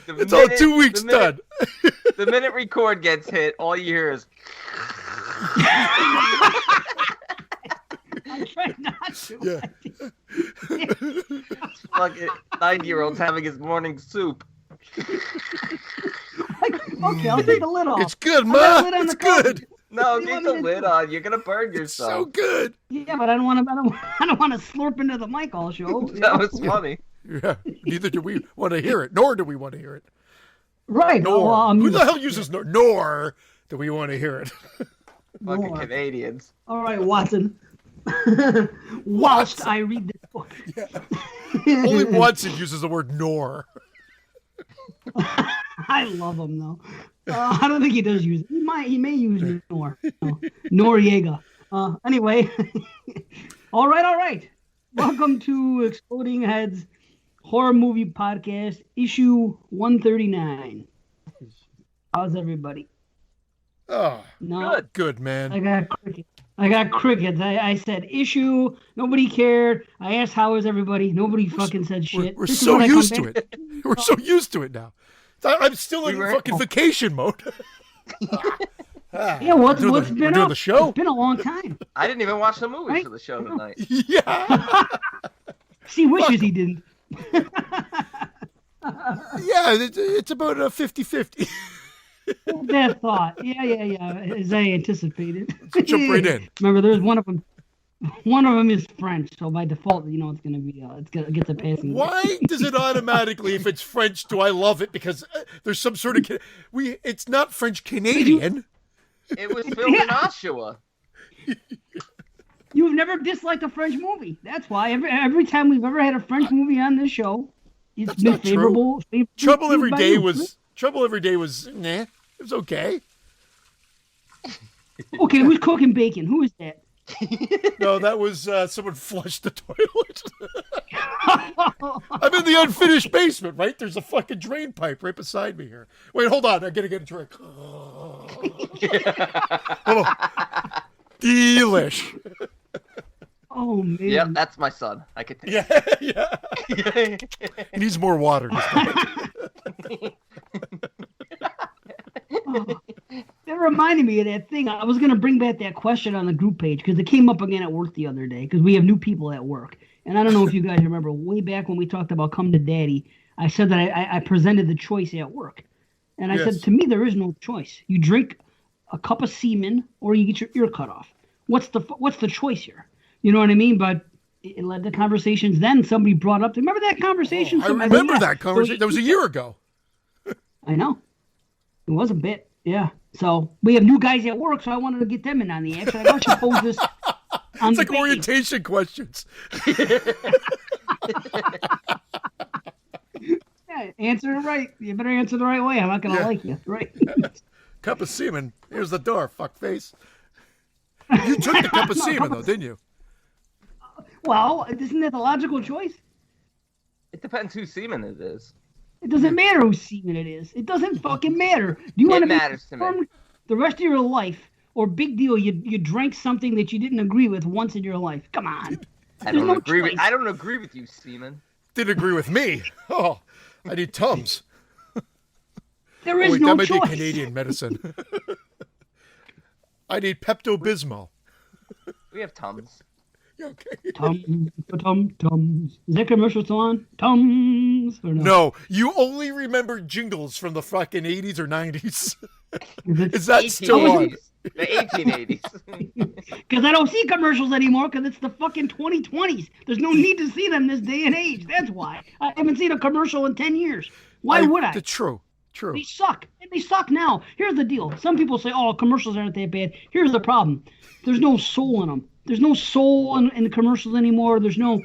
It's all 2 weeks done. The minute record gets hit, all you hear is. I try not to. Yeah. Fucking 90-year-old's having his morning soup. Okay, I'll take the lid off. It's good, Ma. It's good. No, keep the lid on. You're gonna burn yourself. So good. Yeah, but I don't want to slurp into the mic all show. That was funny. Yeah. Neither do we want to hear it, nor do we want to hear it. Right. Nor. Who the hell uses nor? Nor do we want to hear it. Fucking Canadians. All right, Watson. Whilst I read this book. Yeah. Only Watson uses the word nor. I love him though. I don't think he does use it. He may use nor. Noriega. Anyway. All right. Welcome to Exploding Heads Horror Movie Podcast, issue 139. How's everybody? Oh, no, good, man. I got crickets. I said issue. Nobody cared. I asked how is everybody. Nobody fucking said shit. We're so used to it. We're so used to it now. I'm still in fucking vacation mode. Yeah, what's been up? The show? It's been a long time. I didn't even watch the movie for the show tonight. Yeah. He wishes he didn't. Yeah, it's about a 50-50. That thought. Yeah. As I anticipated. Let's jump right in. Remember, there's one of them. One of them is French, so by default, it's going to be it gets a passing. Why does it automatically, if it's French, do I love it? Because there's some sort of it's not French Canadian. It was filmed in Oshawa. You've never disliked a French movie. That's why every time we've ever had a French movie on this show, it's been favorable. Trouble Every Day was nah. It was okay. Okay, who's cooking bacon? Who is that? No, that was someone flushed the toilet. I'm in the unfinished basement, right? There's a fucking drain pipe right beside me here. Wait, hold on. I'm going to get a drink. Oh. Delish. Oh, man. Yep, that's my son. I could take it. Yeah. He needs more water. That reminded me of that thing. I was going to bring back that question on the group page because it came up again at work the other day because we have new people at work. And I don't know if you guys remember way back when we talked about Come to Daddy, I said that I presented the choice at work. And I said, to me, there is no choice. You drink a cup of semen or you get your ear cut off. What's the choice here? You know what I mean? But it led to conversations. Then somebody brought up, remember that conversation? I remember that conversation. That was a year ago. I know. It was a bit. Yeah. So we have new guys at work, so I wanted to get them in on the action. I should pose this on it's like orientation questions. Yeah, answer it right. You better answer the right way. I'm not going to like you. Right. Cup of semen. Here's the door, fuckface. You took the cup of semen, though, didn't you? Well, isn't that the logical choice? It depends whose semen it is. It doesn't matter whose semen it is. It doesn't fucking matter. Do you want to matters to me. The rest of your life, or big deal, you drank something that you didn't agree with once in your life. Come on. I don't agree with you, semen. Didn't agree with me. Oh, I need Tums. There is no choice. That might be Canadian medicine. I need Pepto-Bismol. We have Tums. Okay. Tums. Is that commercial still on? Tums. Or no? No, you only remember jingles from the fucking 80s or 90s. Is that still on? The 1880s. Because I don't see commercials anymore because it's the fucking 2020s. There's no need to see them this day and age. That's why. I haven't seen a commercial in 10 years. Why would I? True. They suck. And they suck now. Here's the deal. Some people say, oh, commercials aren't that bad. Here's the problem. There's no soul in them. There's no soul in the commercials anymore. There's no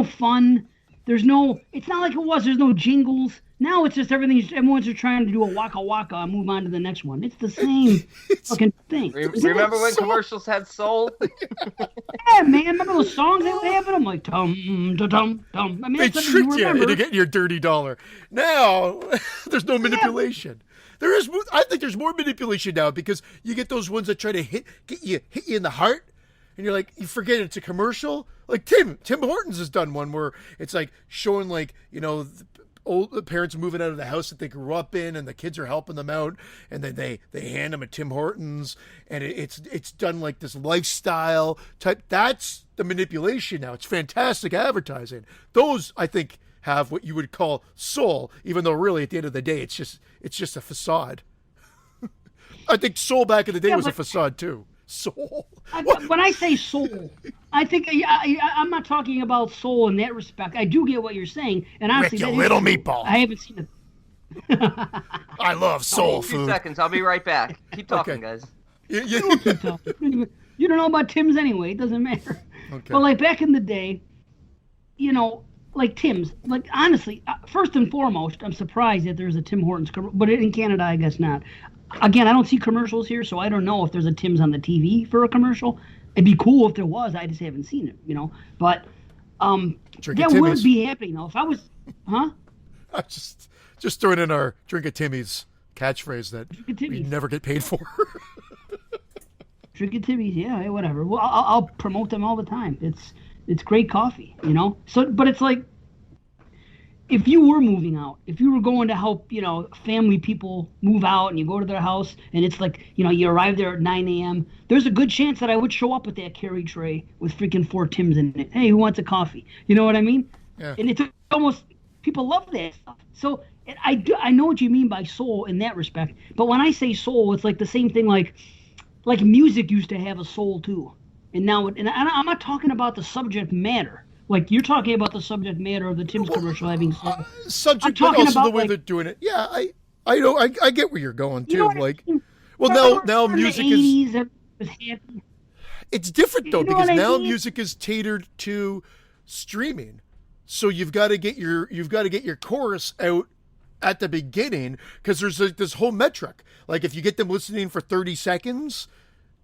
fun. It's not like it was. There's no jingles. Now it's just everyone's just trying to do a waka waka and move on to the next one. It's the same fucking thing. Remember when commercials had soul? Yeah, man. Remember those songs they would have in them? Like, tum, tum, tum. I mean, they tricked you into getting your dirty dollar. Now, there's no manipulation. There is. I think there's more manipulation now because you get those ones that try to hit you in the heart. And you're like, you forget it's a commercial. Like Tim Hortons has done one where it's like showing like, old parents moving out of the house that they grew up in, and the kids are helping them out, and then they hand them a Tim Hortons, and it's done like this lifestyle type. That's the manipulation now. It's fantastic advertising. Those, I think, have what you would call soul, even though really at the end of the day it's just a facade. I think soul back in the day was a facade too. Soul. When I say soul, I think I'm not talking about soul in that respect. I do get what you're saying, and honestly, Rick, you little meatball. I haven't seen it. I love soul 2 food. seconds. I'll be right back. Keep talking, Okay. guys. You don't keep talking. You don't know about Tim's anyway. It doesn't matter. Okay. But like back in the day, like Tim's. Like honestly, first and foremost, I'm surprised that there's a Tim Hortons commercial, but in Canada, I guess not. Again, I don't see commercials here, so I don't know if there's a Tim's on the TV for a commercial. It'd be cool if there was. I just haven't seen it, But that would be happening though. If I was, huh? I just throwing in our Drink a Timmy's catchphrase that we never get paid for. Drink a Timmy's, yeah, whatever. Well, I'll promote them all the time. It's great coffee, So, but it's like, if you were moving out, if you were going to help, family people move out, and you go to their house, and it's like, you arrive there at 9 a.m., there's a good chance that I would show up with that carry tray with freaking 4 Tims in it. Hey, who wants a coffee? You know what I mean? Yeah. And it's almost, people love that stuff. So I know what you mean by soul in that respect. But when I say soul, it's like the same thing like music used to have a soul too. And now, I'm not talking about the subject matter. Like, you're talking about the subject matter of the Tim's commercial having soul. Subject, but also the way they're doing it. Yeah, I know. I get where you're going too. Like, well, now music is. It's different though, because now music is catered to streaming. So you've got to get your chorus out at the beginning, because there's this whole metric. Like, if you get them listening for 30 seconds.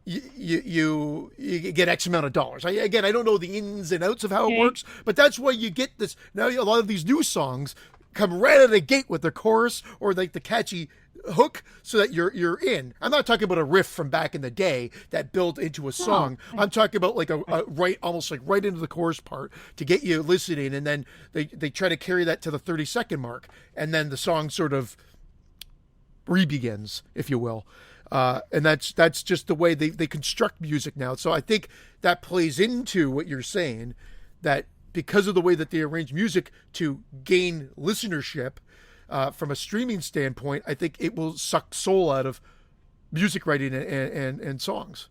You get X amount of dollars. I don't know the ins and outs of how it works, but that's why you get this. Now a lot of these new songs come right out of the gate with the chorus or like the catchy hook, so that you're in. I'm not talking about a riff from back in the day that built into a song. I'm talking about like a almost like right into the chorus part to get you listening, and then they try to carry that to the 30-second mark, and then the song sort of re-begins, if you will. And that's just the way they construct music now. So I think that plays into what you're saying, that because of the way that they arrange music to gain listenership from a streaming standpoint, I think it will suck soul out of music writing and songs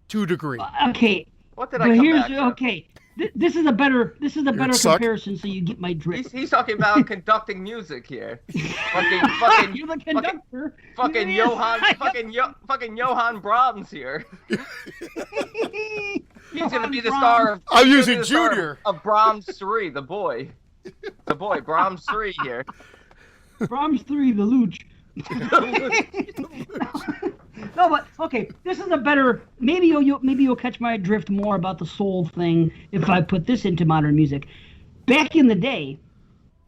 to a degree. Okay. What did I come back to? Okay. This is a better comparison, so you get my drift. He's talking about conducting music here. Fucking You're the conductor. Fucking Johann Brahms here. He's gonna be the star of. I'm using Junior of Brahms 3, the boy, Brahms 3 here. Brahms 3, the Luch. No, but okay, this is a better. Maybe you'll catch my drift more about the soul thing if I put this into modern music. Back in the day,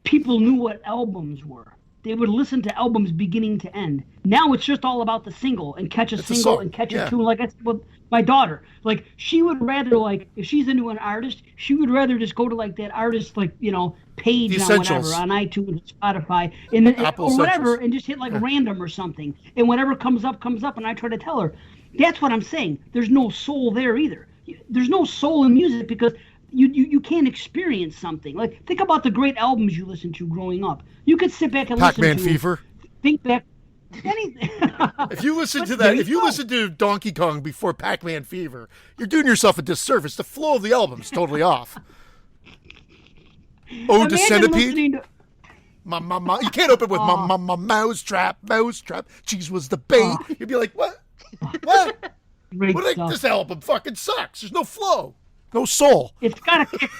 people knew what albums were. They would listen to albums beginning to end. Now it's just all about the single and catch a single and catch a tune. Like I said with my daughter, like she would rather, like if she's into an artist, she would rather just go to like that artist page on whatever, on iTunes, Spotify, or whatever, and just hit like random or something, and whatever comes up. And I try to tell her, that's what I'm saying. There's no soul there either. There's no soul in music because you can't experience something. Like, think about the great albums you listened to growing up. You could sit back and listen to Pac-Man Fever. Think back. Anything. If you listen to that, if you listen to Donkey Kong before Pac-Man Fever, you're doing yourself a disservice. The flow of the album's totally off. Ode to Centipede. You can't open with my mousetrap. Cheese was the bait. You'd be like, what? This album fucking sucks. There's no flow. No soul. It's gotta kick,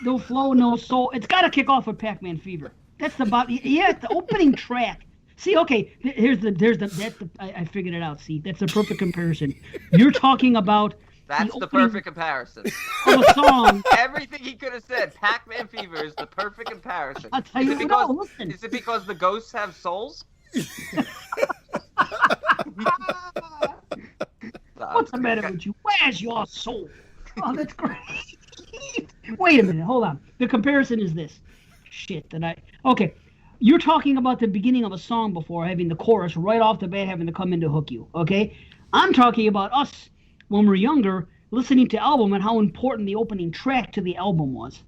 no flow, no soul. It's gotta kick off with Pac-Man Fever. That's the the opening track. See, okay, I figured it out. See, that's a perfect comparison. You're talking about. That's the perfect comparison. Of a song. Everything he could have said. Pac-Man Fever is the perfect comparison. I'll tell you listen. Is it because the ghosts have souls? What's the matter with you? Where's your soul? Oh, that's great. Wait a minute. Hold on. The comparison is this. Shit. Okay. You're talking about the beginning of a song before having the chorus right off the bat having to come in to hook you, okay? I'm talking about us when we're younger listening to album and how important the opening track to the album was.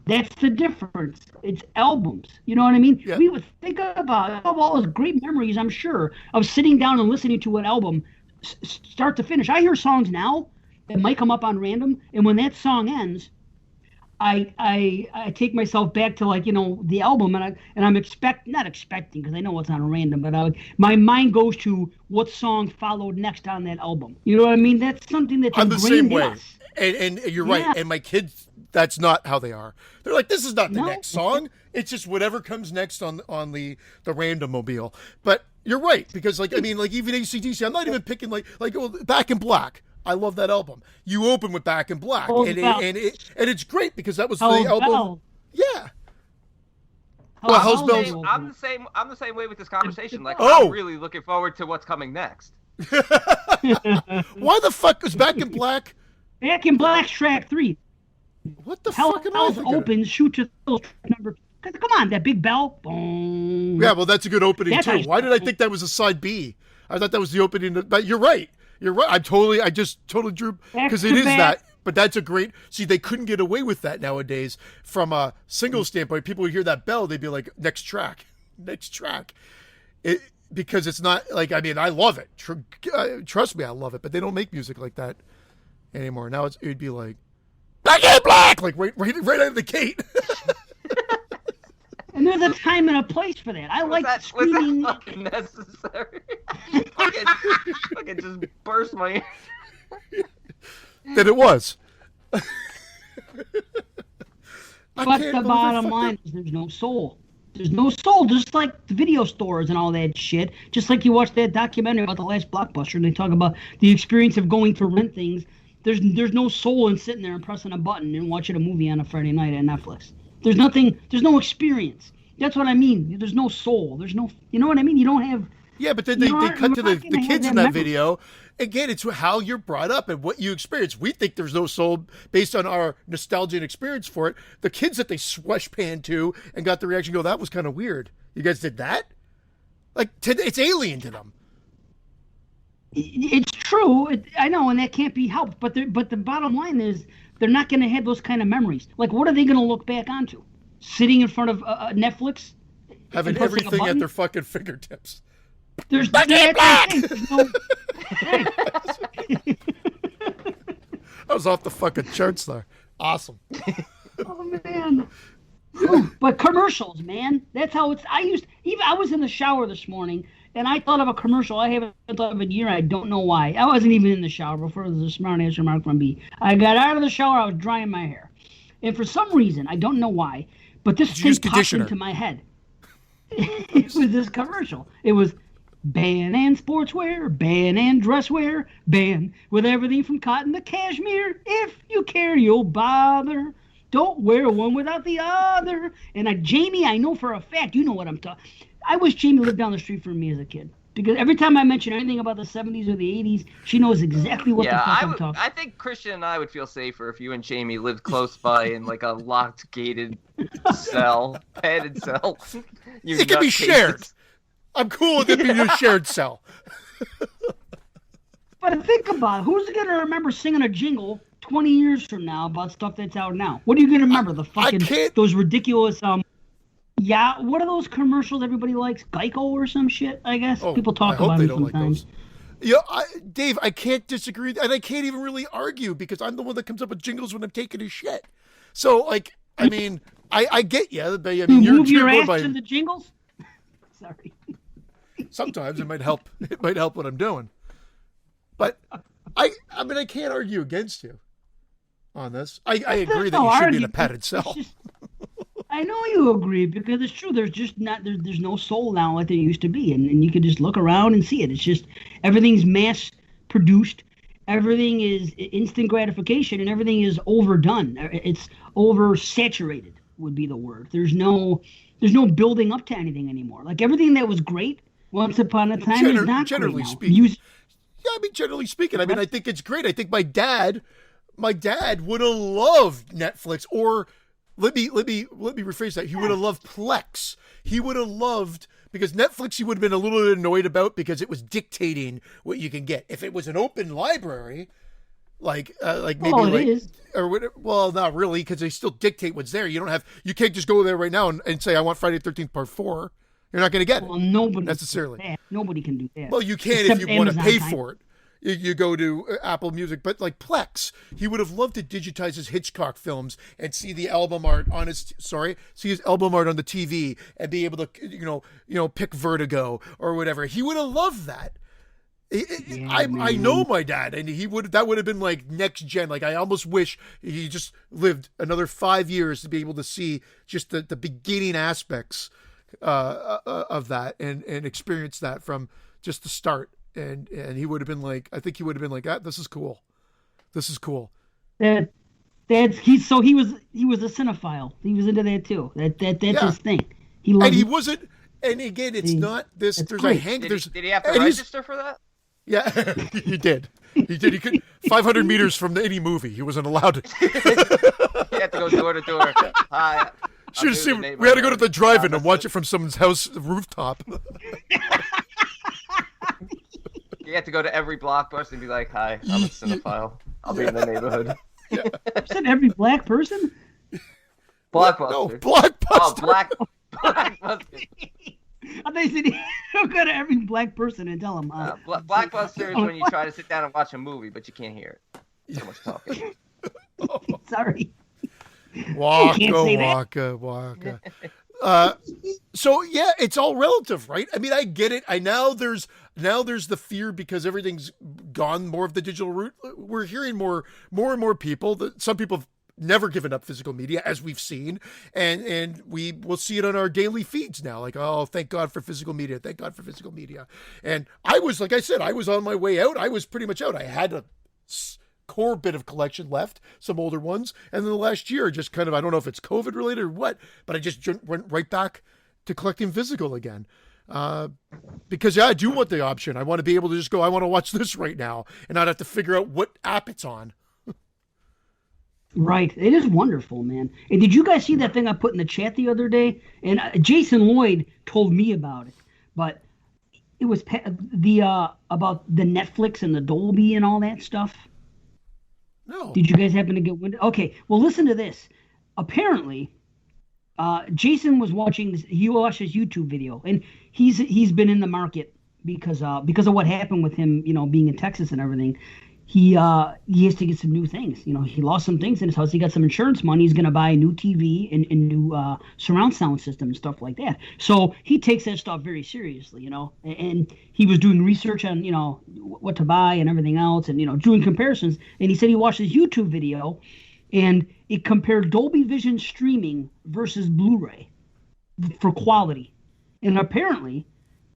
That's the difference. It's albums. You know what I mean? Yeah. We would think about all those great memories, I'm sure, of sitting down and listening to an album start to finish. I hear songs now that might come up on random, and when that song ends, I take myself back to, like, the album, and I'm not expecting, because I know it's on random, but my mind goes to what song followed next on that album. You know what I mean? That's something that's I'm the same ingrained in way, us. and you're right. Yeah. And my kids, that's not how they are. They're like, this is not the No. next song. It's just whatever comes next on the random mobile. But you're right, because like even AC/DC, I'm not even picking like Back in Black. I love that album. You open with Back in Black, and it's great because that was the album. Bell. Yeah. Well, Hell's Bells. Bells. I'm the same way with this conversation. Like, Oh. I'm really looking forward to what's coming next. Why the fuck was Back in Black? Back in Black, track 3. What the fuck am I Hell's thinking of? opens, shoot to those number. Come on, that big bell. Boom. Yeah, well, that's a good opening That's how too. you Why did I start. think that was a side B? I thought that was the opening. But you're right. You're right. I just totally drew because it is Back. that. But that's a great. See, they couldn't get away with that nowadays. From a single standpoint, people would hear that bell, they'd be like, next track. Because it's not like, I mean, I love it. Trust me, I love it. But they don't make music like that anymore. Now it'd be like, Back in Black, like right out of the gate. And there's a time and a place for that. I like screaming. Was that fucking necessary? fucking just burst my ear. That it was. But the bottom line is there's no soul. There's no soul, just like the video stores and all that shit. Just like you watch that documentary about the last Blockbuster, and they talk about the experience of going to rent things. There's no soul in sitting there and pressing a button and watching a movie on a Friday night at Netflix. There's no experience. That's what I mean. There's no soul. There's no, you know what I mean? You don't have. Yeah, but then they cut to the kids in that memory. video. Again, it's how you're brought up and what you experience. We think there's no soul based on our nostalgia and experience for it. The kids that they swash pan to and got the reaction, go, that was kind of weird. You guys did that? Like, it's alien to them. It's true. I know, and that can't be helped. But the bottom line is they're not going to have those kind of memories. Like, what are they going to look back onto? Sitting in front of Netflix? Having and pressing a everything at button? their fucking fingertips. There's Back in Black! There's no, I was off the fucking charts there. Awesome. oh, man. But commercials, man. That's how it's. I was in the shower this morning, and I thought of a commercial I haven't thought of in a year. I don't know why. I wasn't even in the shower before there was a smart ass remark from B. I got out of the shower. I was drying my hair. And for some reason, I don't know why, but this Did you use thing popped conditioner? into my head. It was this commercial. It was ban and sportswear, ban and dresswear, ban with everything from cotton to cashmere. If you care, you'll bother. Don't wear one without the other. And Jamie, I know for a fact, you know what I'm talking. I wish Jamie lived down the street from me as a kid. Because every time I mention anything about the 70s or the 80s, she knows exactly what the fuck I'm talking. I think Christian and I would feel safer if you and Jamie lived close by in like a locked, gated cell, padded cell. It can be shared. I'm cool with it being a shared cell. But think about it. Who's going to remember singing a jingle 20 years from now about stuff that's out now? What are you going to remember? Those ridiculous yeah, what are those commercials everybody likes? Geico or some shit, I guess. People talk about it sometimes. Yeah, Dave, I can't disagree, and I can't even really argue because I'm the one that comes up with jingles when I'm taking a shit. So, like, I mean, I get you. But, I mean, you move your ass by to the jingles? Sorry. Sometimes it might help. It might help what I'm doing. But I mean, I can't argue against you on this. I agree that you should be in a padded cell. I know you agree because it's true. There's just not there's no soul now like there used to be, and you can just look around and see it. It's just everything's mass produced, everything is instant gratification, and everything is overdone. It's oversaturated would be the word. There's no building up to anything anymore. Like everything that was great once upon a time is not generally great now. speaking. Yeah, I mean, generally speaking, I mean, I think it's great. I think my dad would have loved Netflix or let me rephrase that. He would have loved Plex. He would have loved, because Netflix he would have been a little bit annoyed about because it was dictating what you can get. If it was an open library, like maybe it is. or whatever, well, not really, because they still dictate what's there. You can't just go there right now and say I want Friday the 13th Part 4. You're not going to get it. Well, nobody necessarily. Can do that. Nobody can do that. Well, you can Except if you want to pay Amazon for it. You go to Apple Music, but like Plex, he would have loved to digitize his Hitchcock films and see the album art on his album art on the TV and be able to pick Vertigo or whatever. He would have loved that. I know my dad, and that would have been like next gen. Like I almost wish he just lived another 5 years to be able to see just the beginning aspects of that and experience that from just the start. And he would have been like, I think he would have been like, this is cool. This is cool. He was a cinephile. He was into that too. That's his thing. He loved. And he wasn't. And again, it's not this. There's great. a hang. Did There's. Did he have to register for that? Yeah, he did. He did. He could 500 meters from any movie. He wasn't allowed to. He had to go door to door. Hi. Should have seen. We had to go to the drive-in and watch it from someone's house rooftop. You have to go to every Blockbuster and be like, "Hi, I'm a cinephile. I'll be in the neighborhood." You said every black person? Blockbuster. No, Blockbuster. Oh, Blockbuster. I thought you said you go to every black person and tell them. Blockbuster is when you try to sit down and watch a movie, but you can't hear it. So much talking. Sorry. Waka. So yeah, it's all relative, right? I mean, I get it. Now there's the fear because everything's gone more of the digital route. We're hearing more and more people that some people have never given up physical media, as we've seen, and we will see it on our daily feeds now. Like, oh, thank God for physical media. Thank God for physical media. And I was, like I said, I was on my way out. I was pretty much out. I had a core bit of collection left, some older ones, and then the last year just kind of, I don't know if it's COVID related or what, but I just went right back to collecting physical again. Because I do want the option. I want to be able to just go, I want to watch this right now and not have to figure out what app it's on. Right. It is wonderful, man. And did you guys see that thing I put in the chat the other day? And Jason Lloyd told me about it, but it was about the Netflix and the Dolby and all that stuff. No. Did you guys happen to get wind? Okay. Well, listen to this. Apparently, Jason was watching this. He watched his YouTube video, and he's been in the market because of what happened with him, being in Texas and everything. He has to get some new things. He lost some things in his house. He got some insurance money. He's going to buy a new TV and new surround sound system and stuff like that. So he takes that stuff very seriously, and he was doing research on, what to buy and everything else and, doing comparisons. And he said he watched his YouTube video and it compared Dolby Vision streaming versus Blu-ray for quality. And apparently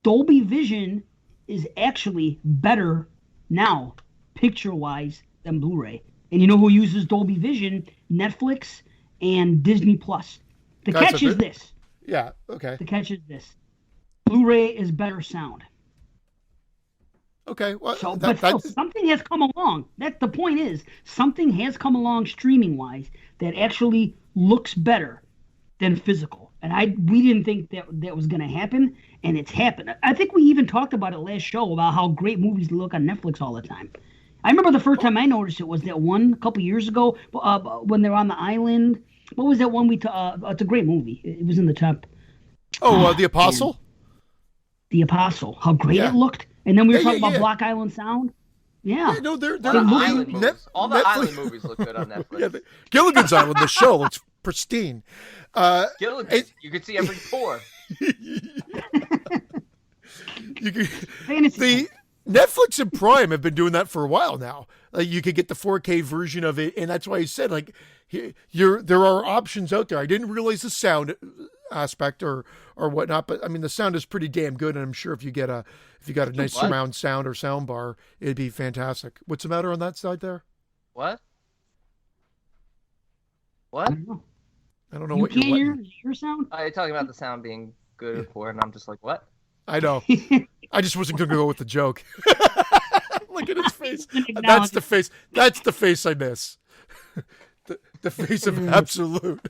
Dolby Vision is actually better now, picture-wise, than Blu-ray. And you know who uses Dolby Vision? Netflix and Disney Plus. The catch is this. Yeah, okay. The catch is this. Blu-ray is better sound. Okay. Well, still, something has come along. That's the point is, something has come along streaming-wise that actually looks better than physical. And we didn't think that was going to happen, and it's happened. I think we even talked about it last show about how great movies look on Netflix all the time. I remember the first time I noticed it was that one a couple years ago when they were on the island. What was that one it's a great movie. It was in the top. The Apostle? Man. The Apostle. How great it looked. And then we were talking about Block Island Sound. Yeah. No, they're island movies. All the island movies look good on Netflix. Gilligan's Island, the show, looks pristine. Gilligan, you could see every pore. Fantasy. Netflix and Prime have been doing that for a while now. Like you could get the 4K version of it, and that's why I said there are options out there. I didn't realize the sound aspect or whatnot, but I mean the sound is pretty damn good, and I'm sure if you got a nice surround sound or sound bar, it'd be fantastic. What's the matter on that side there? What? I don't know you what can't you're hear your sound. You're talking about the sound being good or poor, and I'm just like, what? I know. I just wasn't going to go with the joke. Look at his face. That's the face. That's the face I miss. The face of absolute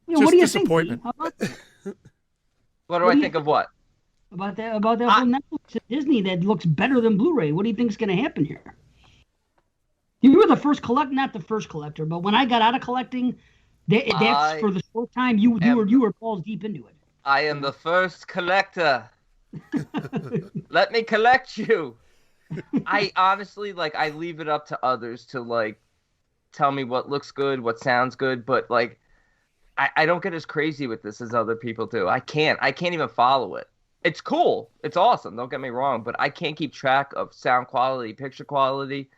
Yeah, what do you think? disappointment. How about that? What do What I do you think of what? About that I, whole Netflix and Disney that looks better than Blu-ray? What do you think's going to happen here? You were the first not the first collector, but when I got out of collecting, that's I for the short time you am were balls deep into it. I am the first collector. Let me collect you. I honestly I leave it up to others to tell me what looks good, what sounds good, but I don't get as crazy with this as other people do. I can't even follow it. It's cool. It's awesome. Don't get me wrong, but I can't keep track of sound quality, picture quality.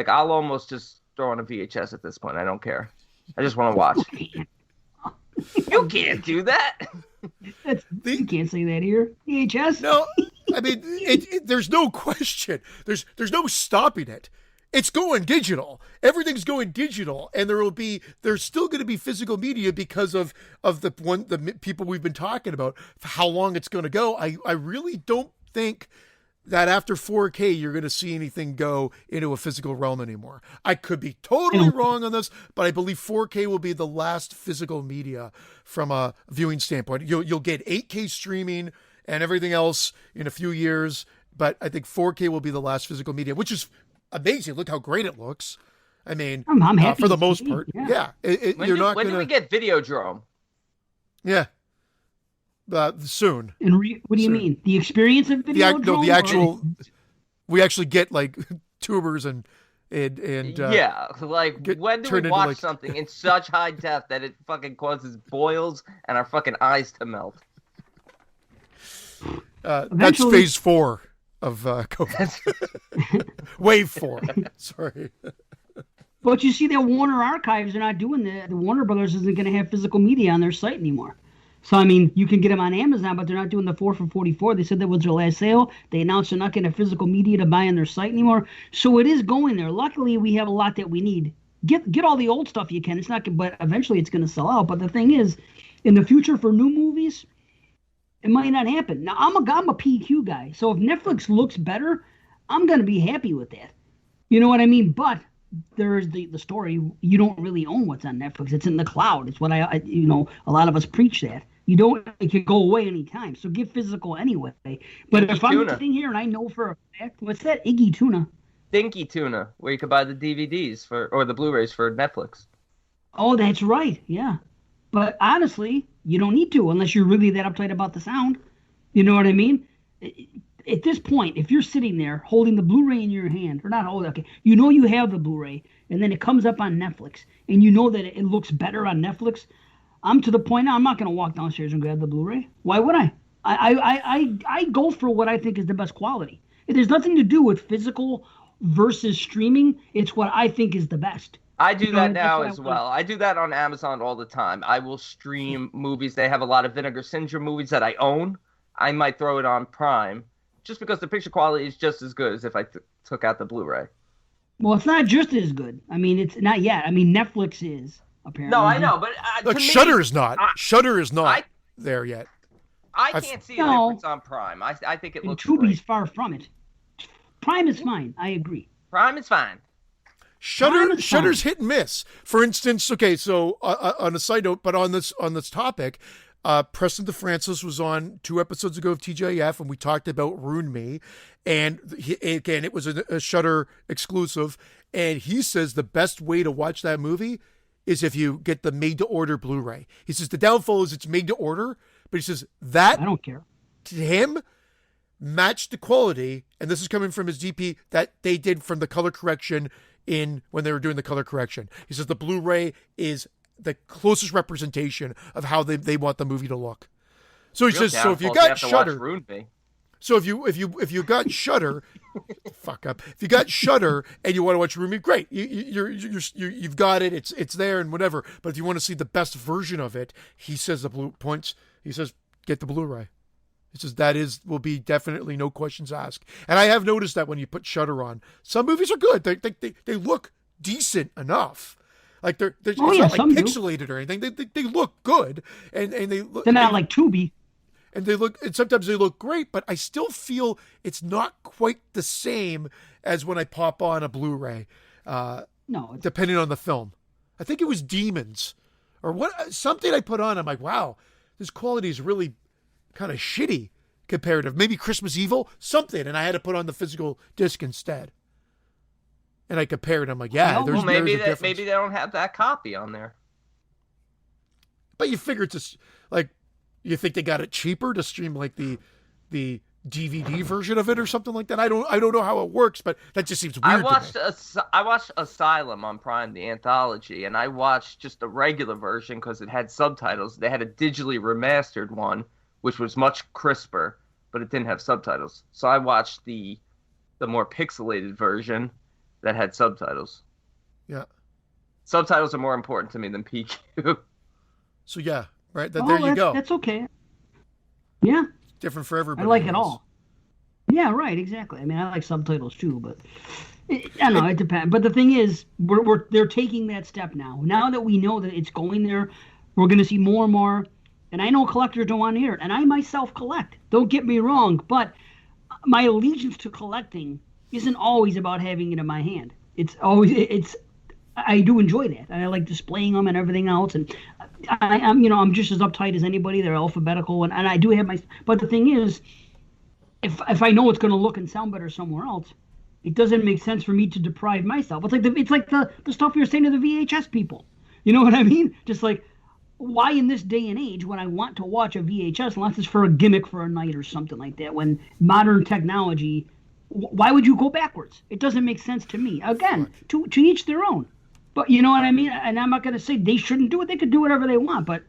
I'll almost just throw on a VHS at this point. I don't care. I just want to watch. You can't do that. You can't say that here. VHS? No, I mean, there's no question. There's no stopping it. It's going digital. Everything's going digital, and there's still going to be physical media because of the people we've been talking about. How long it's going to go? I really don't think that after 4K you're going to see anything go into a physical realm anymore. I could be totally wrong on this, but I believe 4K will be the last physical media from a viewing standpoint. You'll get 8K streaming and everything else in a few years, but I think 4K will be the last physical media, which is amazing. Look how great it looks. I mean, I'm happy for the to most see part. it, Yeah. When do we get Videodrome? Yeah. Soon. And what do you mean? The experience of video? The actual. We actually get tubers and yeah, when do we watch something in such high def that it fucking causes boils and our fucking eyes to melt? That's phase 4 of COVID. Wave 4. Sorry. But you see that Warner Archives are not doing that. The Warner Brothers isn't going to have physical media on their site anymore. So, I mean, you can get them on Amazon, but they're not doing the 4 for 44. They said that was their last sale. They announced they're not going to have physical media to buy on their site anymore. So it is going there. Luckily, we have a lot that we need. Get all the old stuff you can. It's not, but eventually it's going to sell out. But the thing is, in the future for new movies, it might not happen. Now, I'm a PQ guy. So if Netflix looks better, I'm going to be happy with that. You know what I mean? But there's the story. You don't really own what's on Netflix. It's in the cloud. It's what a lot of us preach that. It can go away anytime. So give physical anyway. But if I'm sitting here and I know for a fact, what's that? Iggy Tuna. Dinky Tuna, where you can buy the DVDs or the Blu-rays for Netflix. Oh, that's right. Yeah. But honestly, you don't need to unless you're really that uptight about the sound. You know what I mean? At this point, if you're sitting there holding the Blu-ray in your hand, or not holding, okay, you know you have the Blu-ray, and then it comes up on Netflix, and you know that it looks better on Netflix. I'm to the point now, I'm not going to walk downstairs and grab the Blu-ray. Why would I? I go for what I think is the best quality. There's nothing to do with physical versus streaming. It's what I think is the best. I do that now as well. I do that on Amazon all the time. I will stream movies. They have a lot of Vinegar Syndrome movies that I own. I might throw it on Prime just because the picture quality is just as good as if I took out the Blu-ray. Well, it's not just as good. I mean, it's not yet. I mean, Netflix is. Apparently. No, I know, but look, Shudder is not. Shudder is not there yet. I can't see a difference on Prime. I think it looks Tubi's great. far from it. Prime is fine. I agree. Prime is fine. Shudder's hit and miss. For instance, okay, so on a side note, but on this topic, Preston DeFrancis was on 2 episodes ago of TJF, and we talked about Ruin Me, and again, it was a Shudder exclusive, and he says the best way to watch that movie is if you get the made-to-order Blu-ray. He says the downfall is it's made-to-order, but he says that I don't care. To him, matched the quality, and this is coming from his DP, that they did from the color correction when they were doing the color correction. He says the Blu-ray is the closest representation of how they want the movie to look. So he says, so if you got Shudder, so if you got Shudder, fuck up. If you got Shudder and you want to watch Ruin Me, great. You've got it. It's there and whatever. But if you want to see the best version of it, he says He says get the Blu-ray. He says will be definitely no questions asked. And I have noticed that when you put Shudder on, some movies are good. They look decent enough. Like they're not like pixelated or anything. They look good and they're not like Tubi. And sometimes they look great, but I still feel it's not quite the same as when I pop on a Blu-ray. No, depending on the film. I think it was Demons, or what something I put on. I'm like, wow, this quality is really kind of shitty comparative. Maybe Christmas Evil, something, and I had to put on the physical disc instead. And I compared. I'm like, yeah, there's a difference. Maybe they don't have that copy on there. But you figure it's like, you think they got it cheaper to stream like the DVD version of it or something like that. I don't know how it works, but that just seems weird. I watched Asylum on Prime, the anthology, and I watched just the regular version because it had subtitles. They had a digitally remastered one, which was much crisper, but it didn't have subtitles. So I watched the more pixelated version that had subtitles. Yeah, subtitles are more important to me than PQ. So yeah, right. There you go. That's okay. Yeah. Different for everybody. I like it all. Yeah, right, exactly. I mean, I like subtitles too, but I don't know, it depends. But the thing is, they're taking that step now. Now that we know that it's going there, we're going to see more and more. And I know collectors don't want to hear it, and I myself collect. Don't get me wrong, but my allegiance to collecting isn't always about having it in my hand. I do enjoy that, and I like displaying them and everything else. And I'm just as uptight as anybody. They're alphabetical, and I do have my. But the thing is, if I know it's going to look and sound better somewhere else, it doesn't make sense for me to deprive myself. It's like the stuff you're saying to the VHS people. You know what I mean? Just like, why in this day and age when I want to watch a VHS, unless it's for a gimmick for a night or something like that, when modern technology, why would you go backwards? It doesn't make sense to me. Again, to each their own. But you know what I mean? And I'm not going to say they shouldn't do it. They could do whatever they want, but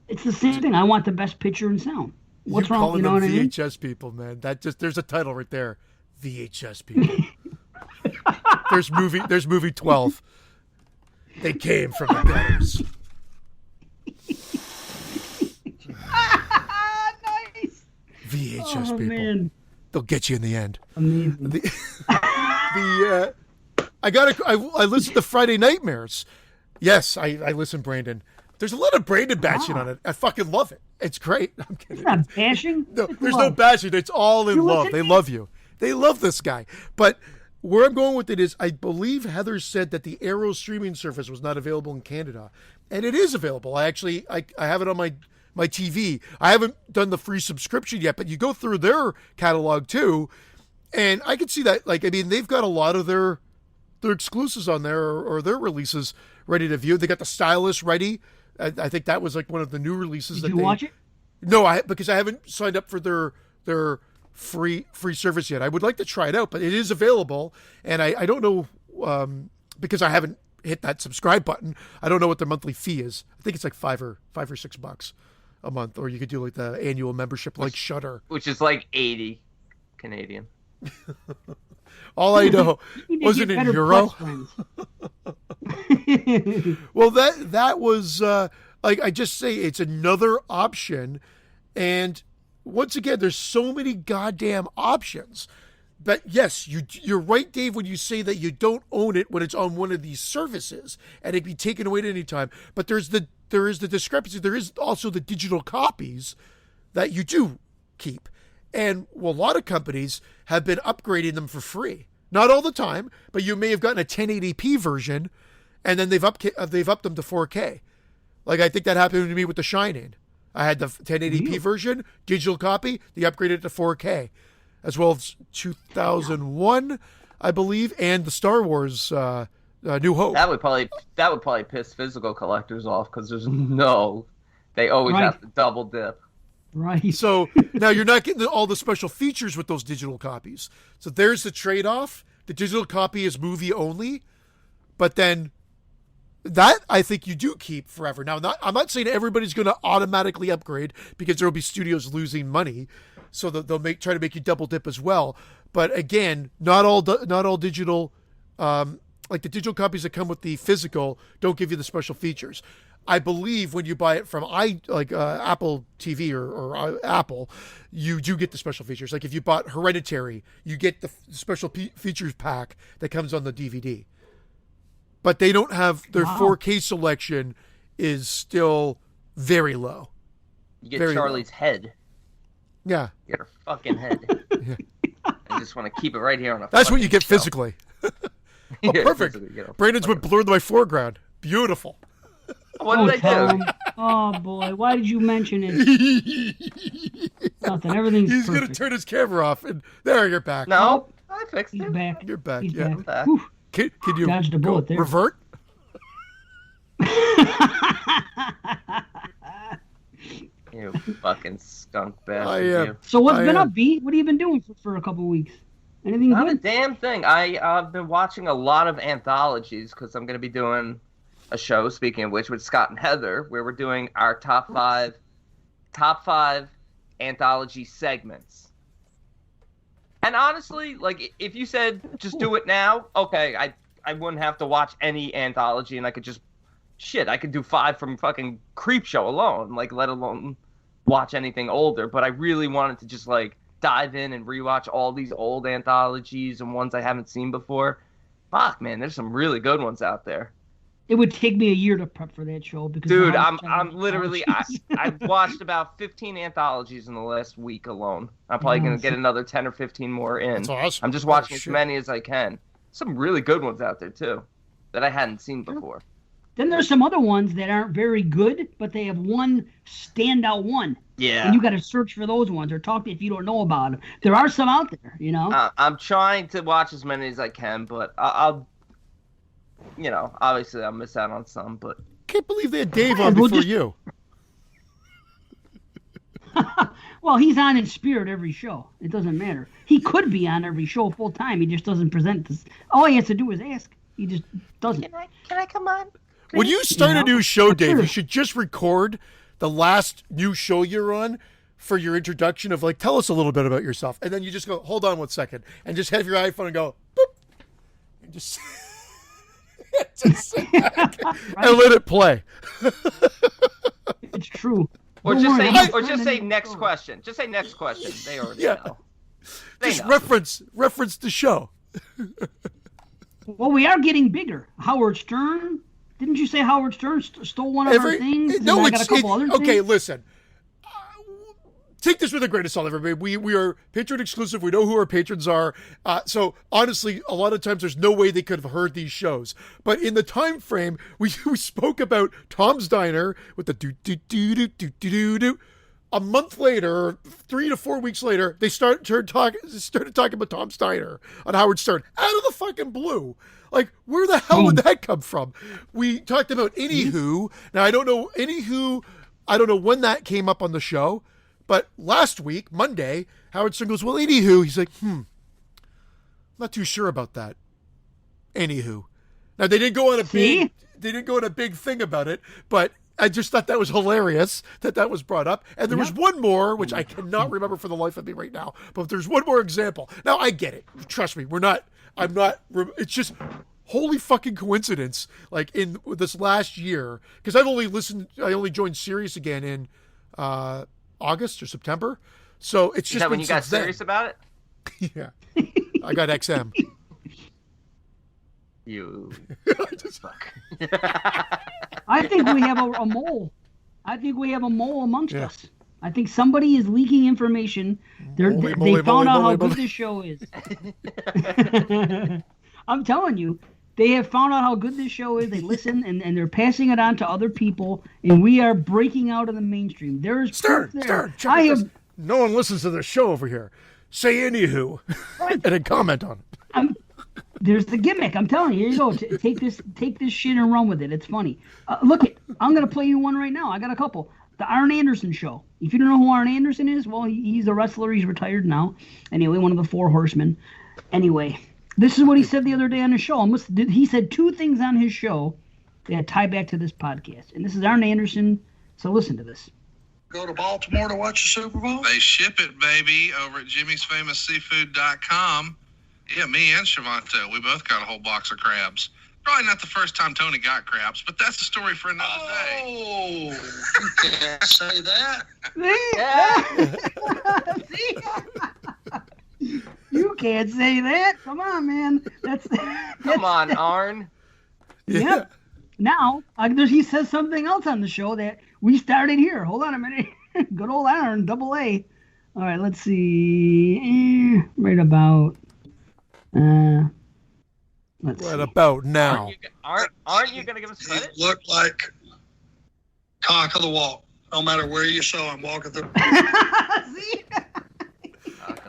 it's the same thing. I want the best picture and sound. What's wrong? You know what I mean? VHS people, man. There's a title right there. VHS people. There's movie 12. They came from the gutters. Nice. VHS people. Man. They'll get you in the end. Amazing. I listened to Friday Nightmares. Yes, I listen, Brandon. There's a lot of Brandon bashing on it. I fucking love it. It's great. I'm kidding. It's not bashing. No, there's no bashing. It's all in love. They love you. They love this guy. But where I'm going with it is, I believe Heather said that the Arrow streaming service was not available in Canada, and it is available. I have it on my TV. I haven't done the free subscription yet, but you go through their catalog too, and I can see that. Like, I mean, they've got a lot of their exclusives on there, or their releases ready to view. They got the Stylus ready. I think that was like one of the new releases. Did you watch it? No, because I haven't signed up for their free service yet. I would like to try it out, but it is available, and I don't know, because I haven't hit that subscribe button. I don't know what their monthly fee is. I think it's like $5 or $6 a month, or you could do like the annual membership, like Shudder, which is like 80 Canadian. All I know wasn't in euro. Well, that was like, I just say it's another option, and once again, there's so many goddamn options. But yes, you're right, Dave, when you say that you don't own it when it's on one of these services and it can be taken away at any time. But there is the discrepancy. There is also the digital copies that you do keep. And a lot of companies have been upgrading them for free. Not all the time, but you may have gotten a 1080p version, and then they've upped them to 4K. Like, I think that happened to me with The Shining. I had the 1080p version, digital copy. They upgraded it to 4K, as well as 2001, I believe, and the Star Wars New Hope. That would probably piss physical collectors off, because they always have to double dip. Right. So now you're not getting all the special features with those digital copies. So there's the trade-off. The digital copy is movie only, but then that I think you do keep forever. Now, I'm not saying everybody's going to automatically upgrade, because there will be studios losing money, so they'll try to make you double dip as well. But again, not all digital, like the digital copies that come with the physical, don't give you the special features. I believe when you buy it from Apple TV or Apple, you do get the special features. Like if you bought Hereditary, you get the special features pack that comes on the DVD. But they don't have their 4K selection is still very low. You get Charlie's head. Yeah. You get her fucking head. Yeah. I just want to keep it right here on a. That's what you get shelf. physically. Oh, perfect. Brandon's would blur my foreground. Beautiful. What did I do? Oh boy, why did you mention it? Nothing. Everything's He's perfect. gonna turn his camera off, and there you're back. No, I fixed He's it. back. You're back. He's Yeah. back. Whew. Can you Dodged a go bullet there. revert? You fucking skunk bastard. I You. So what's I been am. up, B? What have you been doing for a couple weeks? Anything Not a good? damn thing. I've been watching a lot of anthologies because I'm going to be doing a show, speaking of which, with Scott and Heather, where we're doing our top five anthology segments. And honestly, like, if you said just do it now, okay, I wouldn't have to watch any anthology, and I could just I could do 5 from fucking Creepshow alone, like, let alone watch anything older. But I really wanted to just, like, dive in and rewatch all these old anthologies and ones I haven't seen before. Fuck, man, there's some really good ones out there. It would take me a year to prep for that show because Dude, of how much I'm literally I've watched about 15 anthologies in the last week alone. I'm probably gonna get another 10 or 15 more in. That's awesome. I'm just watching as shit. many as I can. Some really good ones out there too, that I hadn't seen before. Then there's some other ones that aren't very good, but they have one standout one. Yeah. And you got to search for those ones or talk to if you don't know about them. There are some out there, you know. I'm trying to watch as many as I can, but I'll obviously I'll miss out on some, but Can't believe they had Dave on We'll before just- you. Well, he's on in spirit every show. It doesn't matter. He could be on every show full time. He just doesn't present this. All he has to do is ask. He just doesn't. can I come on? When you start a know? new show, Dave, Sure. you should just record the last new show you're on for your introduction of, like, tell us a little bit about yourself. And then you just go, hold on 1 second, and just have your iPhone and go, boop. And just sit back and let it play. It's true. Or Don't just worry, say, I'm or not just trying say to- next question. Just say next question. They already Yeah. know. They Just know. reference the show. Well, we are getting bigger. Howard Stern. Didn't you say Howard Stern stole one of our things? And I got a couple other okay. things? Listen, take this with a grain of salt, everybody. We are Patreon exclusive. We know who our patrons are. So honestly, a lot of times there's no way they could have heard these shows. But in the time frame, we spoke about Tom's Diner with the do do do do do do do. A month later, 3 to 4 weeks later, they started talking about Tom's Diner on Howard Stern out of the fucking blue. Like, where the hell would that come from? We talked about Anywho. Now, I don't know when that came up on the show, but last week, Monday, Howard Stern goes, well, Anywho. He's like, not too sure about that. Anywho. Now, they didn't go on a big thing about it, but I just thought that was hilarious that was brought up. And there was one more, which I cannot remember for the life of me right now, but there's one more example. Now, I get it. Trust me, it's just holy fucking coincidence. Like, in this last year, because I only joined Sirius again in August or September. So it's just Is that when been you got since then. serious about it? Yeah. I got XM. You fuck. I think we have a mole. I think we have a mole amongst Yeah. us. I think somebody is leaking information. They Moly, found out how moly, good moly. this show is. I'm telling you, they have found out how good this show is. They listen and they're passing it on to other people, and we are breaking out of the mainstream. There is proof there. Stern, check I out have. this. No one listens to the show over here. Say Anywho and then comment on it. There's the gimmick. I'm telling you. Here you go. Take this shit and run with it. It's funny. Look it. I'm gonna play you one right now. I got a couple. The Arn Anderson Show. If you don't know who Arn Anderson is, well, he's a wrestler. He's retired now. Anyway, one of the Four Horsemen. Anyway, this is what he said the other day on his show. He said 2 things on his show that tie back to this podcast. And this is Arn Anderson. So listen to this. Go to Baltimore to watch the Super Bowl? They ship it, baby, over at jimmysfamousseafood.com. Yeah, me and Shavante, we both got a whole box of crabs. Probably not the first time Tony got crabs, but that's a story for another day. Oh, you can't say that. See? You can't say that. Come on, man. Come on, Arn. Yep. Now, he says something else on the show that we started here. Hold on a minute. Good old Aaron, double A. All right, let's see. Right about. Let's What see. about now? Aren't you gonna give us He credit? looked like cock of the walk. No matter where you saw him walking through. See?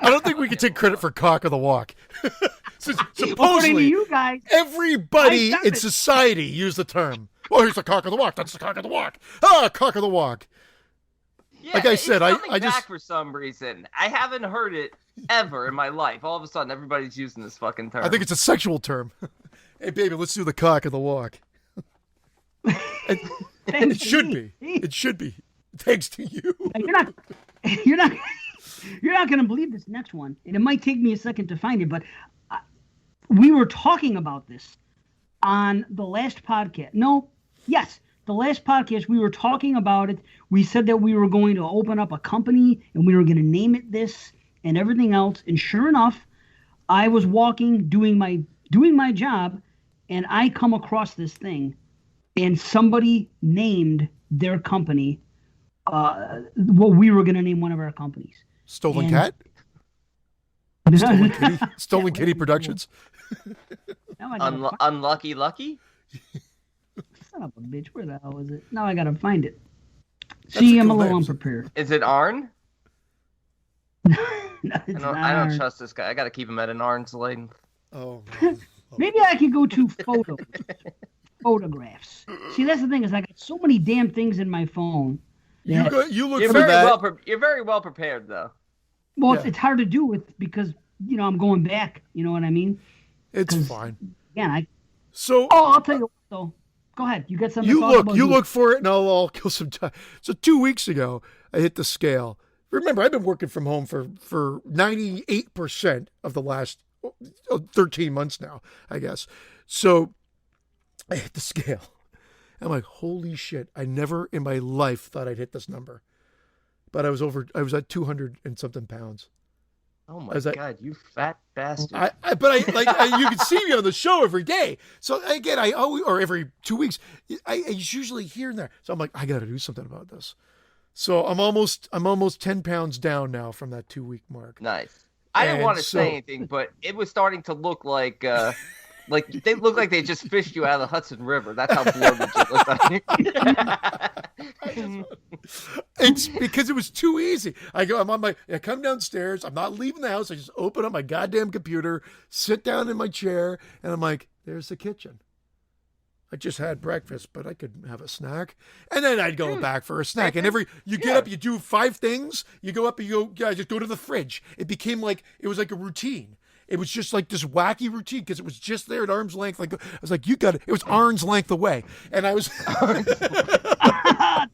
I don't think we can take credit for cock of the walk. According to Supposedly, you guys, everybody I said in it. society used the term. Well, here's the cock of the walk. That's the cock of the walk. Ah, cock of the walk. Yeah, Like I said, it's coming I just- back for some reason. I haven't heard it ever in my life. All of a sudden, everybody's using this fucking term. I think it's a sexual term. Hey, baby, let's do the cock of the walk. It thanks to should me. be. It should be. Thanks to you. You're not, you're not, you're not gonna believe this next one, and it might take me a second to find it. But we were talking about this on the last podcast. The last podcast we were talking about it. We said that we were going to open up a company and we were going to name it this and everything else. And sure enough, I was walking, doing my job, and I come across this thing, and somebody named their company what we were going to name one of our companies. Stolen And- cat? Stolen Kitty? Stolen Kitty Productions? Now I gotta find- Unlucky Lucky? son of a bitch. Where the hell is it? Now I gotta find it. See, a I'm a cool little name. unprepared. Is it Arn? No, I it's don't, I don't not. trust this guy. I gotta keep him at an arm's length. Oh, man. Maybe I could go to photographs. See, that's the thing is I got so many damn things in my phone. That, You look You're for very that. you're very well prepared though. well, Yeah. it's hard to do with because I'm going back. You know what I mean? It's 'cause- fine. Again, So I'll tell you what though. Go ahead. You got something to talk about? you look for it, and I'll kill some time. So 2 weeks ago, I hit the scale. Remember, I've been working from home for 98% of the last 13 months now, I guess. So I hit the scale. I'm like, holy shit! I never in my life thought I'd hit this number, but I was at 200 and something pounds. Oh my Is that- god, you fat bastard! You can see me on the show every day. So again, I always, or every 2 weeks, I usually here and there. So I'm like, I got to do something about this. So I'm almost 10 pounds down now from that 2 week mark. Nice. I didn't And want to so- say anything, but it was starting to look like they looked like they just fished you out of the Hudson River. That's how bloated you looked. It's because it was too easy. I come downstairs. I'm not leaving the house. I just open up my goddamn computer, sit down in my chair, and I'm like, there's the kitchen. I just had breakfast, but I could have a snack. And then I'd go back for a snack. And you get up, you do 5 things, you go up and just go to the fridge. It became it was like a routine. It was just like this wacky routine because it was just there at arm's length. Like I was like, you got it. It was arm's length away. And I was,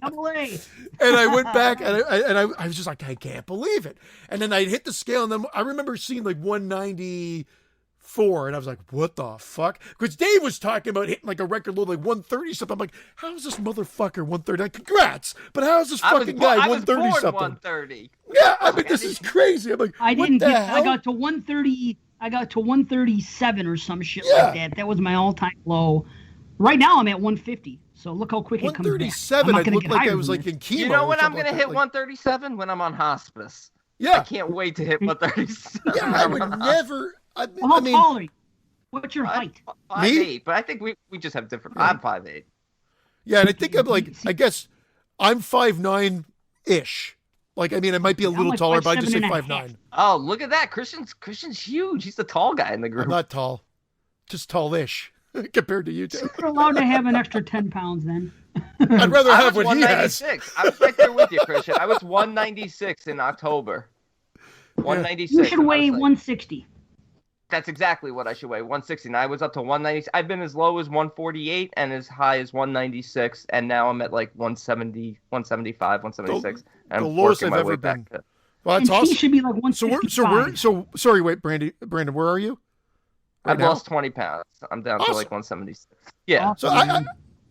Double A. and I went back and I was just like, I can't believe it. And then I hit the scale and then I remember seeing 194 and I was like, what the fuck? Because Dave was talking about hitting a record load 130 something. I'm like, how is this motherfucker 130? Congrats, but how is this fucking guy 130 something? 130. Yeah, I mean this is crazy. I'm like, I what didn't the get. hell? I got to 130. I got to 137 or some shit Yeah. like that. That was my all-time low. Right now I'm at 150. So look how quick it comes back. 137. I'm not I gonna looked get like I higher was than like this. in chemo. You know or when I'm something gonna like hit that. 137? When I'm on hospice. I Yeah, can't wait to hit 137. yeah. I would never. Well, I how mean, tall are you? What's your height? 5'8", but I think we just have different. I'm 5'8". yeah, and I think I'm I guess I'm 5'9" ish. I might be a I'm little like taller, but I just say 5'7" and a 5'9". Oh, look at that! Christian's huge. He's the tall guy in the I'm group. not tall, just tallish compared to you two. You're allowed to have an extra 10 pounds then. I'd rather I have was what he has. 196. I was right there with you, Christian. I was 196 in October. 196. You should and I weigh was like, 160. That's exactly what I should weigh. 160. And I was up to 190. I've been as low as 148 and as high as 196, and now I'm at 170, 175, 176. And the I'm lowest working I've my ever way back been. to- Well, And that's he awesome. should be like So 165. sorry, wait, Brandon, where are you? Right I've now? lost 20 pounds. I'm down to Awesome. 176. Yeah. So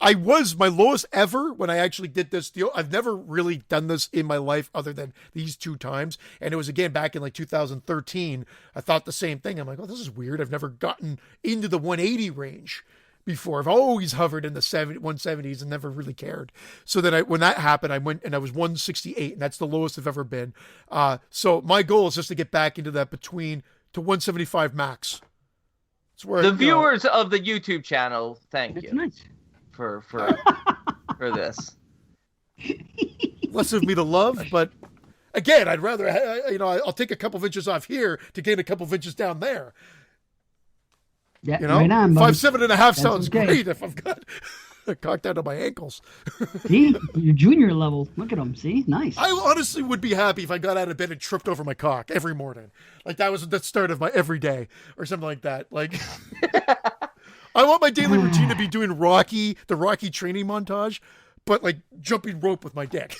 I was my lowest ever when I actually did this deal. I've never really done this in my life other than these 2 times. And it was again back in 2013. I thought the same thing. I'm like, oh, this is weird. I've never gotten into the 180 range before. I've always hovered in the 170s and never really cared. So then when that happened, I went and I was 168 and that's the lowest I've ever been. So my goal is just to get back into that to 175 max. It's where The viewers of the YouTube channel, thank It's you nice. for this. less of me to love, but again, I'd rather I'll take a couple of inches off here to gain a couple of inches down there. Yeah, You know, right on, buddy. 5'7.5" sounds okay. great if I've got a cock down to my ankles. See, you're junior level. Look at them. See, nice. I honestly would be happy if I got out of bed and tripped over my cock every morning. Like that was the start of my every day or something like that. Like I want my daily routine to be doing the Rocky training montage, but like jumping rope with my dick.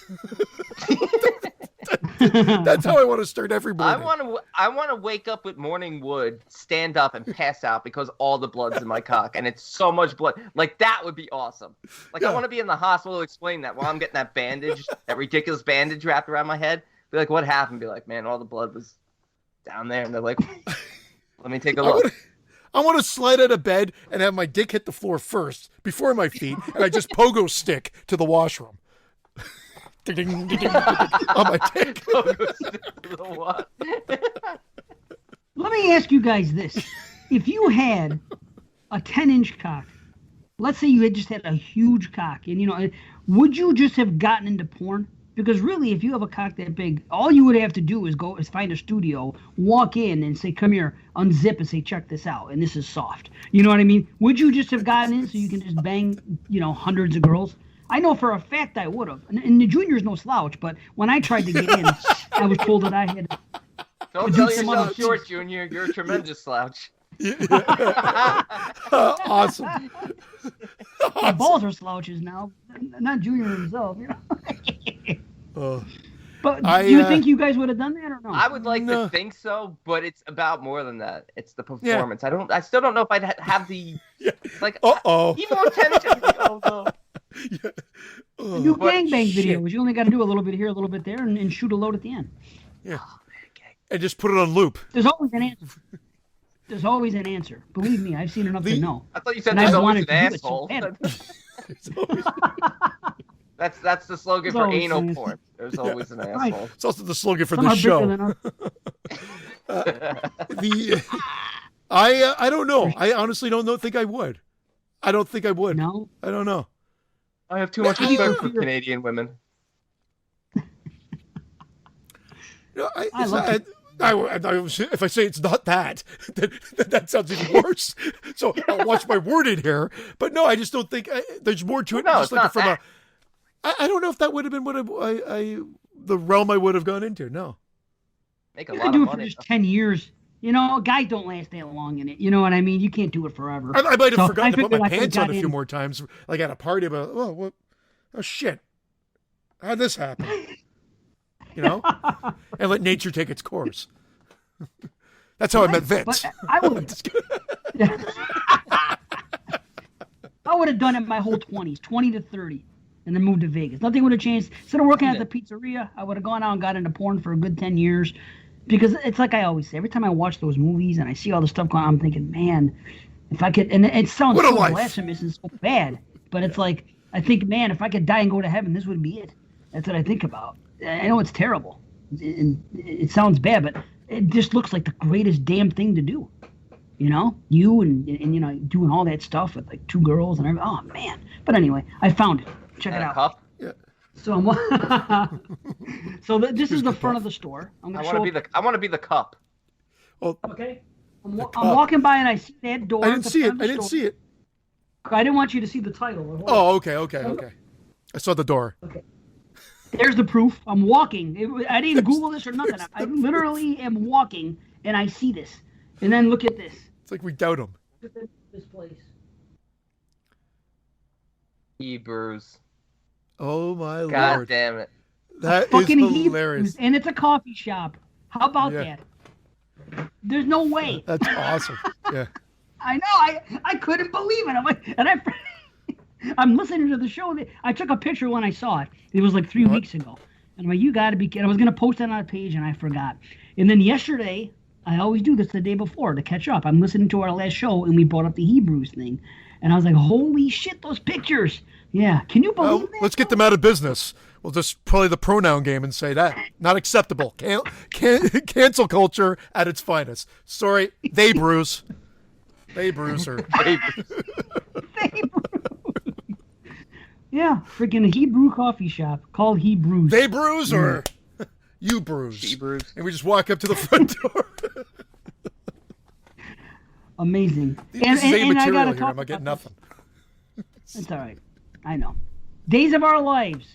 That's how I want to start every morning. I want to wake up with morning wood, stand up, and pass out because all the blood's in my cock, and it's so much blood. Like that would be awesome. Like I want to be in the hospital to explain that while I'm getting that bandage, that ridiculous bandage wrapped around my head. Be like, what happened? Be like, man, all the blood was down there, and they're like, let me take a look. I want to slide out of bed and have my dick hit the floor first before my feet, and I just pogo stick to the washroom. Ding, ding, ding, ding, ding, on my dick. Let me ask you guys this. If you had a 10-inch cock, let's say you had just had a huge cock, and, would you just have gotten into porn? Because really, if you have a cock that big, all you would have to do is find a studio, walk in and say, come here, unzip and say, check this out. And this is soft. You know what I mean? Would you just have gotten in so you can just bang, hundreds of girls? I know for a fact I would have. And the junior's no slouch, but when I tried to get in, I was told that I had. Don't tell yourself short, Junior. You're a tremendous slouch. Awesome. My balls are slouches now, not Junior himself. But do you think you guys would have done that or no? I would like to think so, but it's about more than that. It's the performance. Yeah. I still don't know if I'd have the like. Be more attention. You do gangbang videos. You only got to do a little bit here, a little bit there, and shoot a load at the end. Yeah. And just put it on loop. There's always an answer. There's always an answer. Believe me, I've seen enough to know. I thought you said there's always an asshole. That's the slogan for anal porn. There's always an asshole. Right. It's also the slogan for this show. I don't know. I honestly don't think I would. I don't think I would. No? I don't know. I have too much respect for Canadian women. If I say it's not that, that sounds even worse. So I'll watch my wording here. But no, I just don't think there's more to it. No, just it's not that. I don't know if that would have been what the realm I would have gone into. No. Make a you lot do of it for money. just 10 years. Guys don't last that long in it. You know what I mean? You can't do it forever. I might have forgotten to put my I pants on a in. few more times, like at a party. But oh shit! How'd this happen? And let nature take its course. That's how I met Vince. But I would have done it my whole 20s, 20 to 30, and then moved to Vegas. Nothing would have changed. Instead of working at the pizzeria, I would have gone out and got into porn for a good 10 years. Because it's like I always say, every time I watch those movies and I see all the stuff going on, I'm thinking, man, if I could, and it sounds so blasphemous and so bad, but it's like, I think, man, if I could die and go to heaven, this would be it. That's what I think about. I know it's terrible. It sounds bad, but it just looks like the greatest damn thing to do. You and doing all that stuff with like two girls and everything. Oh, man. But anyway, I found it. Check it out. Cup? Yeah. So this is the front of the store. I want to be the cup. Oh, okay. I'm walking by and I see that door. I didn't see it. I didn't want you to see the title. Oh, okay. I saw the door. Okay. There's the proof. I'm walking. I didn't Google this or nothing. I literally am walking and I see this. And then look at this. It's like we doubt him. Look at this place. Hebrews. Oh my Lord! God damn it! That is hilarious. And it's a coffee shop. How about that? There's no way. That's awesome. Yeah. I know. I couldn't believe it. I'm like, I'm listening to the show. I took a picture when I saw it. It was like 3 weeks ago. And I'm like, you got to be kidding. I was going to post that on a page and I forgot. And then yesterday, I always do this the day before to catch up. I'm listening to our last show and we brought up the Hebrews thing. And I was like, holy shit, those pictures. Yeah. Can you believe that? Let's get them out of business. We'll just play the pronoun game and say that. Not acceptable. Cancel culture at its finest. Sorry, they bruise. Hey, Bruiser. Babe Ruth. Yeah, freaking Hebrew coffee shop called Hebrews. They bruise or you bruise? She bruise. And we just walk up to the front door. Amazing. This is a I material gotta here. talk I'm not getting about nothing. It's all right. I know. Days of Our Lives.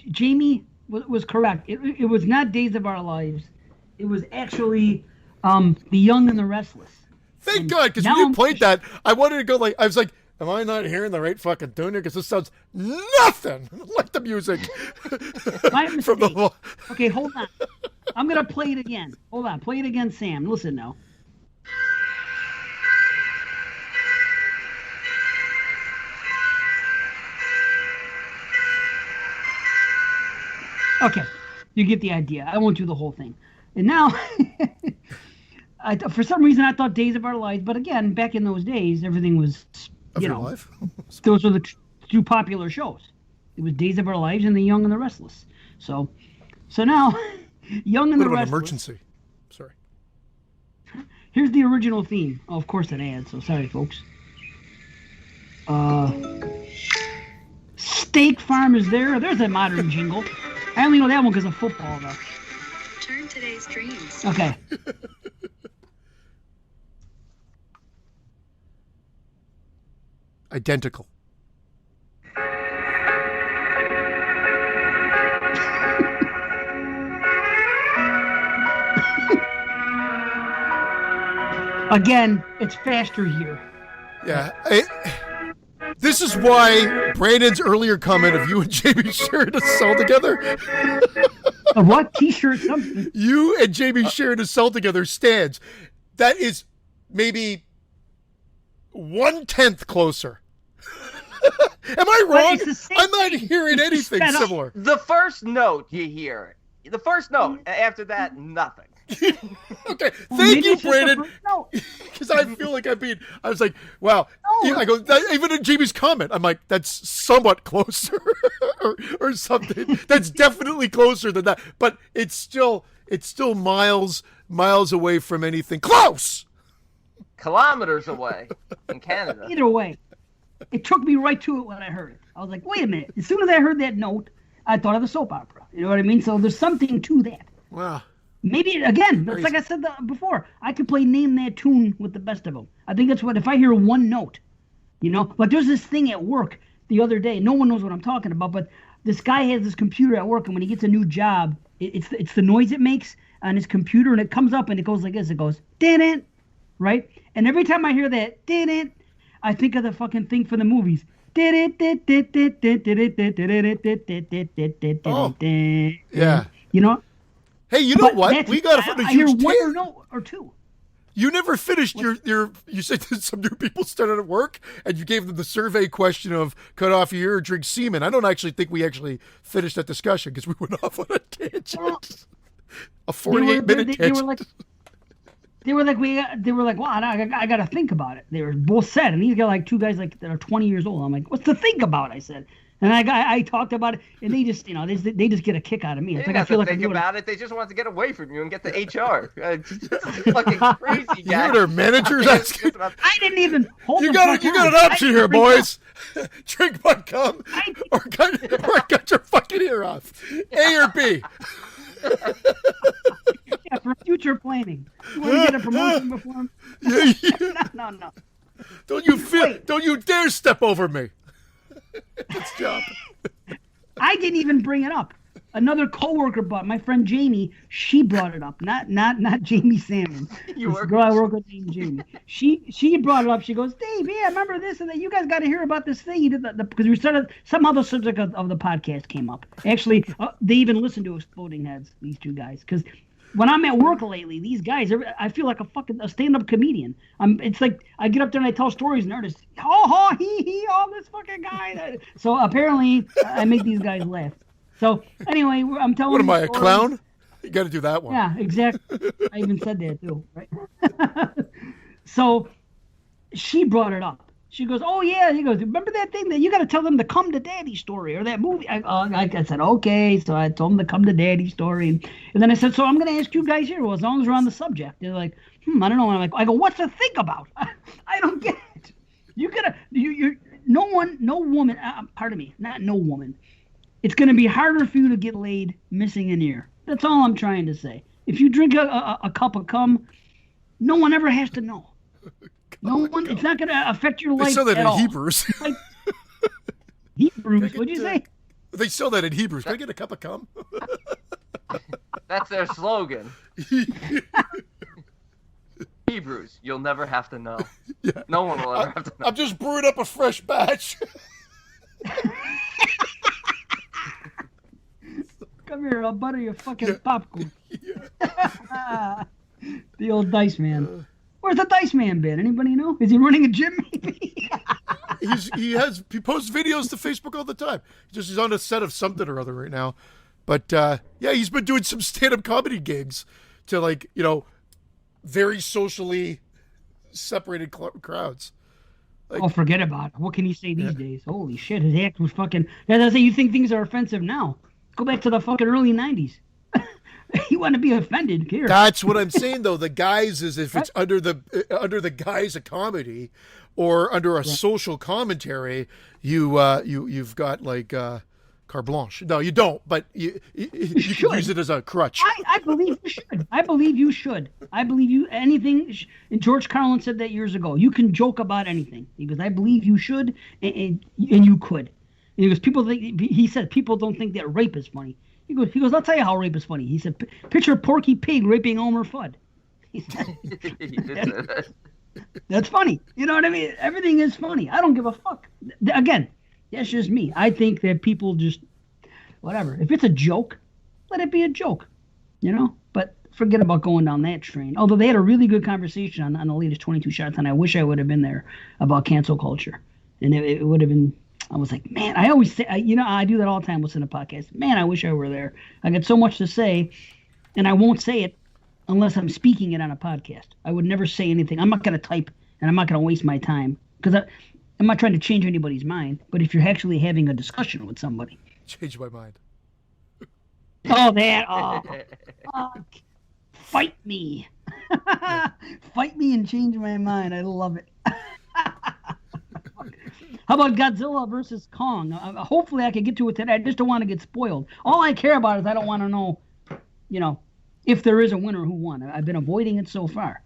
Jamie was correct. It was not Days of Our Lives. It was actually The Young and the Restless. Thank God, because when you played that, I wanted to go like, I was like, am I not hearing the right fucking tune here? Because this sounds nothing like the music. My mistake. From the... Okay, hold on. I'm going to play it again. Hold on. Play it again, Sam. Listen now. Okay, you get the idea. I won't do the whole thing. And now, for some reason, I thought Days of Our Lives, but again, back in those days, everything was, Of your life? those were the two popular shows. It was Days of Our Lives and The Young and the Restless. So now, Young and the What about Restless. emergency? Sorry. Here's the original theme. Oh, of course it adds, so sorry, folks. Steak Farm is there. There's a modern jingle. I only know that one because of football, though. Turn today's dreams. Okay. Identical. Again, it's faster here. Yeah. This is why Brandon's earlier comment of you and Jamie sharing a cell together. A what? T-shirt? Something. You and Jamie sharing a cell together stands. That is maybe 1/10 closer. Am I wrong? it's the same I'm not thing. hearing It's anything sped up. similar. The first note you hear. The first note. After that, nothing. Okay, Well, thank maybe you, it's just the Brandon. first note. Because I feel like I was like, wow. No. I go, even in Jamie's comment, I'm like, that's somewhat closer or something. That's definitely closer than that. But it's still miles away from anything close. Kilometers away in Canada. Either way, it took me right to it when I heard it. I was like, wait a minute. As soon as I heard that note, I thought of the soap opera. You know what I mean? So there's something to that. Wow. Maybe, again, it's like I said before, I could play Name That Tune with the best of them. I think that's what, if I hear one note, like there's this thing at work the other day. No one knows what I'm talking about, but this guy has this computer at work, and when he gets a new job, it's the noise it makes on his computer, and it comes up, and it goes like this. It goes, didn't, right? And every time I hear that, didn't, I think of the fucking thing for the movies. Oh, yeah. You know? Hey, you know But what? that's- We got a I hear huge one tan- or no or two. You never finished your. You said that some new people started at work, and you gave them the survey question of cut off your ear or drink semen. I don't actually think we actually finished that discussion because we went off on a tangent. Well, A 48-minute they tangent. were like, wow, I got to think about it. They were both said, and these got like two guys like that are 20 years old. I'm like, what's to think about? I said, and I talked about it, and they just, they just get a kick out of me. They It's didn't like I have feel to like think I'm doing about it. They just wanted to get away from you and get to HR. Fucking crazy You guy. heard our managers asking. I didn't even hold. You the got fuck an on. option I here, didn't bring it boys. Drink my cum or cut your fucking ear off. A or B. up. Yeah, for future planning. You want to get a promotion before? Yeah. No. Don't you feel? Wait. Don't you dare step over me. It's job. I didn't even bring it up. Another coworker, but my friend Jamie, she brought it up. Not Jamie Salmon. You This were- girl I work with named Jamie. She brought it up. She goes, Dave, yeah, remember this and that. You guys got to hear about this thing. You did because we started somehow the subject of the podcast came up. Actually, they even listened to Exploding Heads. These two guys, because when I'm at work lately, these guys, I feel like a stand-up comedian. It's like I get up there and I tell stories, and they're just oh this fucking guy. So apparently, I make these guys laugh. So anyway, I'm telling. What am I, a stories. clown? You got to do that one. Yeah, exactly. I even said that too, right? So she brought it up, She goes, oh yeah. He goes, remember that thing that you got to tell them the Come to Daddy story or that movie? I said, okay. So I told them the Come to Daddy story, and then I said, so I'm going to ask you guys here. Well, as long as we're on the subject, they're like, I don't know. And I'm like, I go, what's to think about? I don't get it. No woman. Pardon me, not no woman. It's going to be harder for you to get laid missing an ear. That's all I'm trying to say. If you drink a cup of cum, no one ever has to know. No one. It's not going to affect your life They sell that at in all. Hebrews. Like, Hebrews, what'd you say? They sell that in Hebrews. Can I get a cup of cum? That's their slogan. Hebrews, you'll never have to know. Yeah. No one will ever have to know. I'm just brewing up a fresh batch. Come here, I'll butter your fucking popcorn. The old Dice Man. Where's the Dice Man been? Anybody know? Is he running a gym maybe? He posts videos to Facebook all the time. He's on a set of something or other right now. But yeah, he's been doing some stand-up comedy gigs to very socially separated crowds. Oh, forget about it. What can he say these days? Holy shit, his act was fucking... As I say, you think things are offensive now. Go back to the fucking early 90s. You want to be offended here. That's what I'm saying, though. The guise is if it's under the guise of comedy or under a social commentary, you've got carte blanche. No, you don't, but you can use it as a crutch. I believe you should. I believe you should. I believe you anything. And George Carlin said that years ago. You can joke about anything. He goes, I believe you should, and you could. And he goes, he said people don't think that rape is funny. He goes, I'll tell you how rape is funny. He said, picture Porky Pig raping Elmer Fudd. He said, that's funny. You know what I mean? Everything is funny. I don't give a fuck. Again, that's just me. I think that people just, whatever. If it's a joke, let it be a joke, But forget about going down that train. Although they had a really good conversation on the latest 22 Shots, and I wish I would have been there about cancel culture. And it would have been, I was like, man, I always say, I do that all the time listening to podcasts. Man, I wish I were there. I got so much to say, and I won't say it unless I'm speaking it on a podcast. I would never say anything. I'm not going to type, and I'm not going to waste my time because I'm not trying to change anybody's mind. But if you're actually having a discussion with somebody. Change my mind. Oh, that. Fight me. Fight me and change my mind. I love it. How about Godzilla versus Kong? Hopefully I can get to it today. I just don't want to get spoiled. All I care about is I don't want to know, if there is a winner, who won. I've been avoiding it so far.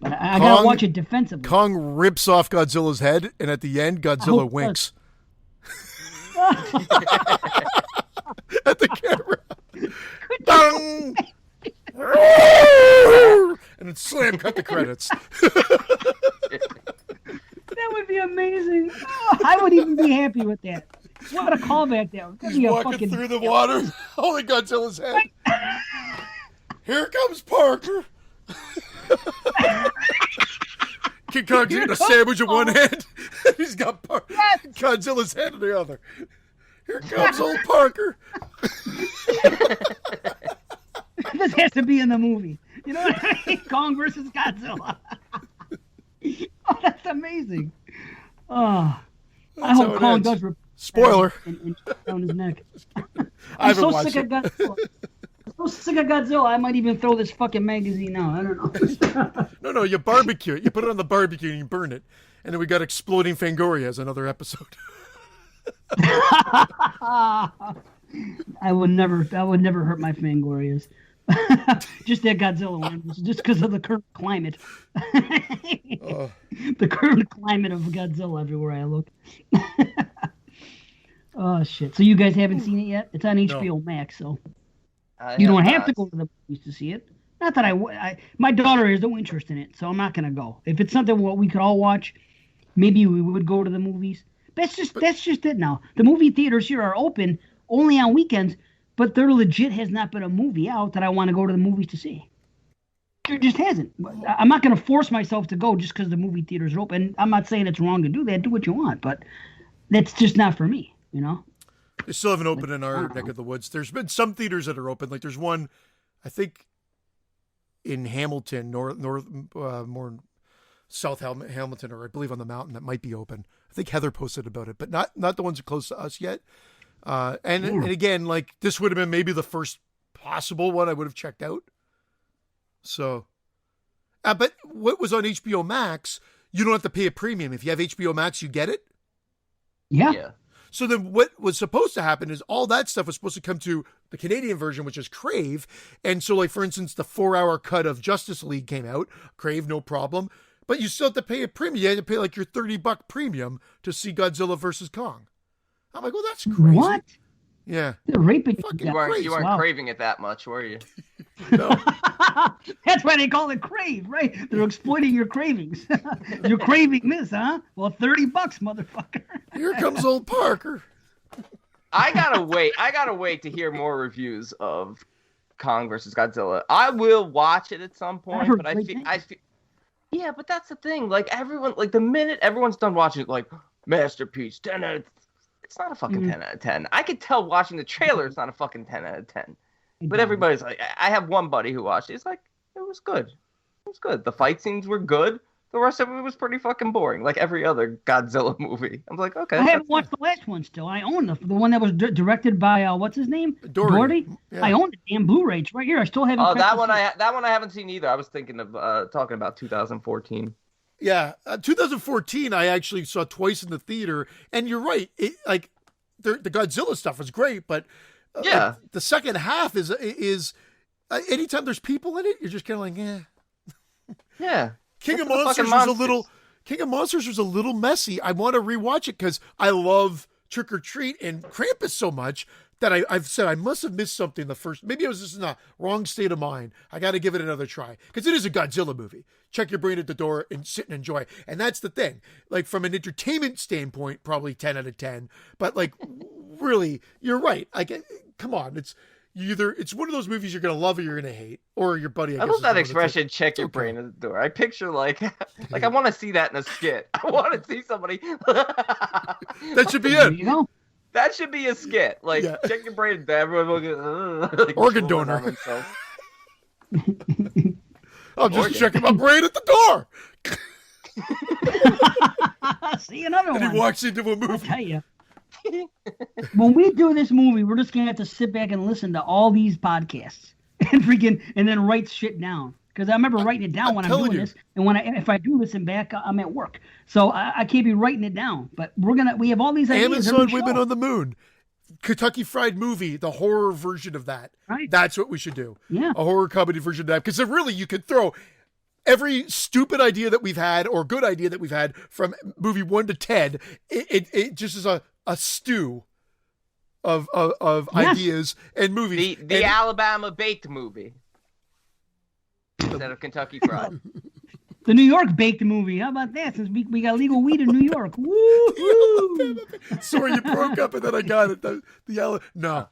But I got to watch it defensively. Kong rips off Godzilla's head, and at the end, Godzilla winks. At the camera. Dong! And then slam cut the credits. That would be amazing. Oh, I would even be happy with that. What a callback that was. He's walking through the water, holding Godzilla's head. Here comes Parker. King Kong's eating a sandwich in one hand. He's got Godzilla's head in the other. Here comes old Parker. This has to be in the movie. You know what I mean? Kong versus Godzilla. Oh, that's amazing. Oh, I hope Kong does rip spoiler and down his neck. I haven't so watched sick it. of Godzilla. I'm so sick of Godzilla. I might even throw this fucking magazine out. I don't know. No, you barbecue it. You put it on the barbecue and you burn it. And then we got Exploding Fangoria as another episode. I would never hurt my Fangorias. Just that Godzilla one, just because of the current climate. The current climate of Godzilla everywhere I look. Oh shit! So you guys haven't seen it yet? It's on HBO Max, so you don't have to go to the movies to see it. Not that my daughter has no interest in it, so I'm not gonna go. If it's something what we could all watch, maybe we would go to the movies. That's just it now. The movie theaters here are open only on weekends. But there legit has not been a movie out that I want to go to the movies to see. There just hasn't. I'm not going to force myself to go just because the movie theaters are open. I'm not saying it's wrong to do that. Do what you want. But that's just not for me, They still haven't opened in our neck of the woods. There's been some theaters that are open. Like there's one, I think, in Hamilton, more South Hamilton, or I believe on the mountain that might be open. I think Heather posted about it, but not the ones close to us yet. And again, like this would have been maybe the first possible one I would have checked out. So, but what was on HBO Max, you don't have to pay a premium. If you have HBO Max, you get it. Yeah. So then what was supposed to happen is all that stuff was supposed to come to the Canadian version, which is Crave. And so, like, for instance, the 4-hour cut of Justice League came out. Crave, no problem. But you still have to pay a premium. You had to pay like your $30 premium to see Godzilla versus Kong. I'm like, well, that's crazy. What? Yeah. They're raping Fucking You weren't, crazy. you weren't Wow. craving it that much, were you? No. That's why they call it crave, right? They're exploiting your cravings. You're craving this, huh? Well, $30, motherfucker. Here comes old Parker. I gotta wait to hear more reviews of Kong versus Godzilla. I will watch it at some point, heard but great things. yeah, but that's the thing. Like everyone, like the minute everyone's done watching it, like masterpiece, 10 out of. It's not a fucking 10 out of 10. I could tell watching the trailer it's not a fucking 10 out of 10. But everybody's like, I have one buddy who watched it. He's like, it was good. It was good. The fight scenes were good. The rest of it was pretty fucking boring, like every other Godzilla movie. I'm like, okay. I haven't watched the last one still. I own the one that was directed by what's his name? Doherty. Yeah. I own the damn Blu-ray. It's right here. I still haven't. Oh, checked that the- one I haven't seen either. I was thinking of talking about 2014. Yeah. 2014, I actually saw twice in the theater. And you're right. The Godzilla stuff was great, but Yeah. like, the second half is anytime there's people in it, you're just kind of like, eh. Yeah. King of What's the Monsters fucking was a little messy. I want to rewatch it because I love Trick or Treat and Krampus so much that I've said I must have missed something the first. Maybe I was just in the wrong state of mind. I got to give it another try because it is a Godzilla movie. Check your brain at the door and sit and enjoy. And that's the thing. Like from an entertainment standpoint, probably 10 out of 10. But like, really, you're right. Like, come on, it's one of those movies you're gonna love or you're gonna hate, or your buddy. I love that expression. Check your brain at the door. I picture like I want to see that in a skit. I want to see somebody. That should be There it. you go. That should be a skit. Like Yeah. check your brain. Everyone will get like, Organ drooling donor. on themselves. I'm just Organ. checking my brain at the door. See another And one. he walks into a I'll movie. tell you. When we do this movie, we're just gonna have to sit back and listen to all these podcasts and then write shit down. Because I remember writing it down when I'm telling doing you. this, and if I do listen back, I'm at work, so I can't be writing it down. But we have all these ideas. Amazon every Women show. on the Moon, Kentucky Fried Movie, the horror version of that. Right. That's what we should do. Yeah. A horror comedy version of that. Because really, you could throw every stupid idea that we've had or good idea that we've had from movie 1 to 10. It just is a stew of Yes. ideas and movies. The And- Alabama baked movie instead of Kentucky Fried. The New York baked movie. How about that? Since we got legal weed in New York. Woo! Sorry, you broke up and then I got it. The yellow. No.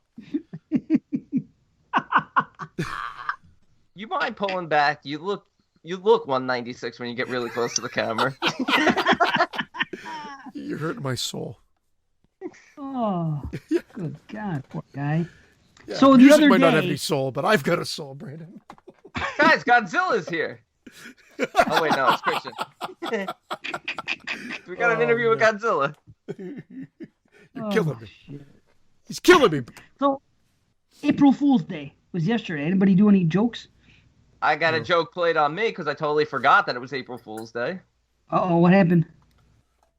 You mind pulling back? You look 196 when you get really close to the camera. You're hurting my soul. Oh, good God, poor guy. Yeah, So the music other might not have day- any soul, but I've got a soul, Brandon. Guys, Godzilla's here. Oh wait, no, it's Christian. We got an interview with Godzilla. You're killing me. Shit. He's killing me. So, April Fool's Day was yesterday. Anybody do any jokes? I got a joke played on me because I totally forgot that it was April Fool's Day. Uh-oh, what happened?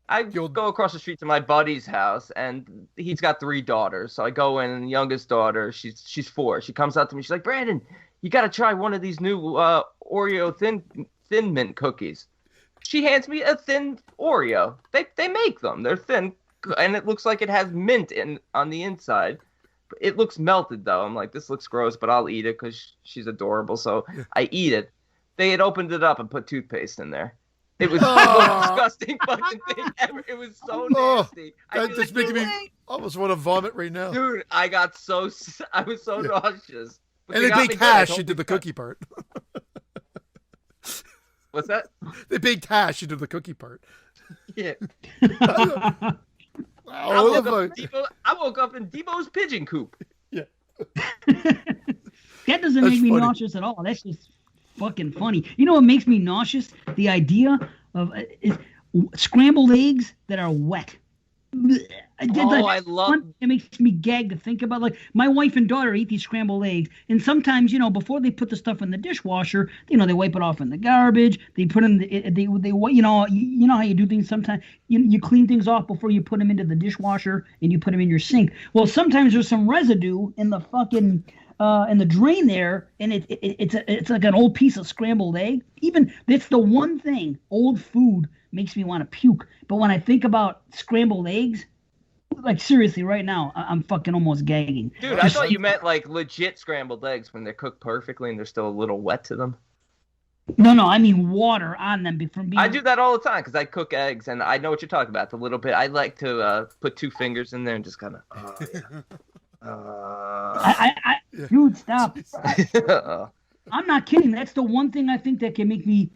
I go across the street to my buddy's house, and he's got 3 daughters. So I go in, and the youngest daughter, she's 4. She comes up to me. She's like, Brandon, you got to try one of these new Oreo thin mint cookies. She hands me a thin Oreo. They make them. They're thin, and it looks like it has mint on the inside. It looks melted, though. I'm like, this looks gross, but I'll eat it because she's adorable. So I eat it. They had opened it up and put toothpaste in there. It was the most disgusting fucking thing ever. It was so nasty. That's making me almost want to vomit right now. Dude, I was so nauseous. But And they they got me baked good. I hash told into you the guys. cookie part. What's that? They baked hash into the cookie part. Yeah. I I love woke up in Debo's pigeon coop. That doesn't That's make me funny. nauseous at all. That's just fucking funny. You know what makes me nauseous? The idea of scrambled eggs that are wet. I love. It makes me gag to think about. Like my wife and daughter eat these scrambled eggs, and sometimes before they put the stuff in the dishwasher, they wipe it off in the garbage. They put in they how you do things. Sometimes you clean things off before you put them into the dishwasher and you put them in your sink. Well, sometimes there's some residue in the fucking in the drain there, and it's like an old piece of scrambled egg. Even it's the one thing old food makes me want to puke. But when I think about scrambled eggs, like seriously, right now, I'm fucking almost gagging. Dude, I thought you meant like legit scrambled eggs when they're cooked perfectly and they're still a little wet to them. No, I mean water on them from being. I do that all the time because I cook eggs, and I know what you're talking about. The little bit, I like to put 2 fingers in there and just kind of. Dude, stop. I'm not kidding. That's the one thing I think that can make me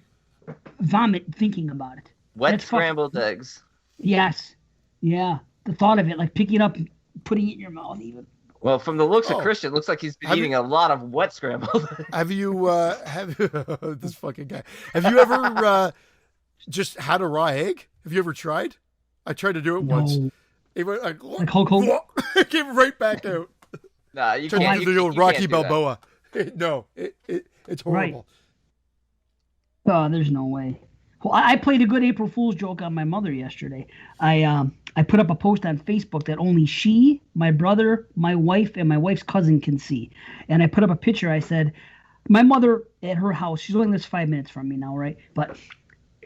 vomit thinking about it. Wet scrambled eggs. Yes. Yeah. The thought of it, like picking it up and putting it in your mouth even. Well, from the looks of Christian, it looks like he's been eating a lot of wet scrambled eggs. Have you, this fucking guy, have you ever just had a raw egg? Have you ever tried? I tried to do it once. It went like Hulk Hogan? It came right back out. Nah, you Tried can't. to do the old Rocky Balboa. No, it's horrible. Right. Oh, there's no way. Well, I played a good April Fool's joke on my mother yesterday. I put up a post on Facebook that only she, my brother, my wife, and my wife's cousin can see. And I put up a picture. I said, my mother at her house, she's only lives 5 minutes from me now, right? But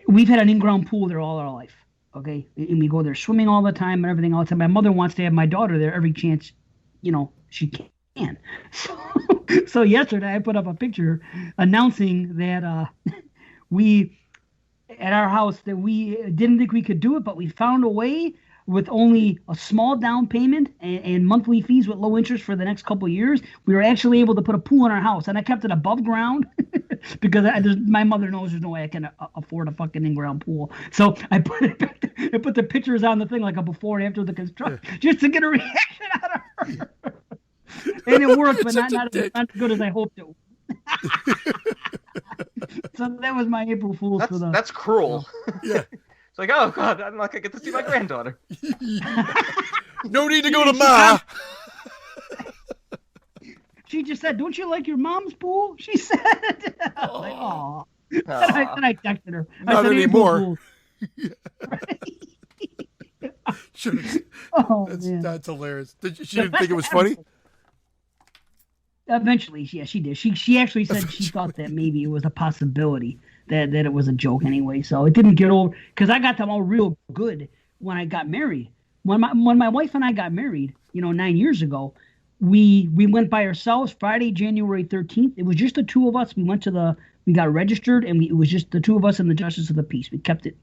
we've had an in-ground pool there all our life, okay? And we go there swimming all the time and everything else. And my mother wants to have my daughter there every chance, she can. So yesterday I put up a picture announcing that we... at our house that we didn't think we could do it, but we found a way with only a small down payment and monthly fees with low interest for the next couple of years. We were actually able to put a pool in our house, and I kept it above ground because my mother knows there's no way I can afford a fucking in-ground pool. So I put the pictures on the thing like a before and after the construction just to get a reaction out of her. And it worked, but not as good as I hoped it would. So that was my April Fool's. That's cruel. Yeah. It's like, oh God, I'm not gonna get to see my granddaughter. No need to go to Ma. She just said, "Don't you like your mom's pool?" She said. I was like, "Aw." And I texted her. Not anymore. That's hilarious. She didn't think it was funny? Eventually, yeah, she did. She actually said she thought that maybe it was a possibility that it was a joke anyway. So it didn't get over because I got them all real good when I got married. When my wife and I got married, 9 years ago, we went by ourselves Friday, January 13th. It was just the two of us. We got registered, and it was just the two of us and the justice of the peace. We kept it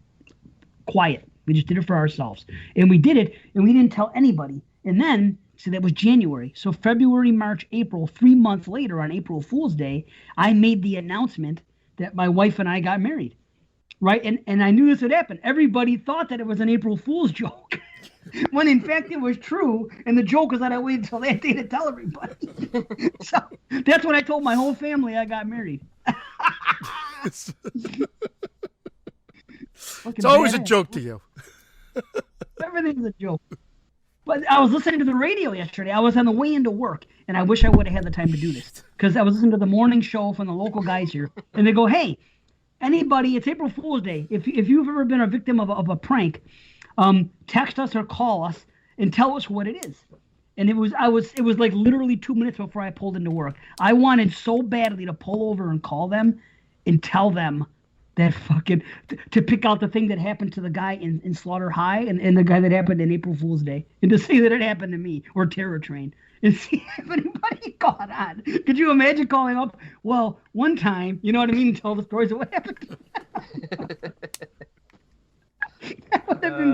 quiet. We just did it for ourselves, and we did it, and we didn't tell anybody. And then. So that was January. So February, March, April, 3 months later on April Fool's Day, I made the announcement that my wife and I got married. Right? And I knew this would happen. Everybody thought that it was an April Fool's joke. When in fact it was true. And the joke was that I waited until that day to tell everybody. So that's when I told my whole family I got married. It's always a joke to you. Everything's a joke. But I was listening to the radio yesterday. I was on the way into work, and I wish I would have had the time to do this because I was listening to the morning show from the local guys here, and they go, "Hey, anybody, it's April Fool's Day. If you've ever been a victim of a prank, text us or call us and tell us what it is." And it was like literally 2 minutes before I pulled into work. I wanted so badly to pull over and call them and tell them that fucking to pick out the thing that happened to the guy in Slaughter High and the guy that happened in April Fool's Day, and to say that it happened to me or Terror Train and see if anybody caught on. Could you imagine calling up? Well, one time, you know what I mean, and tell the stories of what happened to me. That would have been.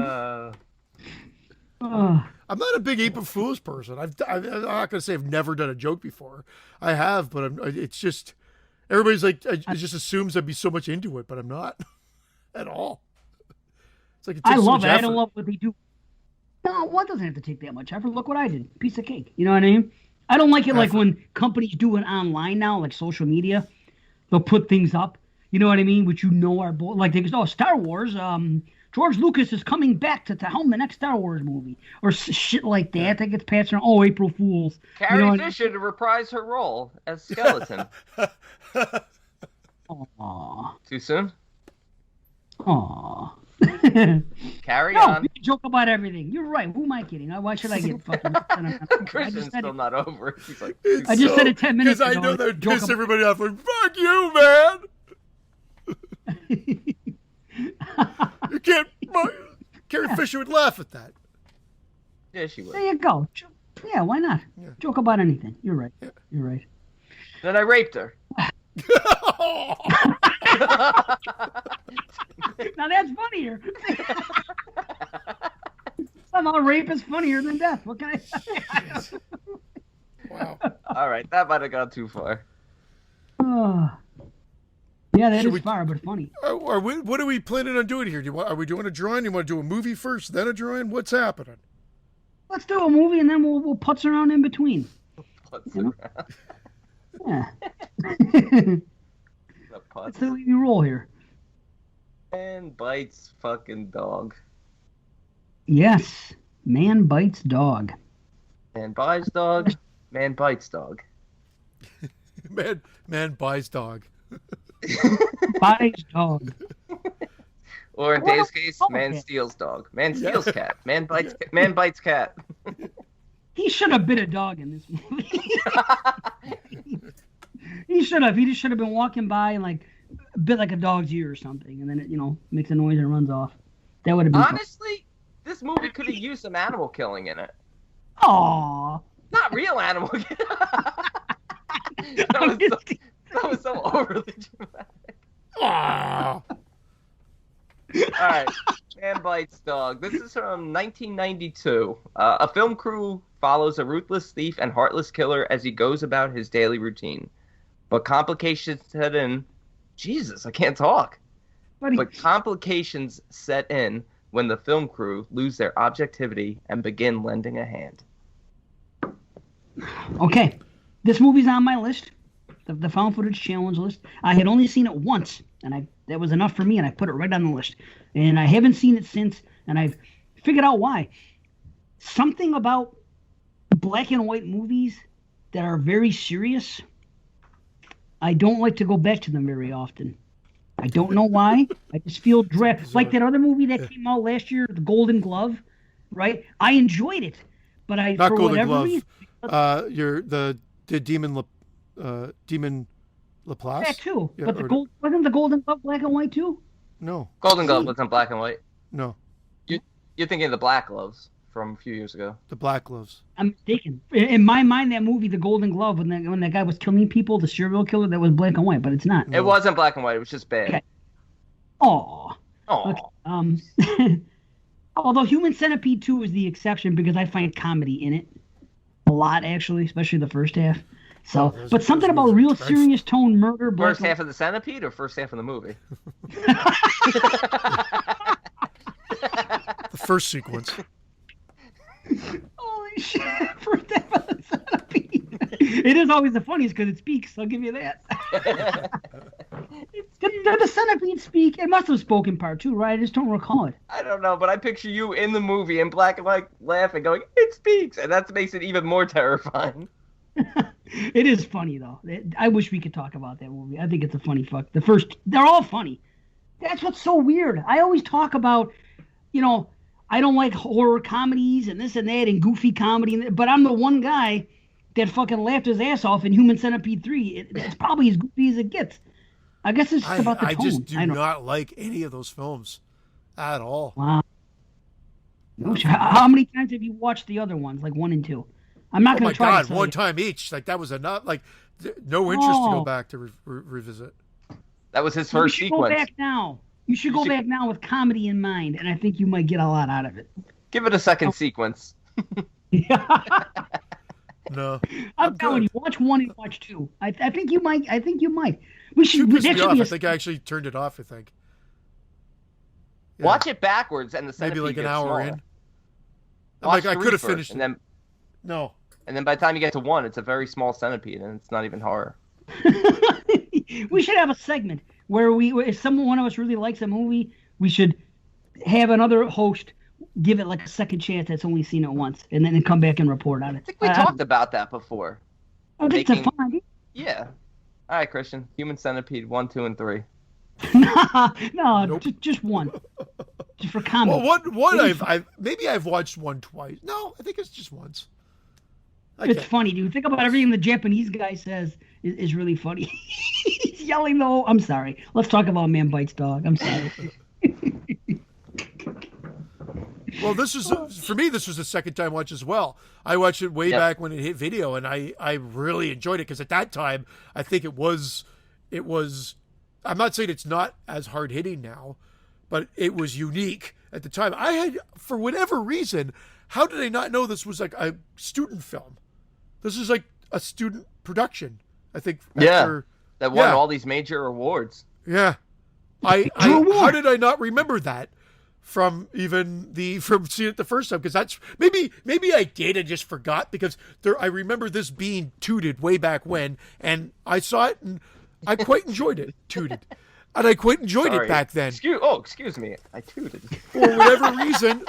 I'm not a big April Fool's person. I'm not going to say I've never done a joke before. I have, but it's just. Everybody's like, it just assumes I'd be so much into it, but I'm not at all. It's like it takes I love so it. much effort. I don't love what they do. No, well, it doesn't have to take that much effort. Look what I did. Piece of cake. You know what I mean? I don't like it like when companies do it online now, like social media. They'll put things up You know what I mean? Which are like they go, oh, Star Wars. George Lucas is coming back to helm the next Star Wars movie or shit like that. That gets passed around. Oh, April Fools. Carrie Fisher to reprise her role as Skeleton. Aww. Too soon? Aww. Carry no, on. we can joke about everything. You're right. Who am I kidding? Why should I get fucking? Christian's still not over it. He's like, I just said it 10 minutes ago. Because I know that would piss everybody off. Like, fuck you, man. You can't. Carrie Fisher would laugh at that. Yeah, she would. There you go. Yeah, why not? Yeah. Joke about anything. You're right. Yeah. You're right. Then I raped her. Now that's funnier. Somehow rape is funnier than death. What can I say? Wow. All right, that might have gone too far. Yeah, that is far, but funny. What are we planning on doing here? Are we doing a drawing? You want to do a movie first, then a drawing? What's happening? Let's do a movie, and then we'll putz around in between. Putz around. Yeah. That's how we roll here. Man bites fucking dog. Yes. Man bites dog. Man buys dog. Man bites dog. Man buys dog. Buys dog. Or in Dave's case, man steals dog. Man steals cat. Man bites cat. He should have bit a dog in this movie. He should have. He just should have been walking by and like bit like a dog's ear or something, and then it, makes a noise and runs off. That would have been honestly. This movie could have used some animal killing in it. Aww. Not real animal killing. that was so overly dramatic. Aww. All right, Man Bites Dog. This is from 1992. A film crew follows a ruthless thief and heartless killer as he goes about his daily routine. But complications set in. Jesus, I can't talk. Buddy. But complications set in when the film crew lose their objectivity and begin lending a hand. Okay, this movie's on my list, the found footage challenge list. I had only seen it once, and that was enough for me, and I put it right on the list. And I haven't seen it since, and I've figured out why. Something about black and white movies that are very serious, I don't like to go back to them very often. I don't know why. I just feel dread. Like that other movie that came out last year, The Golden Glove, right? I enjoyed it, but not for Golden whatever Glove. reason, You're the Demon Laplace. that too. Yeah, But wasn't the Golden Glove black and white too? No. Golden Glove wasn't black and white. No. You're thinking of the Black Gloves from a few years ago. The Black Gloves. I'm mistaken. In my mind, that movie, The Golden Glove, when that guy was killing people, the serial killer, that was black and white, but it's not. It wasn't black and white. It was just bad. Okay. Aw. Okay. Although Human Centipede 2 is the exception because I find comedy in it a lot, actually, especially the first half. So, but something about real serious tone murder. First half of the Centipede or first half of the movie? The first sequence. Holy shit! First half of the Centipede. It is always the funniest because it speaks. I'll give you that. Did the Centipede speak? It must have spoken part two, right? I just don't recall it. I don't know, but I picture you in the movie in black and white laughing, going, "It speaks," and that makes it even more terrifying. It is funny though. I wish we could talk about that movie. I think it's a funny fuck. They're all funny. That's what's so weird. I always talk about, I don't like horror comedies and this and that and goofy comedy, but I'm the one guy that fucking laughed his ass off in Human Centipede 3. It's probably as goofy as it gets. I guess it's just about the tone. I just do not like any of those films at all. Wow. How many times have you watched the other ones, like 1 and 2? I'm not going to try to tell one you. time each. Like that was enough. Like no interest to go back to revisit. That was his first sequence. Go back now. You should go back now with comedy in mind, and I think you might get a lot out of it. Give it a second sequence. No, I'm telling you, watch 1 and watch 2. I think you might. We should. I think I actually turned it off. I think. Yeah. Watch it backwards, and the Centipede maybe like an gets hour smaller. in. I could have finished and then. No. And then by the time you get to 1, it's a very small centipede, and it's not even horror. We should have a segment where if one of us really likes a movie, we should have another host give it like a second chance that's only seen it once, and then come back and report on it. I think we talked about that before. I think it's a fun idea. Yeah. All right, Christian. Human Centipede 1, 2, and 3. no, Nope. just one. Just for comedy. Well, one maybe I've watched one twice. No, I think it's just once. It's funny, dude. Think about everything the Japanese guy says is really funny. He's yelling the whole. I'm sorry. Let's talk about Man Bites Dog. I'm sorry. Well, for me, this was the second time watch as well. I watched it way back when it hit video, and I really enjoyed it because at that time, I think it was, I'm not saying it's not as hard hitting now, but it was unique at the time. I had, for whatever reason, how did I not know this was like a student film? This is like a student production, I think. That won all these major awards. Yeah. How did I not remember that from seeing it the first time? Because that's maybe I did and just forgot, because I remember this being tooted way back when, and I saw it and I quite enjoyed it. Tooted. And I quite enjoyed it back then. Excuse me. I tooted. For whatever reason,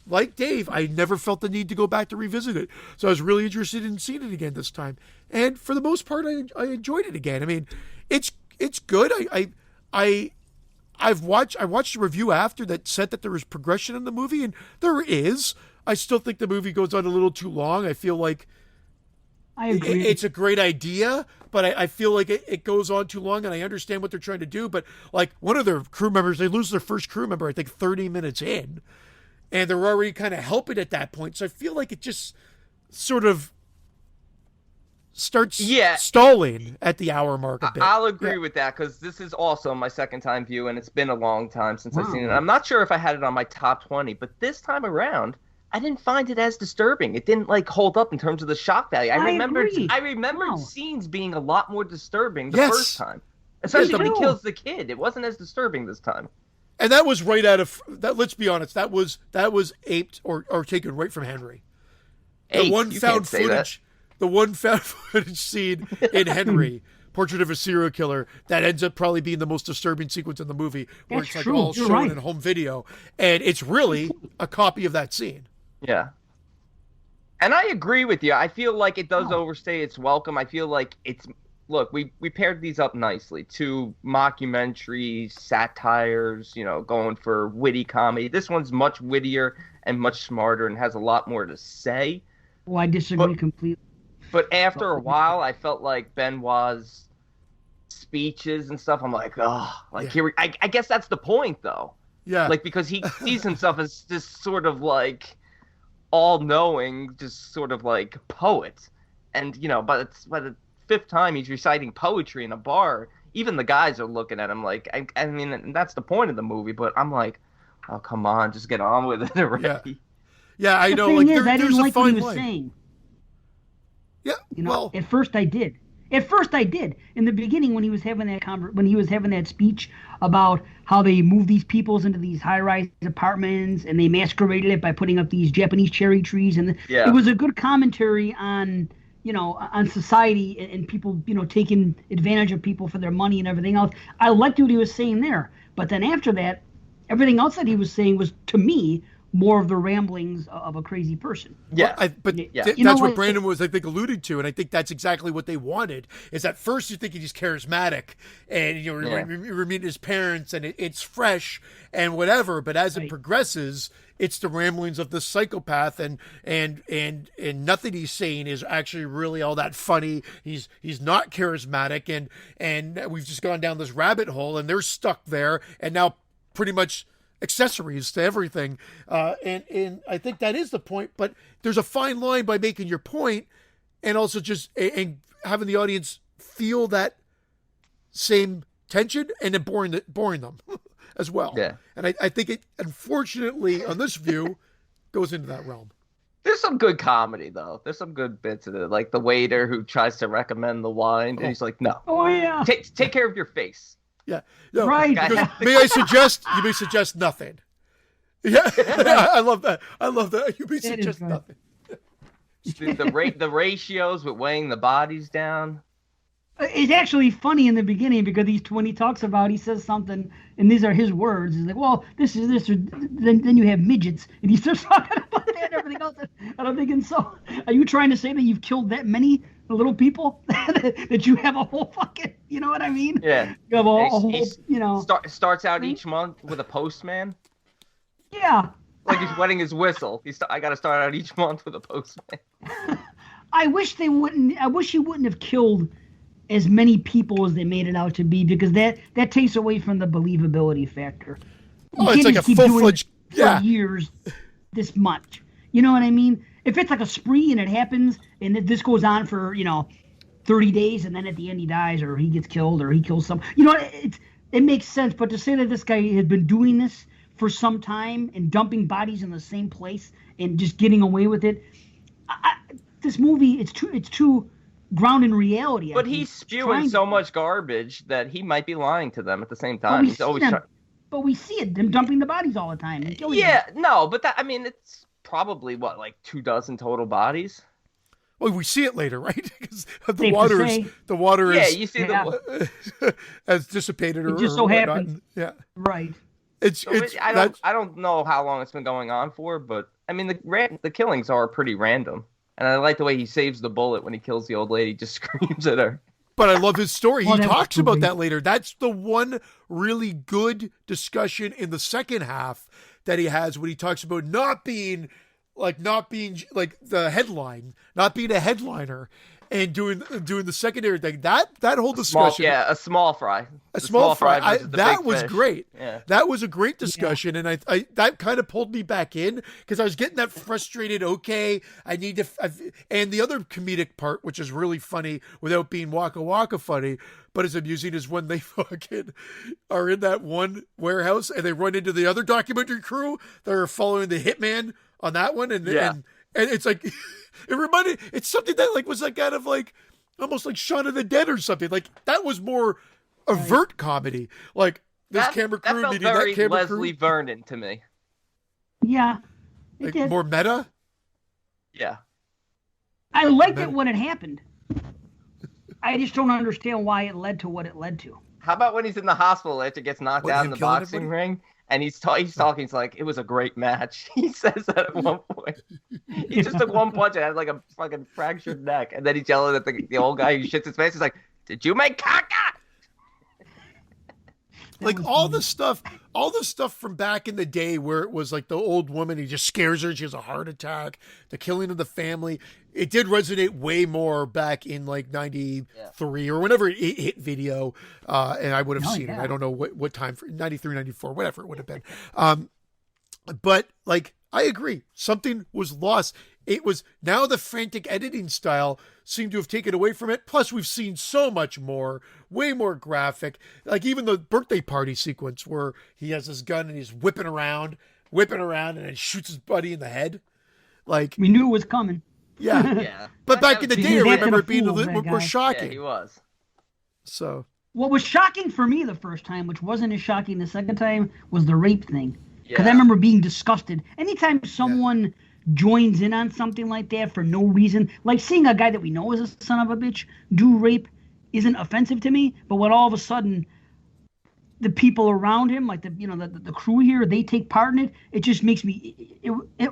like Dave, I never felt the need to go back to revisit it. So I was really interested in seeing it again this time. And for the most part, I enjoyed it again. I mean, it's good. I watched a review after that said that there was progression in the movie, and there is. I still think the movie goes on a little too long. I feel like I agree. It's a great idea, but I feel like it goes on too long, and I understand what they're trying to do. But like one of their crew members, they lose their first crew member, I think 30 minutes in, and they're already kind of helping at that point. So I feel like it just sort of starts stalling at the hour mark a bit. I'll agree with that, because this is also my second time view, and it's been a long time since I've seen it. I'm not sure if I had it on my top 20, but this time around, I didn't find it as disturbing. It didn't hold up in terms of the shock value. I remembered scenes being a lot more disturbing the first time, especially when he kills the kid. It wasn't as disturbing this time. And that was right out of that. Let's be honest. That was aped or taken right from Henry. The one found footage scene in Henry, Portrait of a Serial Killer, that ends up probably being the most disturbing sequence in the movie, where That's it's true. all You're shown right. in home video, and it's really a copy of that scene. Yeah. And I agree with you. I feel like it does overstay its welcome. I feel like we paired these up nicely. Two mockumentaries, satires, going for witty comedy. This one's much wittier and much smarter and has a lot more to say. Well, I disagree completely. But after a while, I felt like Benoit's speeches and stuff, I'm like, here I guess that's the point, though. Yeah. Because he sees himself as this sort of all-knowing, just sort of poet. And, by the fifth time he's reciting poetry in a bar, even the guys are looking at him like, I mean, that's the point of the movie, but I'm like, oh, come on, just get on with it already. Yeah, I know. I there's didn't a like fine what he was line. saying. Yeah, At first I did. In the beginning, when he was having that speech about how they moved these peoples into these high-rise apartments and they masqueraded it by putting up these Japanese cherry trees, and it was a good commentary on on society and people taking advantage of people for their money and everything else. I liked what he was saying there, but then after that, everything else that he was saying was, to me, more of the ramblings of a crazy person. Yeah. That's what Brandon was, I think, alluding to, and I think that's exactly what they wanted. Is at first you think he's charismatic, and you're meeting his parents, and it's fresh and whatever. But as it progresses, it's the ramblings of the psychopath, and nothing he's saying is actually really all that funny. He's not charismatic, and we've just gone down this rabbit hole, and they're stuck there, and now pretty much accessories to everything, and I think that is the point. But there's a fine line by making your point and also just and having the audience feel that same tension and then boring them as well. Yeah. And I think it, unfortunately, on this view, goes into that realm. There's some good comedy, though. There's some good bits in it, like the waiter who tries to recommend the wine, and he's like, "No, take care of your face." Yeah. No, Right. May I suggest? You may suggest nothing. Yeah. I love that. You may suggest nothing. The ratios with weighing the bodies down. It's actually funny in the beginning because when he talks about, he says something, and these are his words. He's like, "Well, this is this, or then you have midgets," and he starts talking about that and everything else. And I'm thinking, so are you trying to say that you've killed that many little people that you have a whole fucking, you know what I mean? Yeah. You have a whole, He's- you know, Starts out thing? each month with a postman. yeah. Like he's wetting his whistle. I got to start out each month with a postman. I wish they wouldn't. I wish he wouldn't have killed as many people as they made it out to be, because that takes away from the believability factor. You Oh, it's can't like just a keep doing full-fledged- it for yeah. years this much. You know what I mean? If it's like a spree and it happens and this goes on for 30 days and then at the end he dies or he gets killed or he kills some, it makes sense. But to say that this guy has been doing this for some time and dumping bodies in the same place and just getting away with it, this movie it's too grounded in reality. I But think. he's It's spewing trying so to- much garbage that he might be lying to them at the same But time. we He's see always them- trying. But we see it, them dumping the bodies all the time and killing them. Yeah, no, but it's probably what, like 24 total bodies. Well, we see it later, right? Because the Safe to water say. is the water Yeah, is you see Yeah. has dissipated or It just or so whatnot. happened. Yeah, Right. it's I don't know how long it's been going on for, but I mean the killings are pretty random, and I like the way he saves the bullet when he kills the old lady. Just screams at her. But I love his story. Oh, He that was talks about great. that later. That's the one really good discussion in the second half that he has when he talks about not being like the headline, not being a headliner, and doing the secondary thing. That whole discussion, A small fry. a small fry, versus the that big was fish. great. Yeah. That was a great discussion, and I that kind of pulled me back in because I was getting that frustrated. Okay, I need to, and the other comedic part, which is really funny without being waka waka funny, but is amusing, is when they fucking are in that one warehouse and they run into the other documentary crew that are following the hitman on that one, and Yeah. and it's like it's something that like was like kind of like almost like Shaun of the Dead or something. Like that was more overt comedy. Like this camera crew that felt meeting very that camera Leslie crew. Vernon to me. Yeah. It Like did. more meta. Yeah. I liked it when it happened. I just don't understand why it led to what it led to. How about when he's in the hospital after he gets knocked What, out in him the killing boxing everybody? ring, and he's talking. He's like, "It was a great match." He says that at one point. He just took one punch and had like a fucking fractured neck, and then he's yelling at the old guy who shits his face. He's like, "Did you make caca?" Like all the stuff from back in the day where it was like the old woman, he just scares her, she has a heart attack, the killing of the family. It did resonate way more back in like 93 or whenever it hit video. And I would have seen it. I don't know what time, for 93, 94, whatever it would have been. But like, I agree. Something was lost. It was now the frantic editing style seemed to have taken away from it. Plus, we've seen so much more, way more graphic. Like even the birthday party sequence where he has his gun and he's whipping around, and then shoots his buddy in the head. Like, We knew it was coming. yeah. Yeah. But back in the That day, I He's acting remember a it being a fool, little that more guy. Yeah, shocking. he was. So, What was shocking for me the first time, which wasn't as shocking the second time, was the rape thing. Because Yeah. I remember being disgusted. Anytime someone joins in on something like that for no reason, like seeing a guy that we know is a son of a bitch do rape isn't offensive to me. But when all of a sudden the people around him, like the crew here, they take part in it, it just makes me.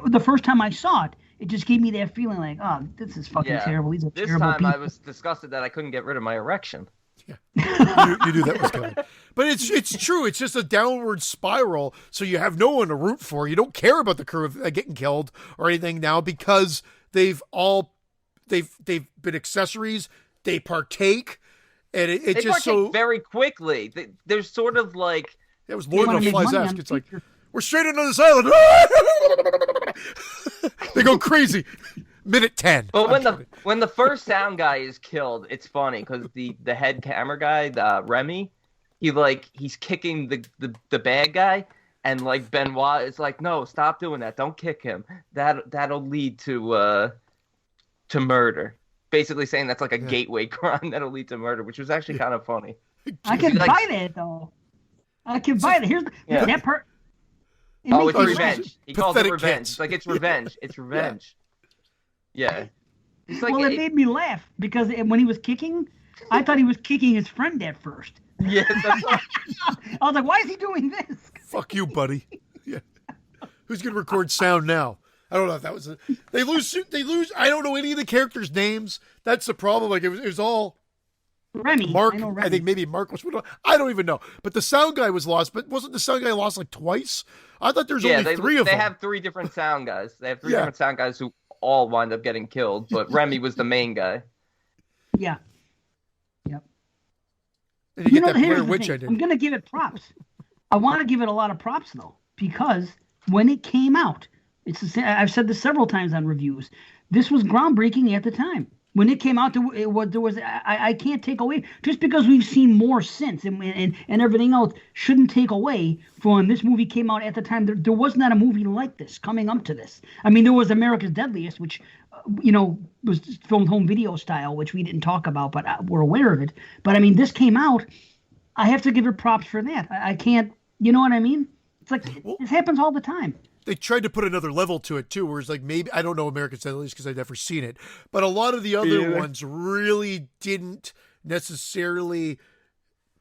The first time I saw it, it just gave me that feeling like, oh, this is fucking Yeah. terrible. These are This terrible time people. I was disgusted that I couldn't get rid of my erection. you knew that was coming. But it's true. It's just a downward spiral. So you have no one to root for. You don't care about the crew getting killed or anything now because they've been accessories. They partake, and it They just partake very quickly. There's sort of like it was more wanna than a make fly's money on ass. the It's like future. we're stranded on this island. They go crazy. Minute 10. But I'm when kidding. when the first sound guy is killed, it's funny because the head camera guy, Remy, he's kicking the bad guy, and like Benoit is like, no, stop doing that, don't kick him. That'll lead to murder. Basically saying that's like a gateway crime that'll lead to murder, which was actually kind of funny. I can Like- buy that though. I can buy that. Here's Yeah. that part. It Oh, makes it's me laugh. revenge. He calls it Pathetic revenge. kids. It's like it's revenge. It's revenge. Yeah. It's like Well, it made me laugh because when he was kicking, I thought he was kicking his friend at first. Yeah, that's what, I was like, why is he doing this? Fuck you, buddy. Yeah. Who's gonna record sound now? I don't know if that was. They lose. I don't know any of the characters' names. That's the problem. Like it was all Remy. Mark. I know Remy. I think maybe Mark was. I don't even know. But the sound guy was lost. But wasn't the sound guy lost like twice? I thought there's only three of them. They have 3 different sound guys. They have 3 different sound guys who all wind up getting killed. But Remy was the main guy. Yeah. Yep. And you get that here's Blair the Witch thing. ending. I'm gonna give it props. I want to give it a lot of props though, because when it came out, I've said this several times on reviews. This was groundbreaking at the time. When it came out, I can't take away, just because we've seen more since and everything else shouldn't take away from when this movie came out at the time. There was not a movie like this coming up to this. I mean, there was America's Deadliest, which was filmed home video style, which we didn't talk about, but we're aware of it. But I mean, this came out. I have to give it props for that. I can't, you know what I mean? It's like, this happens all the time. They tried to put another level to it too, where it's like maybe I don't know American Deadliest because I've never seen it, but a lot of the other ones really didn't necessarily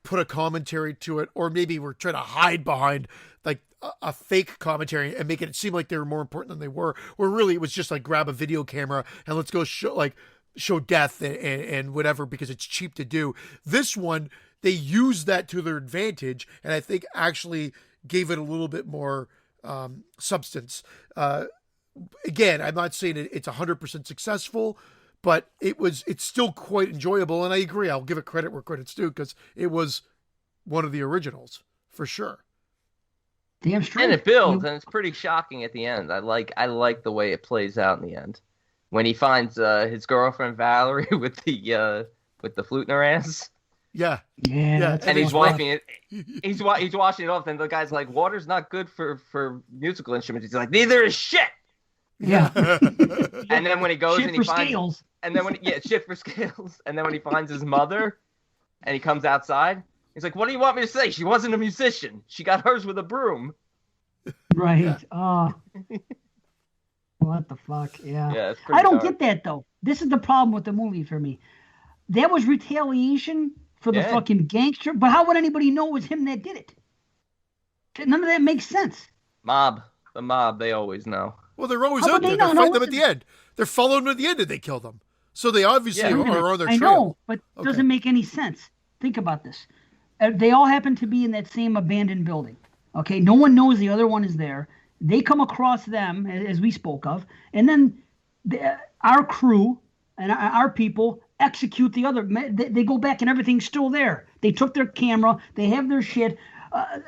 put a commentary to it, or maybe were trying to hide behind like a fake commentary and make it seem like they were more important than they were. Where really it was just like grab a video camera and let's go show death and whatever because it's cheap to do. This one they used that to their advantage, and I think actually gave it a little bit more substance. Again, I'm not saying it's 100% successful, but it's still quite enjoyable. And I agree. I'll give it credit where credit's due because it was one of the originals for sure. Damn straight. And it builds, and it's pretty shocking at the end. I like the way it plays out in the end. When he finds his girlfriend Valerie with the flute in her ass. Yeah. And he's wiping it. He's washing it off. And the guy's like, "Water's not good for musical instruments." He's like, "Neither is shit." Yeah. And then when he goes shit and he for finds, scales. and then shit for scales. And then when he finds his mother, and he comes outside, he's like, "What do you want me to say? She wasn't a musician. She got hers with a broom." Right. Yeah. Oh. What the fuck? Yeah. Yeah, it's I don't dark. get that though. This is the problem with the movie for me. That was retaliation for the fucking gangster. But how would anybody know it was him that did it? None of that makes sense. The mob, they always know. Well, they're always How out would there. they They're know? fighting them at the end. They're following them at the end, and they kill them. So they obviously are on their trail. I know, but it Okay. doesn't make any sense. Think about this. They all happen to be in that same abandoned building. Okay, no one knows the other one is there. They come across them, as we spoke of, and then our crew and our people execute the other. They go back and everything's still there. They took their camera. They have their shit.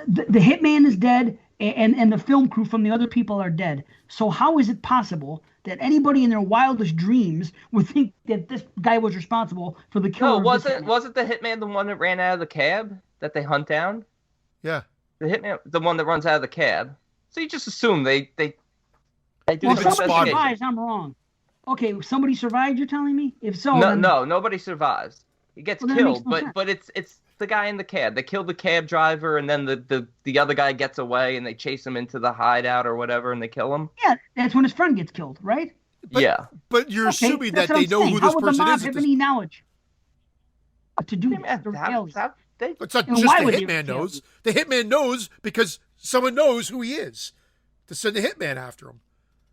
The hitman is dead, and the film crew from the other people are dead. So how is it possible that anybody in their wildest dreams would think that this guy was responsible for the kill? No, wasn't the hitman the one that ran out of the cab that they hunt down? Yeah. The hitman, the one that runs out of the cab. So you just assume they do Well, the if somebody investigation. survives, I'm wrong. Okay, somebody survived, you're telling me? If so, No, then, nobody survives. He gets Well, then it killed, makes no but it's the guy in the cab. They kill the cab driver, and then the other guy gets away, and they chase him into the hideout or whatever, and they kill him. Yeah, that's when his friend gets killed, right? Yeah. But you're Okay, assuming that's that what they I'm know saying. who How this would person the mob is. have any knowledge to do Yeah, this? They're how- aliens. they- It's not And just why the would they hitman kill knows. you? The hitman knows because someone knows who he is to send the hitman after him.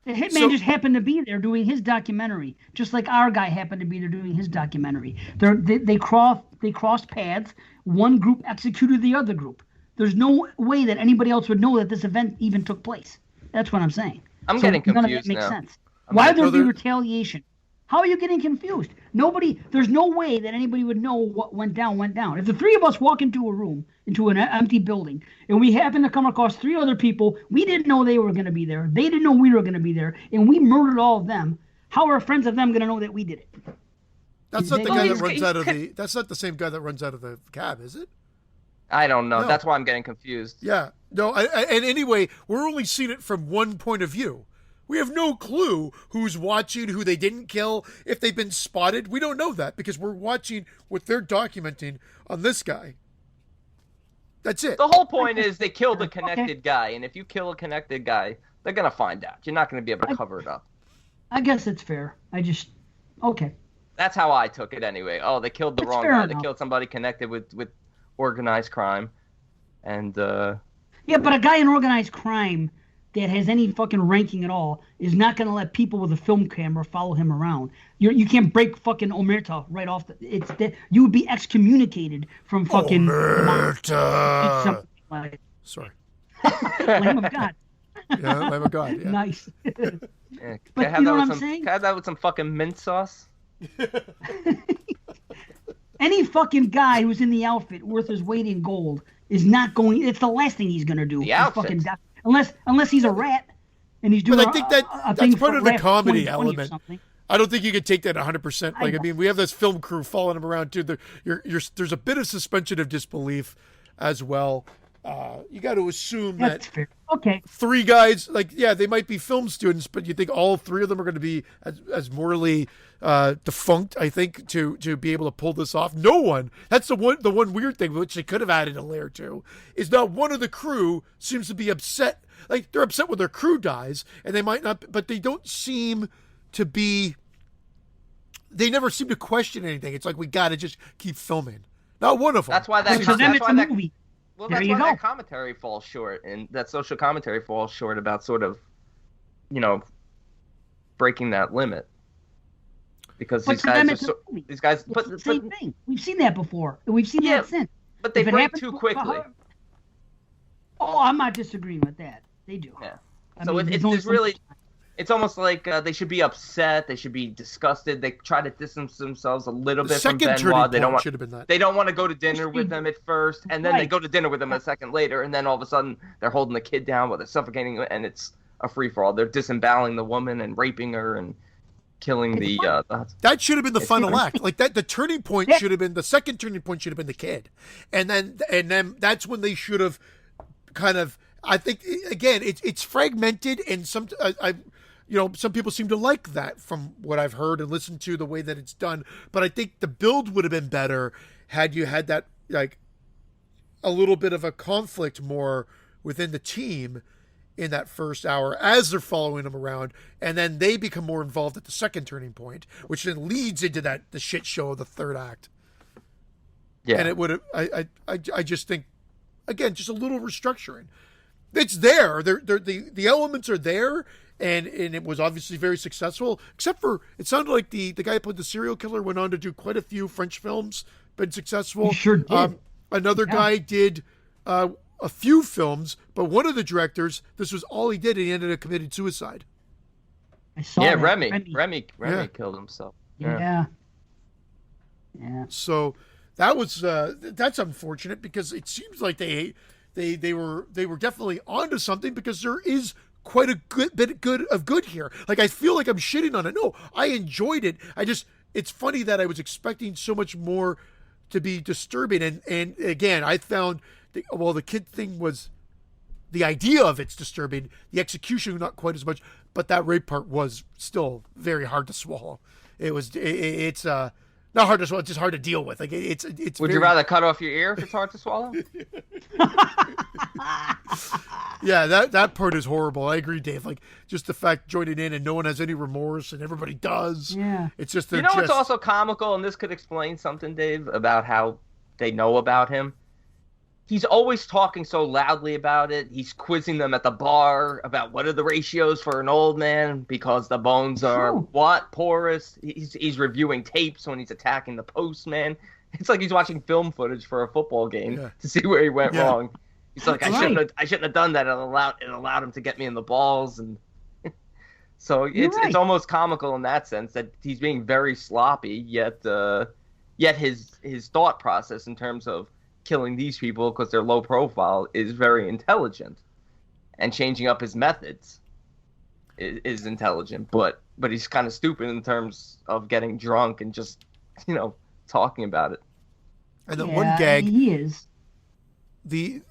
The hitman So- just happened to be there doing his documentary, just like our guy happened to be there doing his documentary. They crossed paths. One group executed the other group. There's no way that anybody else would know that this event even took place. That's what I'm saying. I'm So getting none of that confused makes now. sense. Why would there be Brother- retaliation? How are you getting confused? There's no way that anybody would know what went down. If the three of us walk into a room, into an empty building, and we happen to come across 3 other people, we didn't know they were going to be there. They didn't know we were going to be there, and we murdered all of them. How are friends of them going to know that we did it? That's not the Well, guy that he's- runs he out of could- the. That's not the same guy that runs out of the cab, is it? I don't know. No. That's why I'm getting confused. Yeah. No. And anyway, we're only seeing it from one point of view. We have no clue who's watching, who they didn't kill, if they've been spotted. We don't know that because we're watching what they're documenting on this guy. That's it. The whole point is they killed a connected guy, and if you kill a connected guy, they're gonna find out. You're not gonna be able to cover it up. I guess it's fair. Okay. That's how I took it anyway. Oh, they killed the That's wrong fair guy. enough. They killed somebody connected with organized crime. And Yeah, but a guy in organized crime that has any fucking ranking at all is not going to let people with a film camera follow him around. You can't break fucking Omerta right off. You would be excommunicated from fucking Omerta. Like, Sorry. Lamb of God. Yeah, Lamb of God. Yeah. Nice. yeah, But can I have you know that what with I'm saying? Can I have that with some fucking mint sauce? Any fucking guy who's in the outfit worth his weight in gold is not going. It's the last thing he's gonna do. The is outfit? fucking unless he's a rat and he's doing. But I think a that's thing part for of the Rap comedy 2020 or element. something. I don't think you could take that 100%. I Like, I know. mean, we have this film crew following him around too. There's a bit of suspension of disbelief as well. You got to assume That's that fair. Okay. 3 guys, like, yeah, they might be film students, but you think all 3 of them are going to be as morally defunct, I think, to be able to pull this off. No one. That's the one weird thing, which they could have added a layer to, is not one of the crew seems to be upset. Like, they're upset when their crew dies, and they might not, but they don't seem to be. They never seem to question anything. It's like, we got to just keep filming. Not one of them. That's why that. But for them, that's it's why a that. movie. Well, There that's you why go. that commentary falls short, and that social commentary falls short about sort of, breaking that limit. Because But these for them, guys it's are a movie. these guys, It's but the same thing. We've seen that before. We've seen Yeah, that since. but they If it break happens too to- quickly. Oh, I'm not disagreeing with that. They do. Yeah. I So mean, it's only just so really, much time. it's almost like they should be upset. They should be disgusted. They try to distance themselves a little The bit from second turning Benoit. They don't point want. should have been that. They don't want to go to dinner with them at first, and then they Right. go to dinner with them a second later, and then all of a sudden they're holding the kid down while they're suffocating, and it's a free for all. They're disemboweling the woman and raping her and killing It's the. fun. That should have been the It's final fine. act. Like that, the turning point Yeah. should have been the second turning point should have been the kid, and then that's when they should have kind of. I think again, it's fragmented, and some some people seem to like that from what I've heard and listened to the way that it's done. But I think the build would have been better had you had that like a little bit of a conflict more within the team in that first hour as they're following them around, and then they become more involved at the second turning point, which then leads into the shit show of the third act. Yeah. And it would have. I just think, again, just a little restructuring. It's there. The elements are there, and it was obviously very successful. Except for it sounded like the guy who played the serial killer went on to do quite a few French films, been successful. He sure did. Another guy did a few films, but one of the directors, this was all he did, and he ended up committing suicide. I saw Yeah, that. Remy Yeah. killed himself. Yeah. Yeah. So that was that's unfortunate because it seems like they were definitely onto something, because there is quite a good bit of good here. Like, I feel like I'm shitting on it. No, I enjoyed it. It's funny that I was expecting so much more to be disturbing, and again, I found the kid thing was, the idea of it's disturbing, the execution not quite as much, but that rape part was still very hard to swallow. It's not hard to swallow, it's just hard to deal with. Like, it's Would you rather cut off your ear if it's hard to swallow? Yeah, that part is horrible. I agree, Dave. Like, just the fact joining in and no one has any remorse and everybody does. Yeah. It's just You know what's also comical, and this could explain something, Dave, about how they know about him? He's always talking so loudly about it. He's quizzing them at the bar about what are the ratios for an old man because the bones are True. what? Porous. He's reviewing tapes when he's attacking the postman. It's like he's watching film footage for a football game to see where he went Yeah. wrong. He's like, That's I shouldn't have done that. It allowed him to get me in the balls, and so You're right. it's almost comical in that sense that he's being very sloppy, yet his thought process in terms of killing these people because they're low profile is very intelligent, and changing up his methods is intelligent, but he's kind of stupid in terms of getting drunk and just talking about it. And then one gag, He is. we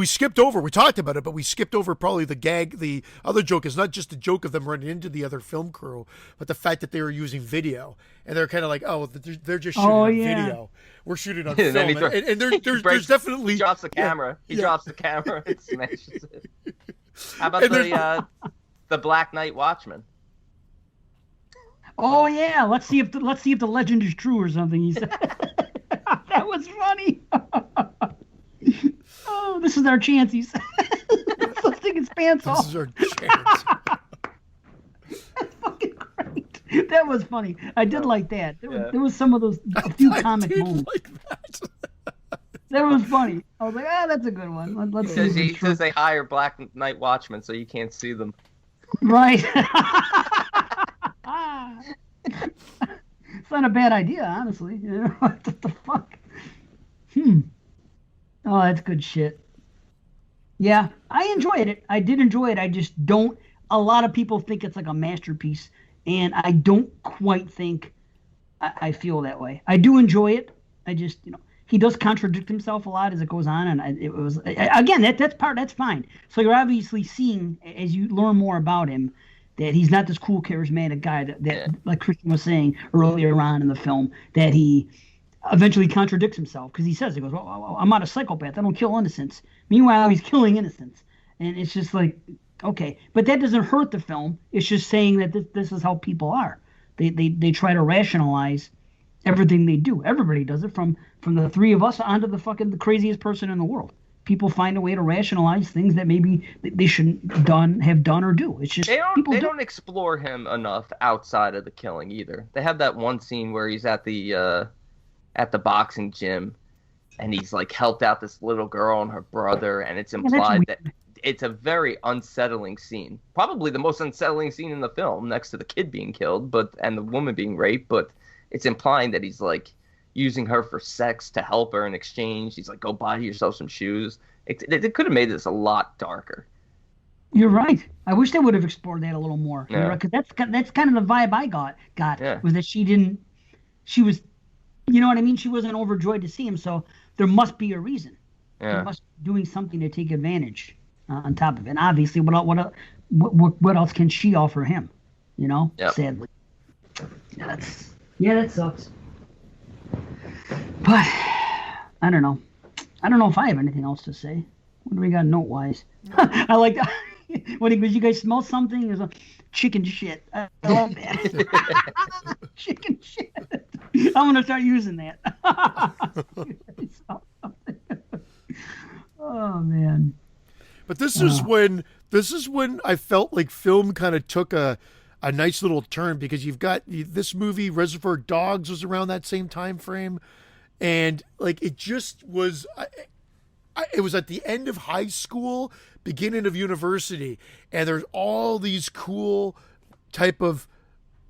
skipped over. We talked about it, but we skipped over probably the gag. The other joke is not just the joke of them running into the other film crew, but the fact that they were using video, and they're kind of like, oh, they're just shooting on video. We're shooting on And then film, he and there's breaks- definitely He drops the camera. He drops the camera and smashes it. How about And the Black Knight Watchman? Oh yeah, let's see if the legend is true or something. He said that was funny. Oh, this is our chance. He said, let's take his pants This off. is our chance. That's fucking great. That was funny. I did like that. Yeah. There was some of those a few I comic did moments. like that. That was funny. I was like, that's a good one. Let's see. if He it's true. says they hire Black Night Watchmen so you can't see them. Right. It's not a bad idea, honestly. You know, what the fuck? Oh, that's good shit. Yeah, I enjoyed it. I did enjoy it. I just don't. A lot of people think it's like a masterpiece, and I don't quite think I feel that way. I do enjoy it. I just, he does contradict himself a lot as it goes on, and it was again that's fine. So you're obviously seeing as you learn more about him that he's not this cool, charismatic guy that like Christian was saying earlier on in the film, that he eventually contradicts himself because he says, he goes, well, I'm not a psychopath. I don't kill innocents. Meanwhile, he's killing innocents. And it's just like, okay. But that doesn't hurt the film. It's just saying that this is how people are. They try to rationalize everything they do. Everybody does it, from the three of us onto the craziest person in the world. People find a way to rationalize things that maybe they shouldn't have done or do. It's just They people don't explore him enough outside of the killing either. They have that one scene where he's at the boxing gym, and he's like helped out this little girl and her brother, and it's implied that it's a very unsettling scene. Probably the most unsettling scene in the film, next to the kid being killed, and the woman being raped. But it's implying that he's like using her for sex to help her in exchange. He's like, go buy yourself some shoes. It could have made this a lot darker. You're right. I wish they would have explored that a little more. Yeah. Because that's kind of the vibe I got Yeah. was that she was, you know what I mean? She wasn't overjoyed to see him, so there must be a reason. Yeah. They must be doing something to take advantage on top of it. And obviously, what else can she offer him? Yep. Sadly. That sucks. But I don't know. I don't know if I have anything else to say. What do we got note wise? I like that. What did you guys smell something? There's a chicken shit. I love that. Chicken shit. I'm gonna start using that. Oh man. But this is when I felt like film kind of took a nice little turn, because you've got this movie, Reservoir Dogs, was around that same time frame, and like it just was. It was at the end of high school, beginning of university, and there's all these cool type of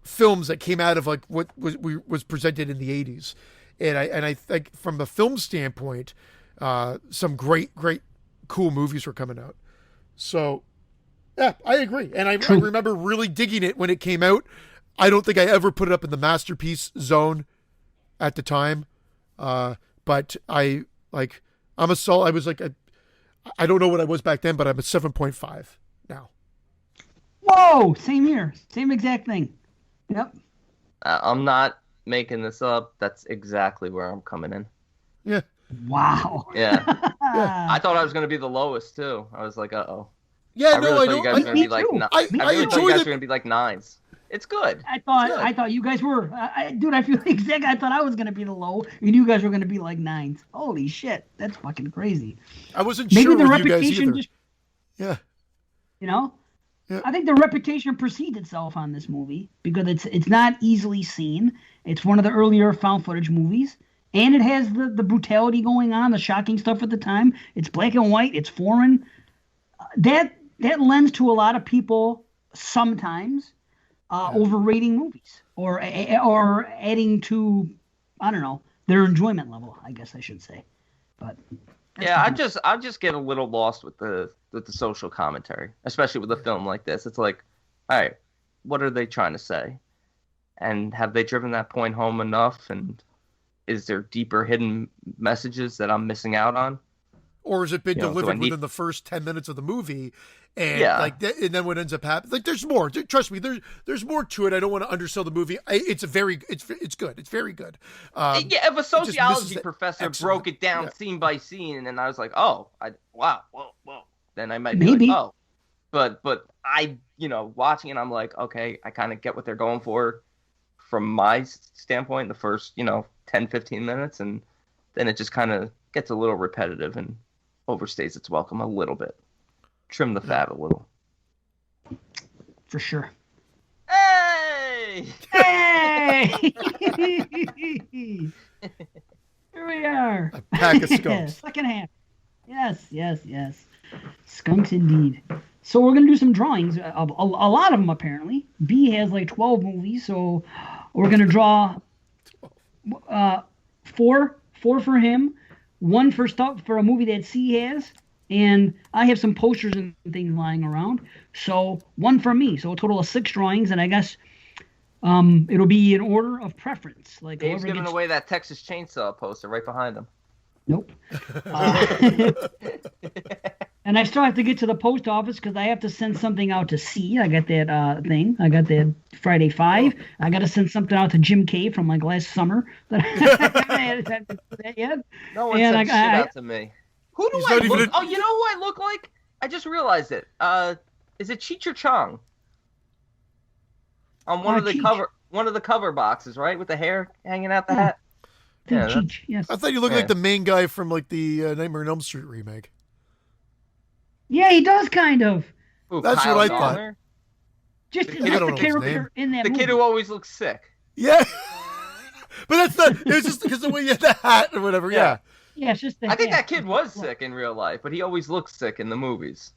films that came out of like what was presented in the 80s, and I think from a film standpoint, some great cool movies were coming out. So yeah, I agree, and I remember really digging it when it came out. I don't think I ever put it up in the masterpiece zone at the time, but I was like I don't know what I was back then, but I'm a 7.5 now. Whoa, same here, same exact thing. Yep. I'm not making this up. That's exactly where I'm coming in. Yeah. Wow. Yeah. I thought I was going to be the lowest too. I was like, uh-oh. Yeah, I really thought you guys were going to be like, I really thought you guys were going to be like 9s. It's good. I thought you guys were, dude. I feel exactly. I thought I was gonna be the low, and you guys were gonna be like 9s. Holy shit, that's fucking crazy. I wasn't Maybe sure the with you guys reputation either. just, Yeah. Yeah. I think the reputation precedes itself on this movie because it's not easily seen. It's one of the earlier found footage movies, and it has the brutality going on, the shocking stuff at the time. It's black and white. It's foreign. That lends to a lot of people sometimes. Overrating movies or adding to, I don't know, their enjoyment level, I guess I should say. But yeah, I just get a little lost with the social commentary, especially with a film like this. It's like, all right, what are they trying to say? And have they driven that point home enough? And is there deeper hidden messages that I'm missing out on? Or has it been delivered within the first 10 minutes of the movie? And and then what ends up happening? Like, there's more. Trust me, there's more to it. I don't want to undersell the movie. It's good. It's very good. If a sociology professor broke it down scene by scene, and I was like, oh, wow, whoa, then I might be like, oh, but I, watching it, I'm like, okay, I kind of get what they're going for. from my standpoint, the first 10, 15 minutes, and then it just kind of gets a little repetitive and overstays its welcome a little bit. Trim the fat a little. For sure. Hey! Hey! Here we are. A pack of skunks. Second half. Yes. Skunks indeed. So we're going to do some drawings of a lot of them, apparently. B has like 12 movies, so we're going to draw 4 for him, 1 for a movie that C has, and I have some posters and things lying around. So 1 for me. So a total of 6 drawings, and I guess it'll be in order of preference. Like Dave's giving away that Texas Chainsaw poster right behind him. Nope. And I still have to get to the post office because I have to send something out to C. I got that thing. I got that Friday 5. I got to send something out to Jim K from like last summer. That I hadn't sent that yet. No one sent shit out to me. Who do I look? Oh, you know who I look like? I just realized it. Is it Cheech or Chong? On one of the cover boxes, right, with the hair hanging out the hat. Yeah, Cheech, yes. I thought you looked like the main guy from like the Nightmare on Elm Street remake. Yeah, he does kind of. Ooh, that's Kyle what I Donner? thought. Just the character in that movie. Kid who always looks sick. Yeah. But that's not. It was just because the way you had the hat or whatever. Yeah. Yeah, it's just. I think that kid was sick in real life, but he always looks sick in the movies.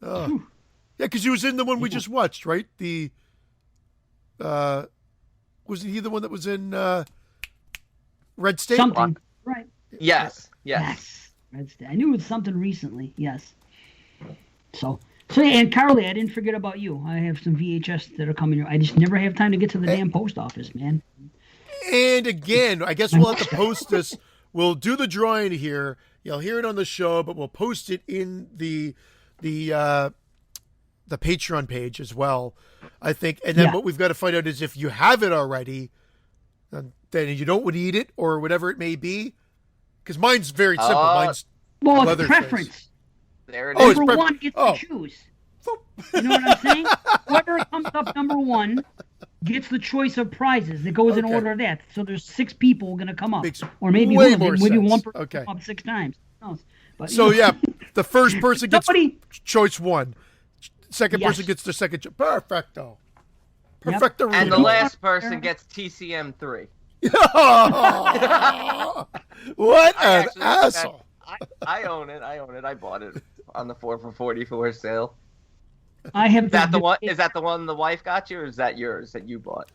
Oh. Yeah, because he was in the one we just watched, right? The. Wasn't he the one that was in Red State? Something, right? Yes. Red State. I knew it was something recently. Yes. So and Carly, I didn't forget about you. I have some VHS that are coming. I just never have time to get to the damn post office, man. And again, I guess we'll have to post this. We'll do the drawing here. You'll hear it on the show, but we'll post it in the Patreon page as well, I think. And then what we've got to find out is if you have it already, then you don't want to eat it or whatever it may be. Because mine's very simple. Mine's it's preference. There it is. Number 1 gets to choose. You know what I'm saying? Whoever comes up number 1 gets the choice of prizes. It goes in order of that. So there's 6 people going to come up. Or maybe one person come up 6 times. But, the first person gets choice 1. Second person gets the second choice. Perfecto. Perfecto. And the last person gets TCM 3. What an asshole. I own it. I bought it on the 4 for $44 sale. I have. Is that the one? Is that the one the wife got you, or is that yours that you bought?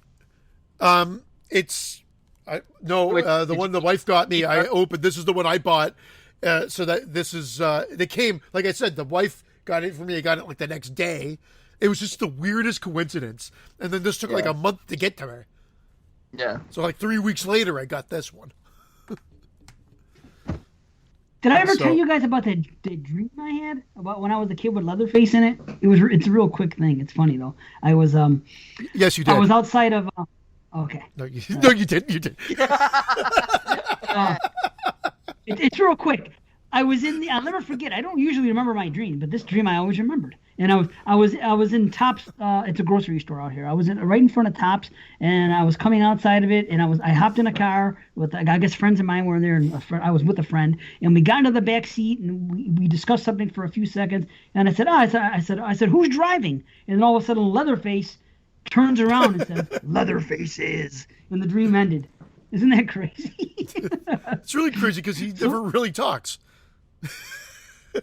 It's the one the wife got me. I opened. This is the one I bought. So that this is they came, like I said, the wife got it for me. I got it like the next day. It was just the weirdest coincidence. And then this took like a month to get to me. Yeah. So like 3 weeks later, I got this one. Did I ever tell you guys about the dream I had about when I was a kid with Leatherface in it? It's a real quick thing. It's funny though. I was Yes, you did. I was outside of. Okay. No, you didn't. You did. It's real quick. I was I'll never forget. I don't usually remember my dream, but this dream I always remembered. And I was in Tops. It's a grocery store out here. I was right in front of Tops, and I was coming outside of it, and I hopped in a car with, I guess, friends of mine were there, and I was with a friend, and we got into the back seat, and we discussed something for a few seconds, and I said, I said, who's driving? And then all of a sudden, Leatherface turns around and says, Leatherface is, and the dream ended. Isn't that crazy? It's really crazy because he never really talks.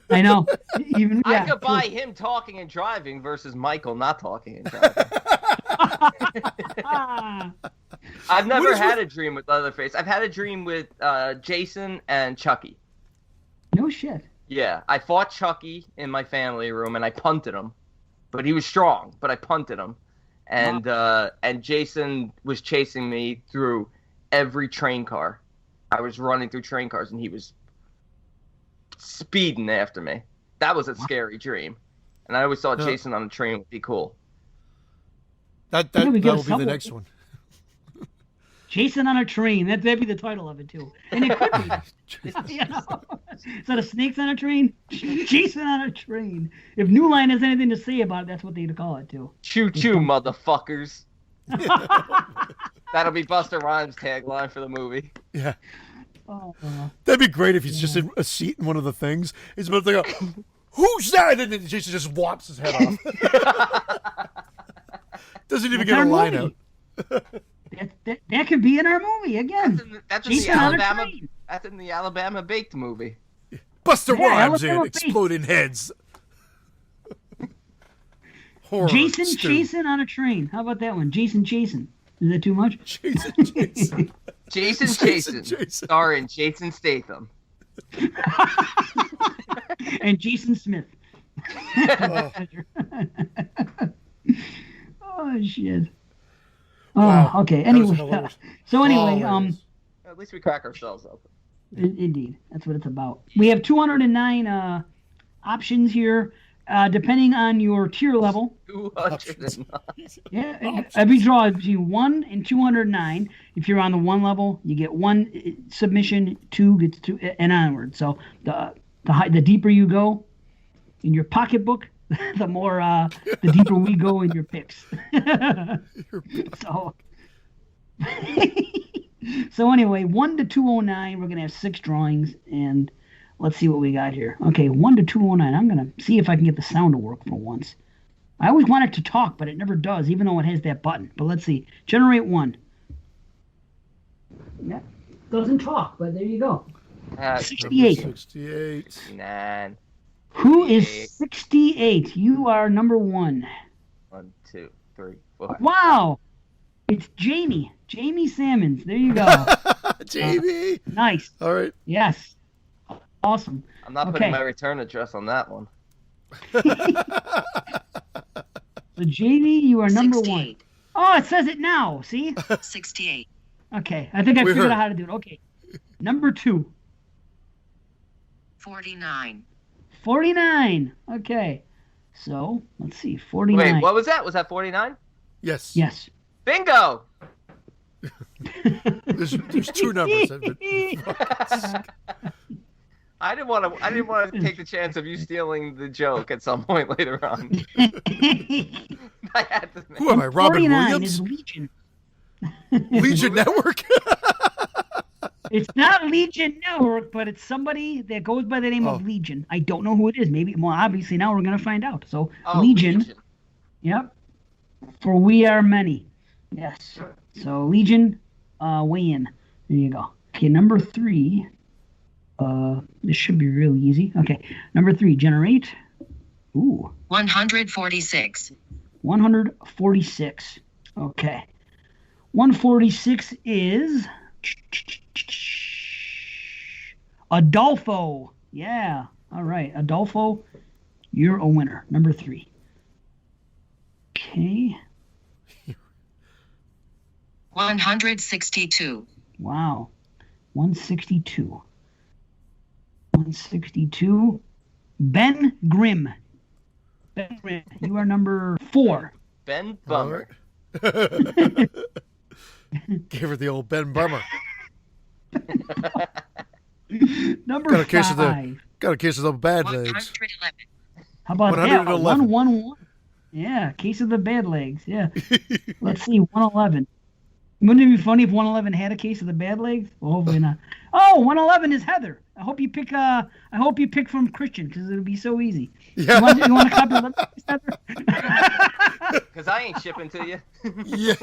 I know. I could buy him talking and driving versus Michael not talking and driving. I've never had a dream with Leatherface. I've had a dream with Jason and Chucky. No shit. Yeah, I fought Chucky in my family room and I punted him, but he was strong. But I punted him, and Jason was chasing me through every train car. I was running through train cars and he was speeding after me. That was a scary dream, and I always thought Jason on a train would be cool. That will be the next one. Jason on a train. That'd be the title of it too, and it could be. Instead of snakes on a train, Jason on a train. If New Line has anything to say about it, that's what they'd call it too. Choo choo, motherfuckers. That'll be Busta Rhymes' tagline for the movie. Yeah. Oh, That'd be great if he's just in a seat in one of the things. He's about to go, who's that? And then Jason just whops his head off. Doesn't even get a line movie. out. That could be in our movie again. That's in the Jason on a Alabama. train. That's in the Alabama Baked movie. Buster Yeah, Rhymes Alabama in Exploding Heads. Horror Jason stew. Jason on a train. How about that one? Jason. Is that too much? Jason. Jason. Starring Jason Statham. And Jason Smith. Oh. Oh shit. Oh, Wow. okay. That was Anyway, hilarious. so anyway, Hilarious. At least we crack ourselves up. indeed, that's what it's about. We have 209 options here, depending on your tier level. 209. Yeah, every draw is between 1 and 209. If you're on the 1 level, you get 1 submission, 2 gets 2, and onward. So the deeper you go in your pocketbook, the more the deeper we go in your picks. So anyway, 1 to 209, we're gonna have 6 drawings, and let's see what we got here. Okay, 1 to 209. I'm gonna see if I can get the sound to work for once. I always want it to talk, but it never does, even though it has that button. But let's see. Generate 1. Yeah, doesn't talk, but there you go. 68. 68. 9. Who is 68? You are number 1. 1, 2, 3, 4. Wow, it's Jamie. Jamie Salmons. There you go. Jamie. Nice. All right. Yes. Awesome. I'm not putting my return address on that one. So Jamie, you are number 1. 68. Oh, it says it now. See? 68. Okay, I think I We figured heard. out how to do it. Okay. Number 2. 49. 49. Okay. So, let's see. 49. Wait, what was that? Was that 49? Yes. Yes. Bingo! There's 2 numbers. I didn't want to take the chance of you stealing the joke at some point later on. I had to Who am I, Robin 49 Williams? is Legion. Legion Network? It's not Legion Network, but it's somebody that goes by the name of Legion. I don't know who it is. Maybe, well, obviously now we're going to find out. So, Legion. Yep. For we are many. Yes. So, Legion, weigh in. There you go. Okay, number 3. This should be real easy. Okay, number 3, generate. Ooh. 146. 146. Okay. 146 is Adolfo. Yeah. All right. Adolfo, you're a winner. Number 3. Okay. 162. Wow. 162. 162. Ben Grimm. Ben Grimm, you are number 4. Ben Bummer. Gave her the old Ben Bummer. Number Got a case 5. Got a case of the bad legs. 111. How about that? 111. 111. Yeah, case of the bad legs. Yeah. Let's see, 111. Wouldn't it be funny if 111 had a case of the bad legs? Well, hopefully not. Oh, 111 is Heather. I hope you pick from Christian because it'll be so easy. Yeah. You want to copy of Heather? Because I ain't shipping to you. Yeah.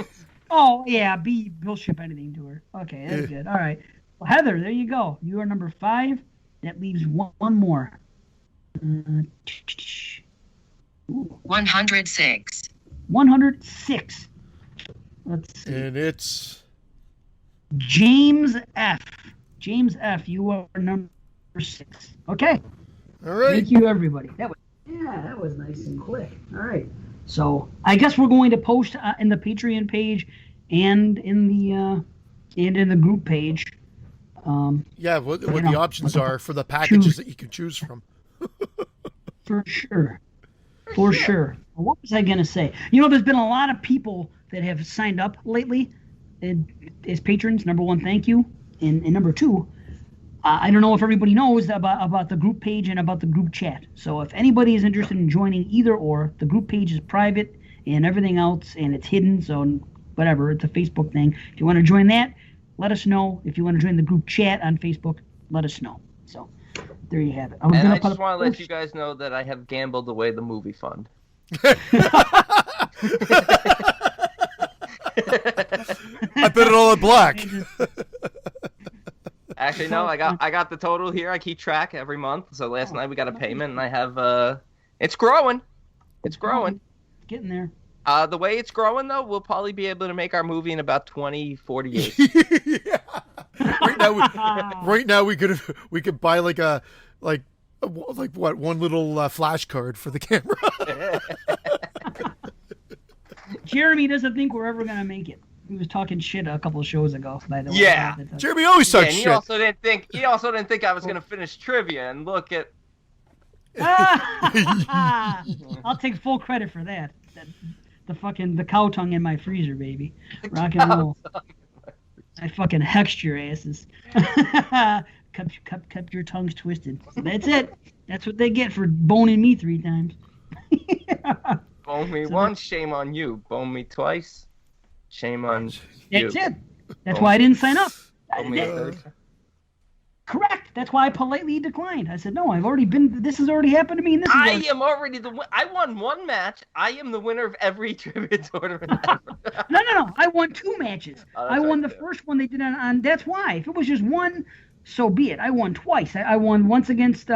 Oh yeah, he'll ship anything to her. Okay, that's good. All right. Well, Heather, there you go. You are number 5. That leaves one more. 106. 106. Let's see. And it's James F. James F. You are number 6. Okay. all right. Thank you, everybody. That was nice and quick. All right. So I guess we're going to post in the Patreon page and in the group page. Yeah, what you the know, options are for the packages that you can choose from. For sure. For sure. What was I going to say? You know, there's been a lot of people that have signed up lately as patrons. Number 1, thank you. And number 2, I don't know if everybody knows about the group page and about the group chat. So if anybody is interested in joining either or, the group page is private and everything else, and it's hidden. So whatever. It's a Facebook thing. If you want to join that, let us know. If you want to join the group chat on Facebook, let us know. So there you have it. And I just want to let you guys know that I have gambled away the movie fund. I bet it all in black. Actually, no, I got the total here. I keep track every month. So last night we got a payment, and I have it's growing. It's growing. Getting there. The way it's growing, though, we'll probably be able to make our movie in about 48. Yeah. Right now we could buy like what, one little flash card for the camera. Jeremy doesn't think we're ever gonna make it. He was talking shit a couple of shows ago, by the way. Yeah. Jeremy always talks and shit. He also didn't think I was gonna finish trivia, and look at. I'll take full credit for that. The cow tongue in my freezer, baby. Rock and roll. I fucking hexed your asses. kept your tongues twisted. So that's it. That's what they get for boning me 3 times. Bone me once, shame on you. Bone me twice, shame on you. That's it. That's why I didn't sign up. Bone me a third. Correct. That's why I politely declined. I said, no, I've already been. This has already happened to me. And I am already the winner. I won 1 match. I am the winner of every trivia tournament ever. No. I won 2 matches. I won the first one they did on. That's why. If it was just one, so be it. I won twice. I won once against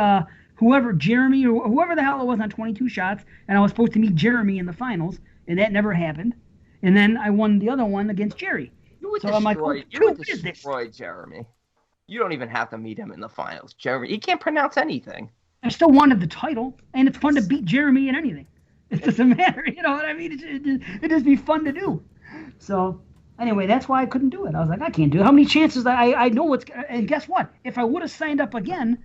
whoever, Jeremy or whoever the hell it was on 22 shots, and I was supposed to meet Jeremy in the finals, and that never happened. And then I won the other one against Jerry. You would so I'm like, destroy Jeremy. You don't even have to meet him in the finals. Jeremy, he can't pronounce anything. I still wanted the title, and it's fun to beat Jeremy in anything. It doesn't matter, you know what I mean? It'd just be fun to do. So, anyway, that's why I couldn't do it. I was like, I can't do it. How many chances? I know what's... And guess what? If I would have signed up again,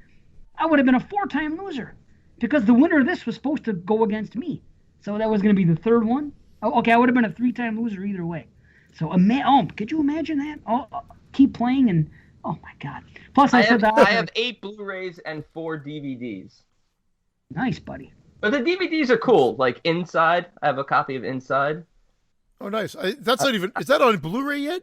I would have been a 4-time loser. Because the winner of this was supposed to go against me. So that was going to be the 3rd one. Oh, okay, I would have been a 3-time loser either way. So, could you imagine that? Keep playing and... Oh my God! Plus, I have 8 Blu-rays and 4 DVDs. Nice, buddy. But the DVDs are cool. Like Inside, I have a copy of Inside. Oh, nice. That's not even. Is that on Blu-ray yet?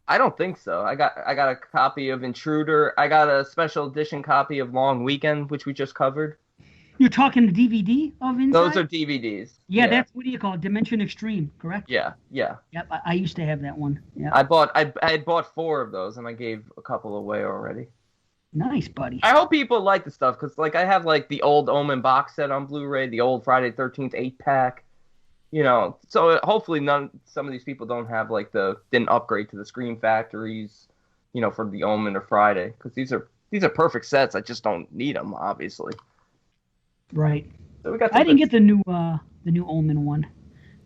I don't think so. I got a copy of Intruder. I got a special edition copy of Long Weekend, which we just covered. You're talking the DVD of Inside? Those are DVDs. Yeah, that's, what do you call it? Dimension Extreme, correct? Yeah. Yep, I used to have that one. Yeah. I had bought 4 of those, and I gave a couple away already. Nice, buddy. I hope people like the stuff, because like I have like the old Omen box set on Blu-ray, the old Friday the 13th 8-pack. You know, so hopefully some of these people don't have like didn't upgrade to the Scream Factories, you know, for the Omen or Friday, because these are perfect sets. I just don't need them, obviously. Right. So we got. I didn't get the new Omen one,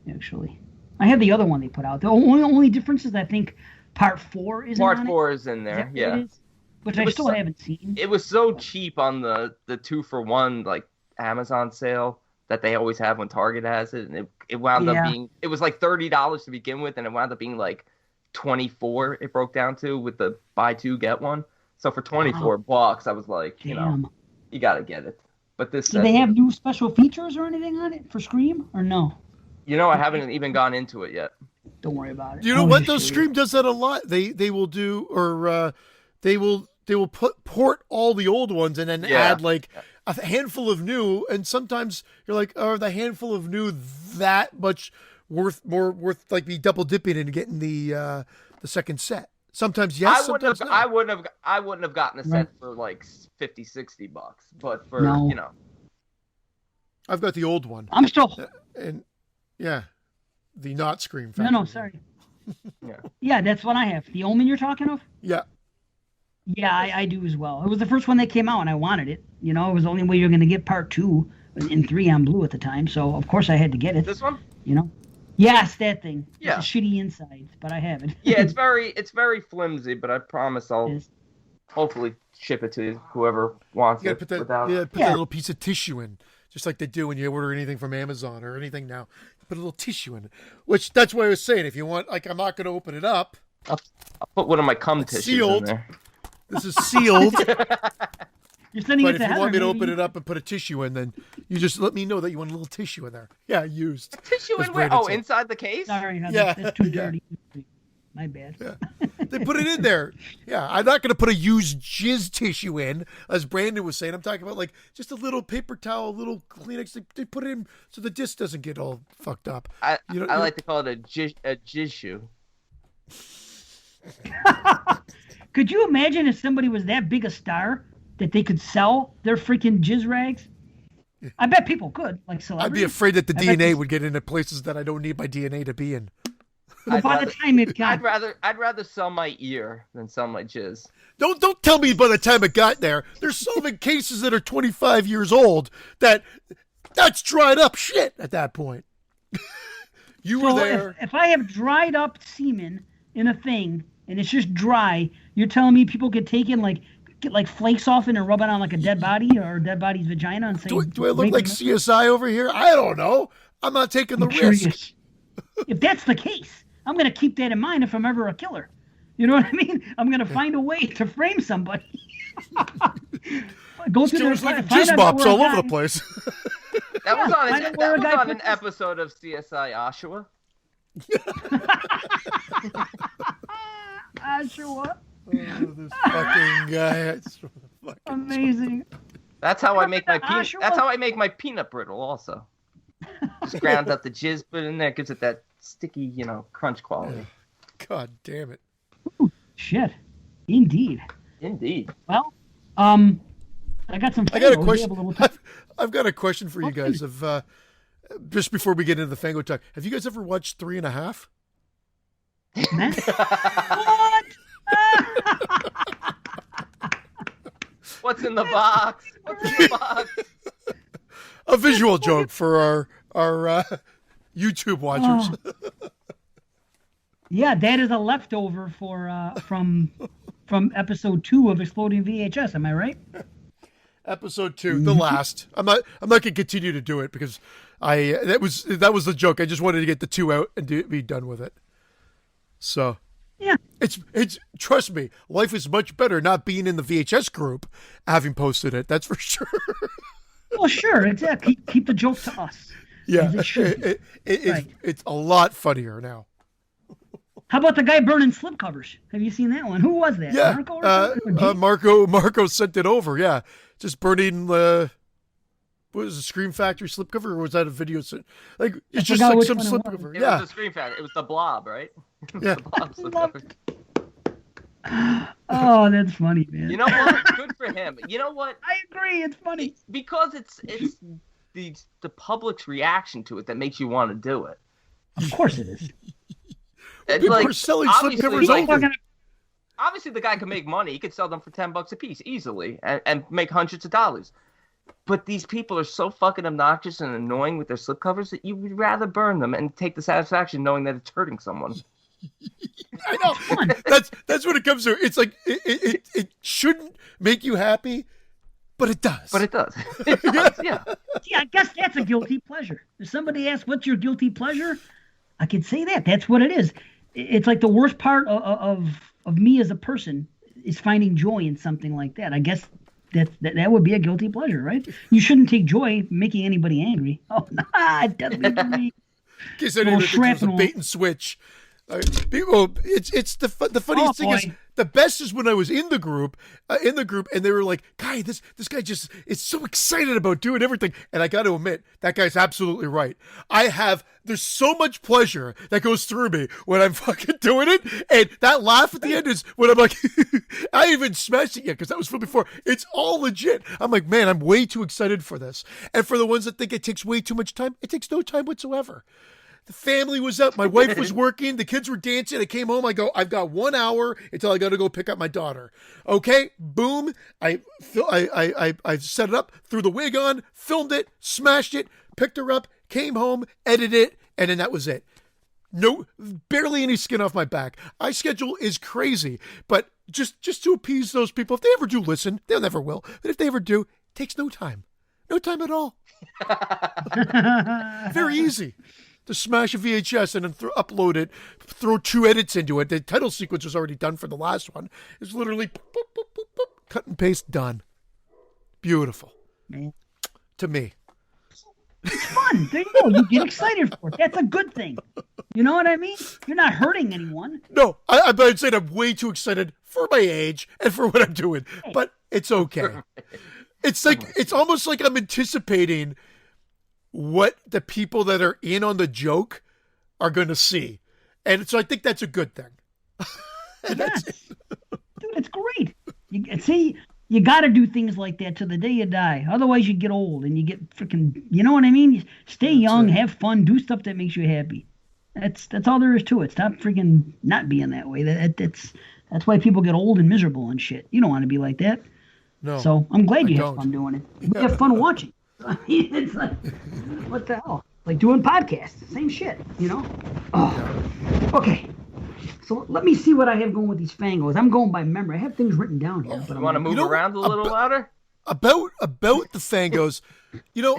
actually. I have the other one they put out. The only difference is I think Part 4 is Part 4 is in there. Yeah. Which I still haven't seen. It was so cheap on the 2-for-1 like Amazon sale that they always have when Target has it, and it wound up being, it was like $30 to begin with, and it wound up being like $24. It broke down to with the buy 2 get 1. So for $24, I was like, you know, you gotta get it. But this. Do they have new special features or anything on it for Scream or no? You know, I haven't even gone into it yet. Don't worry about it. You know what? Those Scream does that a lot. They will do, or they will port all the old ones and then add like a handful of new. And sometimes you're like, are the handful of new that much worth like be double dipping and getting the second set? Sometimes yes, sometimes no. I wouldn't have gotten a set for like $50-$60, but for you know, I've got the old one. I'm still and the not Scream Factory. No, sorry. Yeah, that's what I have. The Omen you're talking of? Yeah. Yeah, I do as well. It was the first one that came out, and I wanted it. You know, it was the only way you're going to get Part 2 and 3 on Blue at the time, so of course I had to get it. This one? You know? Yes, that thing. Yeah. It's a shitty inside, but I have it. Yeah, it's very flimsy, but I promise I'll hopefully ship it to whoever wants it. Put that little piece of tissue in, just like they do when you order anything from Amazon or anything now. Put a little tissue in it, which that's what I was saying. If you want, like, I'm not going to open it up. I'll put one of my cum tissues in there. This is sealed. You're sending But it if to you Heather. want me to open maybe. it up and put a tissue in, then you just let me know that you want a little tissue in there. Yeah, used. Tissue As in where? Brandon Oh, said. inside the case? Sorry, Heather. Yeah, That's too yeah. dirty. My bad. Yeah. They put it in there. Yeah, I'm not going to put a used jizz tissue in, as Brandon was saying. I'm talking about like just a little paper towel, a little Kleenex. They put it in so the disc doesn't get all fucked up. I You know- I like to call it a jizz shoe. Could you imagine if somebody was that big a star that they could sell their freaking jizz rags? I bet people could, like I'd celebrities. be afraid that the I bet DNA this- would get into places that I don't need my DNA to be in. But by the time it got, I'd rather sell my ear than sell my jizz. Don't tell me by the time it got there. There's solving cases that are 25 years old that's dried up shit at that point. You were so there. if I have dried up semen in a thing and it's just dry, you're telling me people could take it and get like flakes off it and rub it on like a dead body or a dead body's vagina and say, Do I look rape like them? CSI over here? I don't know. I'm not taking the I'm risk. curious. If that's the case, I'm going to keep that in mind if I'm ever a killer. You know what I mean? I'm going to find a way to frame somebody. Go through Killers their leaving find jizz out mops where a all over the guy- place. That was on find out where a guy an puts his- episode of CSI Oshawa. Sure. This fucking guy. It's fucking- Amazing. That's how I make my Oshawa? That's how I make my peanut brittle. Also, just ground up the jizz, put it in there, gives it that sticky, crunch quality. God damn it. Shit. Indeed. Indeed. Well, I got some. I got a Fangos. We question. have a little time. I've got a question for you Okay. guys. Just before we get into the Fango talk, have you guys ever watched 3.5? Man. What? What's in the box? What's in the box? A visual joke for our YouTube watchers. Yeah, that is a leftover from episode 2 of Exploding VHS. Am I right? Episode 2, the last. I'm not gonna continue to do it because that was the joke. I just wanted to get the 2 out and be done with it. So Yeah. it's trust me, life is much better not being in the VHS group, having posted it. That's for sure. Well, sure. Exactly. Keep the joke to us. Yeah, As it should be. Right. it's a lot funnier now. How about the guy burning slipcovers? Have you seen that one? Who was that? Yeah, Marco or something? Or Jake? Marco sent it over. Yeah, just burning. What was the Scream Factory slipcover, or was that a video? Like it's just forgot like which some one it was. slipcover. It Yeah, was the Scream Factory. It was the Blob, right? yeah. Blob Loved Oh, that's funny, man. You know what? Good for him. You know what? I agree. It's funny. Because it's the public's reaction to it that makes you want to do it. Of course it is. It's People like, are selling obviously, slipcovers like, over. obviously the guy can make money. He could sell them for $10 a piece easily and make hundreds of dollars. But these people are so fucking obnoxious and annoying with their slipcovers that you would rather burn them and take the satisfaction knowing that it's hurting someone. I know. That's what it comes to. It's like it shouldn't make you happy, but it does. But it does. It does, yeah. See, I guess that's a guilty pleasure. If somebody asks, what's your guilty pleasure? I could say that. That's what it is. It's like the worst part of me as a person is finding joy in something like that. I guess that would be a guilty pleasure, right? You shouldn't take joy making anybody angry. Oh, nah, it doesn't make me. In case anyone thinks it was a shrapnel. bait and switch. People, it's the funniest thing is boy. the best is when I was in the group, and they were like, "Guy, this guy just is so excited about doing everything." And I got to admit, that guy's absolutely right. There's so much pleasure that goes through me when I'm fucking doing it, and that laugh at the end is when I'm like, I even smashed it yet because that was from before. It's all legit. I'm like, man, I'm way too excited for this. And for the ones that think it takes way too much time, it takes no time whatsoever. The family was up. My wife was working. The kids were dancing. I came home. I go, I've got 1 hour until I got to go pick up my daughter. Okay, boom. I set it up, threw the wig on, filmed it, smashed it, picked her up, came home, edited it, and then that was it. No, barely any skin off my back. My schedule is crazy, but just to appease those people, if they ever do listen, they never will. But if they ever do, it takes no time at all. Very easy. To smash a VHS and then upload it, throw 2 edits into it. The title sequence was already done for the last one. It's literally boop, boop, boop, boop, cut and paste, done. Beautiful. Man. To me. It's fun. There you go. You get excited for it. That's a good thing. You know what I mean? You're not hurting anyone. No, I'd say I'm way too excited for my age and for what I'm doing, but it's okay. It's almost like I'm anticipating what the people that are in on the joke are going to see. And so I think that's a good thing. Yes. Dude, it's great. You got to do things like that till the day you die. Otherwise, you get old and you get freaking, you know what I mean? You stay young, have fun, do stuff that makes you happy. That's all there is to it. Stop freaking not being that way. That's why people get old and miserable and shit. You don't want to be like that. No. So I'm glad you have don't. fun doing it. You have fun watching. I mean, it's like, what the hell? Like doing podcasts, same shit, you know? Oh, okay. So let me see what I have going with these Fangos. I'm going by memory. I have things written down here. But You want to move around a little louder? About the Fangos,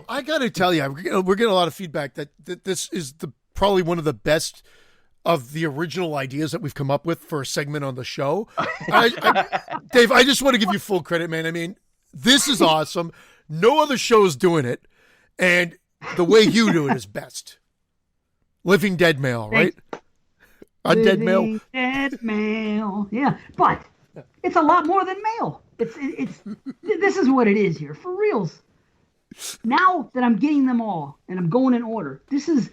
I got to tell you, we're getting a lot of feedback that this is probably one of the best of the original ideas that we've come up with for a segment on the show. Dave, I just want to give you full credit, man. I mean, this is awesome. No other show is doing it, and the way you do it is best. Living Dead Mail, right? Undead Mail. Dead mail. Yeah, but it's a lot more than mail. It's this is what it is here for reals. Now that I'm getting them all and I'm going in order, this is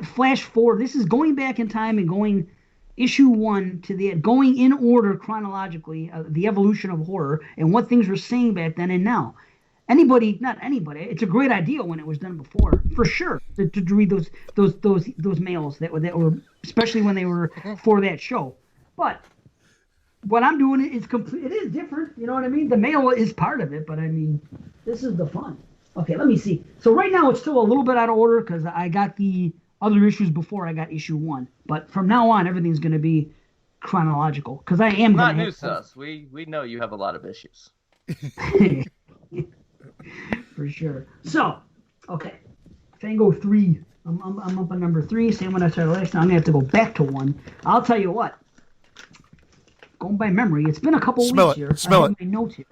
flash forward. This is going back in time and going issue 1 to going in order chronologically, the evolution of horror and what things were saying back then and now. Not anybody. It's a great idea when it was done before, for sure. To read those mails that were, especially when they were for that show. But what I'm doing is complete. It is different. You know what I mean? The mail is part of it, but I mean, this is the fun. Okay, let me see. So right now it's still a little bit out of order because I got the other issues before I got issue 1. But from now on, everything's going to be chronological because I am not news to us. We know you have a lot of issues. For sure. So, okay, Fango 3. I'm up on number 3. Same when I started last time. I'm gonna have to go back to 1. I'll tell you what. Going by memory, it's been a couple weeks here. Smell it. My notes here.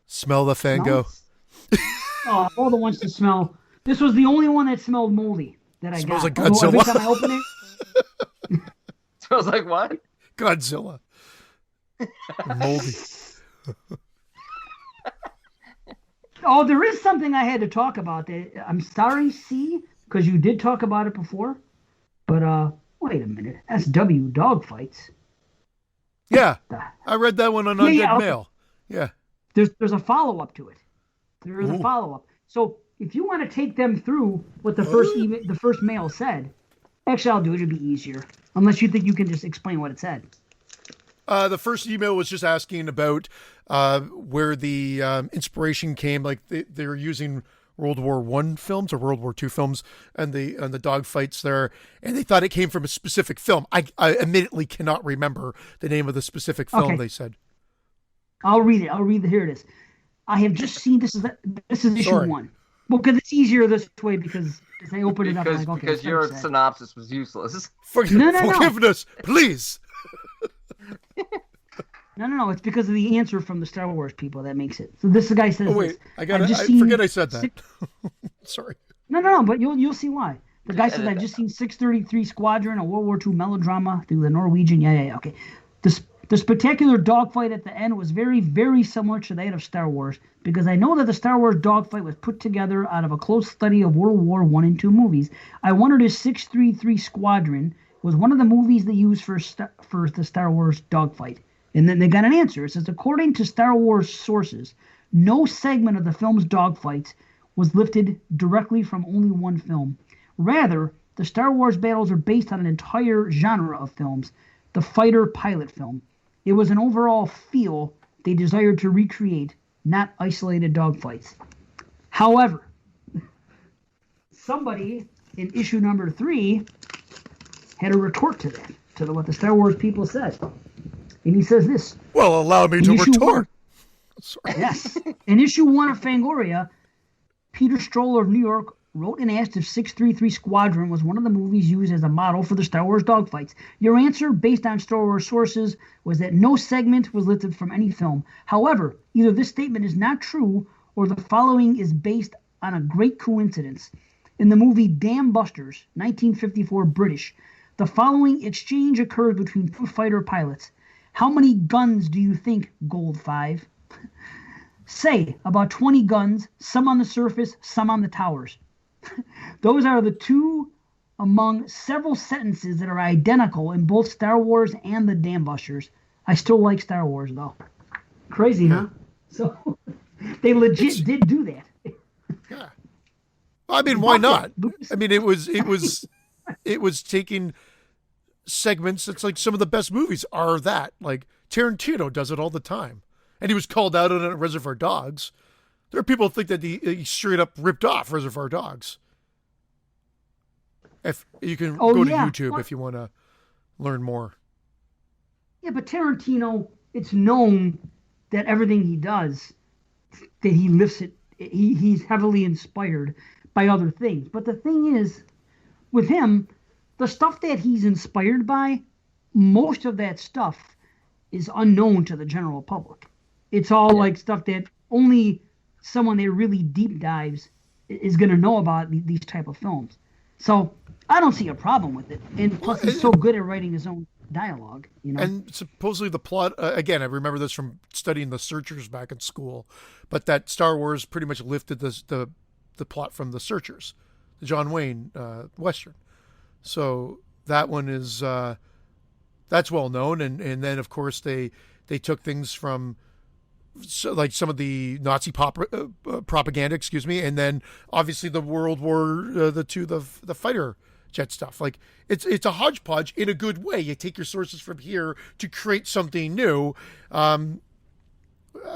Smell the Fango. Oh, all the ones to smell. This was the only one that smelled moldy that I Smells got. like Godzilla. Every time I open it, Smells like what? Godzilla. Moldy. oh, there is something I had to talk about. I'm sorry, C, because you did talk about it before. But wait a minute. SW Dogfights. Yeah, I read that one on Undead okay. Mail. Yeah. There's a follow-up to it. There is a follow-up. So if you want to take them through what the first mail said, actually I'll do it. It'll be easier. Unless you think you can just explain what it said. The first email was just asking about where the inspiration came. Like they were using World War I films or World War II films and the dog fights there, and they thought it came from a specific film. I admittedly cannot remember the name of the specific film. Okay. They said. I'll read it. Here it is. I have just seen this is issue 1. Well, because it's easier this way because as I open it up, I'm like, okay. Because your synopsis was useless. Forgiveness, please. No. It's because of the answer from the Star Wars people that makes it. So this guy says. Oh wait, I forget I said that. Sorry. No. But you'll see why. The guy says I've just seen 633 Squadron, a World War II melodrama through the Norwegian. Yeah. Okay. The spectacular dogfight at the end was very, very similar to that of Star Wars because I know that the Star Wars dogfight was put together out of a close study of World War I and II movies. I wondered if 633 Squadron was one of the movies they used for the Star Wars dogfight. And then they got an answer. It says, according to Star Wars sources, no segment of the film's dogfights was lifted directly from only one film. Rather, the Star Wars battles are based on an entire genre of films, the fighter pilot film. It was an overall feel they desired to recreate, not isolated dogfights. However, somebody in issue number 3 had a retort to that, to what the Star Wars people said. And he says this. Well, allow me to retort. Yes. In issue 1 of Fangoria, Peter Stroller of New York wrote and asked if 633 Squadron was one of the movies used as a model for the Star Wars dogfights. Your answer, based on Star Wars sources, was that no segment was lifted from any film. However, either this statement is not true or the following is based on a great coincidence. In the movie Dam Busters, 1954 British, the following exchange occurs between two fighter pilots. How many guns do you think, Gold 5? Say, about 20 guns, some on the surface, some on the towers. Those are the two among several sentences that are identical in both Star Wars and the Dam Busters. I still like Star Wars, though. Crazy, huh? So they legit did do that. Yeah. I mean, why not? I mean, it was taking segments. It's like some of the best movies are that. Like Tarantino does it all the time, and he was called out on it at Reservoir Dogs. There are people who think that he straight up ripped off Reservoir Dogs. If you can go to YouTube if you want to learn more. Yeah, but Tarantino, it's known that everything he does, that he lifts it. He's heavily inspired by other things. But the thing is, with him, the stuff that he's inspired by, most of that stuff is unknown to the general public. It's all like stuff that only someone that really deep dives is going to know about these type of films. So I don't see a problem with it. And plus, he's so good at writing his own dialogue, you know. And supposedly the plot, again, I remember this from studying The Searchers back in school, but that Star Wars pretty much lifted the plot from The Searchers, the John Wayne Western. So that one is, that's well known. And then, of course, they took things from, like some of the Nazi propaganda, and then obviously the World War the fighter jet stuff. Like it's a hodgepodge in a good way. You take your sources from here to create something new. I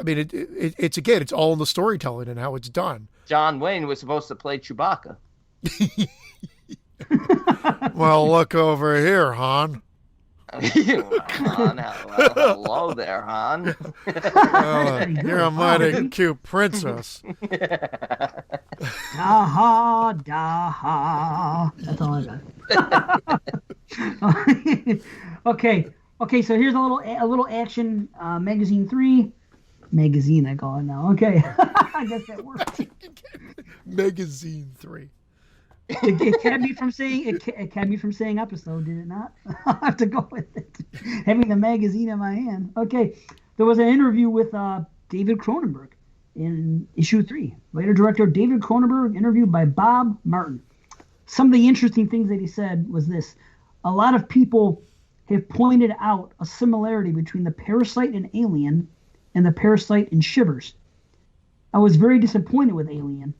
mean, it's all in the storytelling and how it's done. John Wayne was supposed to play Chewbacca. Well, look over here, Han. Han, hello there, Han. You're a mighty cute princess. Daha, daha. That's all I got. Okay. So here's a little action. Magazine 3. Magazine, I call it now. Okay, I guess that works. Magazine 3. It can be from saying episode, did it not? I'll have to go with it. Having the magazine in my hand. Okay, there was an interview with David Cronenberg in issue 3. Writer-director David Cronenberg interviewed by Bob Martin. Some of the interesting things that he said was this: a lot of people have pointed out a similarity between the parasite in Alien and the parasite in Shivers. I was very disappointed with Alien.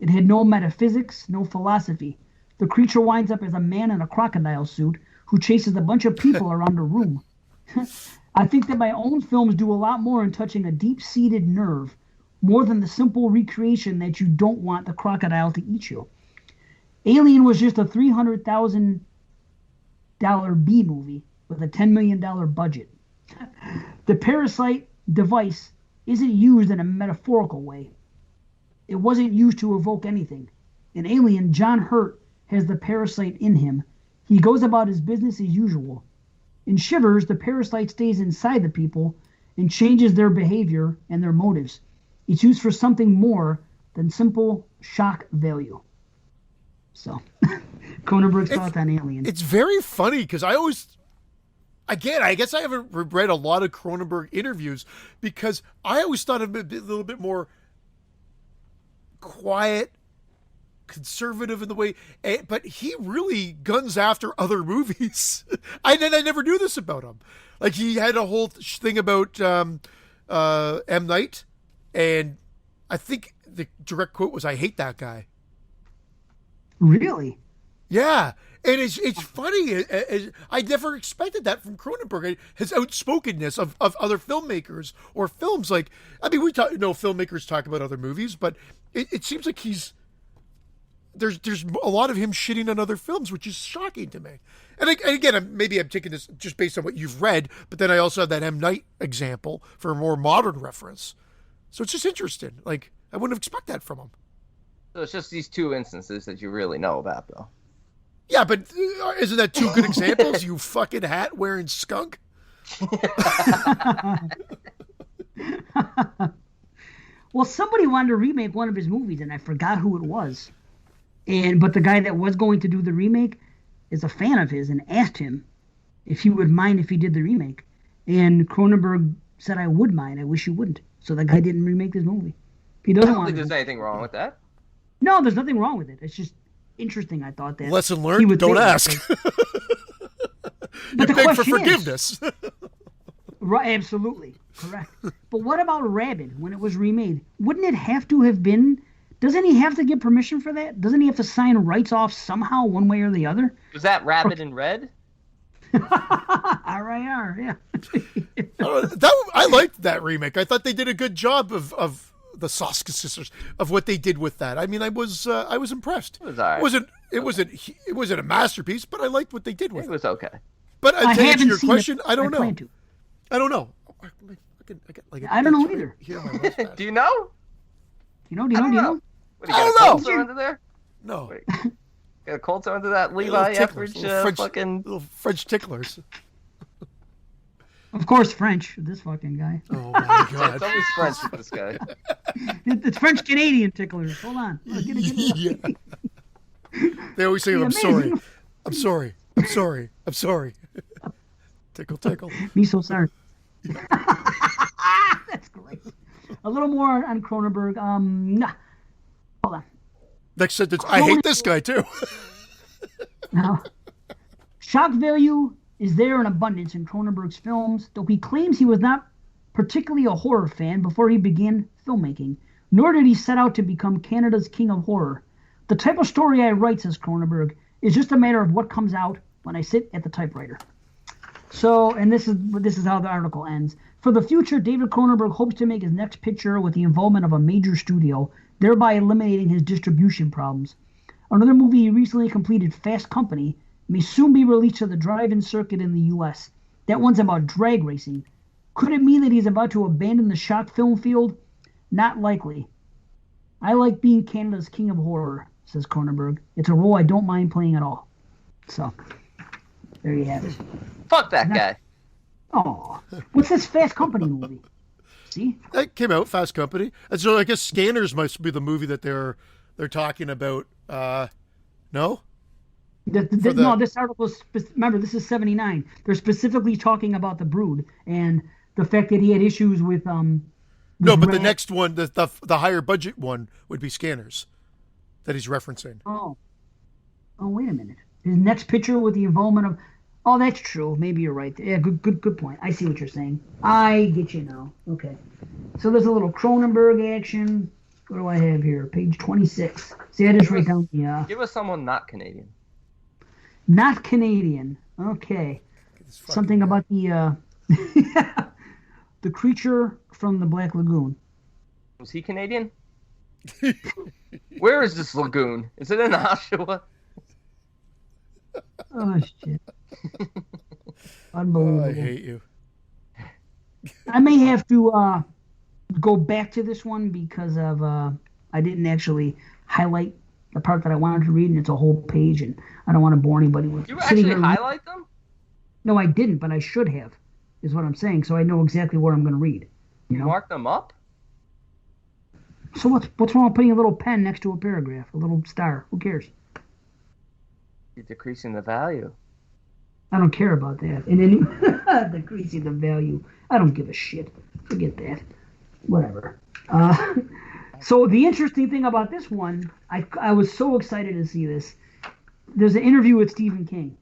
It had no metaphysics, no philosophy. The creature winds up as a man in a crocodile suit who chases a bunch of people around a room. I think that my own films do a lot more in touching a deep-seated nerve, more than the simple recreation that you don't want the crocodile to eat you. Alien was just a $300,000 B movie with a $10 million budget. The parasite device isn't used in a metaphorical way. It wasn't used to evoke anything. In Alien, John Hurt has the parasite in him. He goes about his business as usual. In Shivers, the parasite stays inside the people and changes their behavior and their motives. It's used for something more than simple shock value. So, Cronenberg's thoughts on Alien. It's very funny because I guess I haven't read a lot of Cronenberg interviews because I always thought of it a little bit more quiet, conservative in the way, but he really guns after other movies. I never knew this about him. Like he had a whole thing about M. Night, and I think the direct quote was, "I hate that guy." Really? Yeah. And it's funny. I never expected that from Cronenberg. His outspokenness of other filmmakers or films. Like, I mean, filmmakers talk about other movies, but it seems like there's a lot of him shitting on other films, which is shocking to me. And again, maybe I'm taking this just based on what you've read, but then I also have that M. Night example for a more modern reference. So it's just interesting. Like, I wouldn't expect that from him. So it's just these two instances that you really know about, though. Yeah, but isn't that two good examples, you fucking hat-wearing skunk? Well, somebody wanted to remake one of his movies, and I forgot who it was. But the guy that was going to do the remake is a fan of his and asked him if he would mind if he did the remake. And Cronenberg said, I would mind. I wish you wouldn't. So the guy didn't remake this movie. He I doesn't don't want think to. there's anything wrong with that. No, there's nothing wrong with it. It's just interesting. I thought that. Lesson he learned, would don't say ask. You the beg for question is- forgiveness. Right, absolutely. Correct. But what about Rabid when it was remade? Wouldn't it have to have been? Doesn't he have to get permission for that? Doesn't he have to sign rights off somehow, one way or the other? Was that Rabbit in Red? R.I.R. Yeah. I liked that remake. I thought they did a good job of the Soska sisters, of what they did with that. I mean, I was impressed. It was all right. It wasn't a masterpiece, but I liked what they did with It it. was okay. But I to answer haven't your seen question, it. I don't know. plan to. I don't know. I don't know either. Here on my mustache. Do you know? Do you know? Do you I know? don't Do you know. know? What, do you I got a don't cold know. sore under there? No. Wait. Got a cold sore under that Levi Little ticklers, Etheridge little French, fucking... little French ticklers. Of course, French. This fucking guy. Oh my It's god. always French with this guy. It's French Canadian ticklers. Hold on. Get it. Yeah. They always say, Yeah, "I'm sorry, amazing. I'm sorry, I'm sorry, I'm sorry." Tickle, tickle. Me so sorry. That's great. A little more on Cronenberg. Nah. Hold on. Next sentence. I hate this guy too. Now, shock value is there in abundance in Cronenberg's films, though he claims he was not particularly a horror fan before he began filmmaking, nor did he set out to become Canada's king of horror. The type of story I write, says Cronenberg, is just a matter of what comes out when I sit at the typewriter. So, and this is how the article ends. For the future, David Cronenberg hopes to make his next picture with the involvement of a major studio, thereby eliminating his distribution problems. Another movie he recently completed, Fast Company, may soon be released to the drive-in circuit in the U.S. That one's about drag racing. Could it mean that he's about to abandon the shock film field? Not likely. I like being Canada's king of horror, says Cronenberg. It's a role I don't mind playing at all. So, there you have it. Fuck that guy. Oh, what's this Fast Company movie? See? That came out, Fast Company, and so I guess Scanners must be the movie that they're talking about. No. No, this article is, remember, this is 79. They're specifically talking about The Brood and the fact that he had issues with No, but the Red. next one, the higher budget one, would be Scanners, that he's referencing. Oh, wait a minute. His next picture with the involvement of. Oh, that's true. Maybe you're right. Yeah, good point. I see what you're saying. I get you now. Okay. So there's a little Cronenberg action. What do I have here? Page 26. See, I just write down the Give us someone not Canadian. not Canadian. Okay. Something about the the creature from the Black Lagoon. Was he Canadian? Where is this lagoon? Is it in Oshawa? Oh shit. Oh, Unbelievable. I hate you. I may have to go back to this one because of I didn't actually highlight the part that I wanted to read, and it's a whole page, and I don't want to bore anybody with You sitting actually here. highlight them? No, I didn't, but I should have, is what I'm saying, so I know exactly what I'm going to read. You know? Mark them up? So what's wrong with putting a little pen next to a paragraph, a little star? Who cares? You're decreasing the value. I don't care about that. And then decreasing the value, I don't give a shit. Forget that. Whatever. So the interesting thing about this one, I was so excited to see this. There's an interview with Stephen King,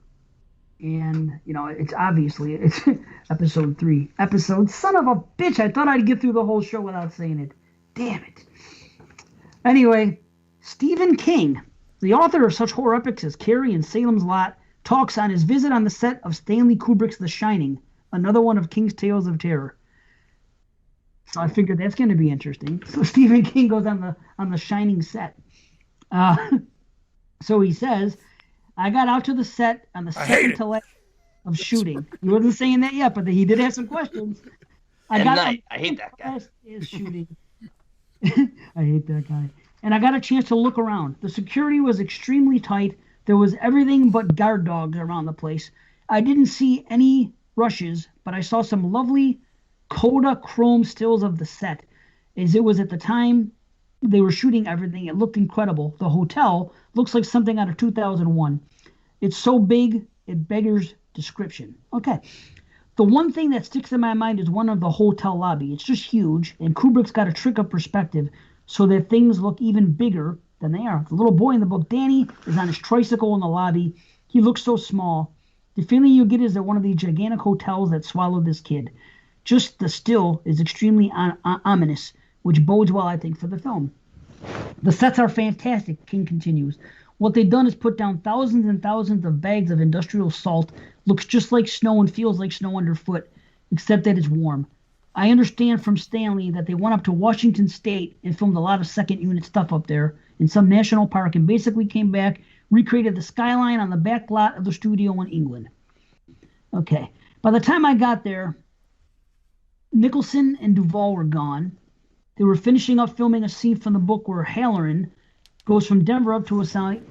and it's obviously episode 3. Son of a bitch! I thought I'd get through the whole show without saying it. Damn it. Anyway, Stephen King, the author of such horror epics as Carrie and Salem's Lot, talks on his visit on the set of Stanley Kubrick's The Shining, another one of King's Tales of Terror. So I figured that's going to be interesting. So Stephen King goes on the Shining set. So he says, I got out to the set on the second to last of shooting. He wasn't saying that yet, but he did have some questions. I hate that guy. Is shooting. I hate that guy. And I got a chance to look around. The security was extremely tight. There was everything but guard dogs around the place. I didn't see any rushes, but I saw some lovely Kodachrome stills of the set. as it was at the time they were shooting everything. It looked incredible. The hotel looks like something out of 2001. It's so big, it beggars description. Okay. The one thing that sticks in my mind is one of the hotel lobby. It's just huge, and Kubrick's got a trick of perspective so that things look even bigger than they are. The little boy in the book, Danny, is on his tricycle in the lobby. He looks so small. The feeling you get is that one of these gigantic hotels that swallowed this kid. Just the still is extremely ominous, which bodes well, I think, for the film. The sets are fantastic, King continues. What they've done is put down thousands and thousands of bags of industrial salt. Looks just like snow and feels like snow underfoot, except that it's warm. I understand from Stanley that they went up to Washington State and filmed a lot of second unit stuff up there in some national park and basically came back, recreated the skyline on the back lot of the studio in England. Okay. By the time I got there, Nicholson and Duvall were gone. They were finishing up filming a scene from the book where Halloran goes from Denver up to a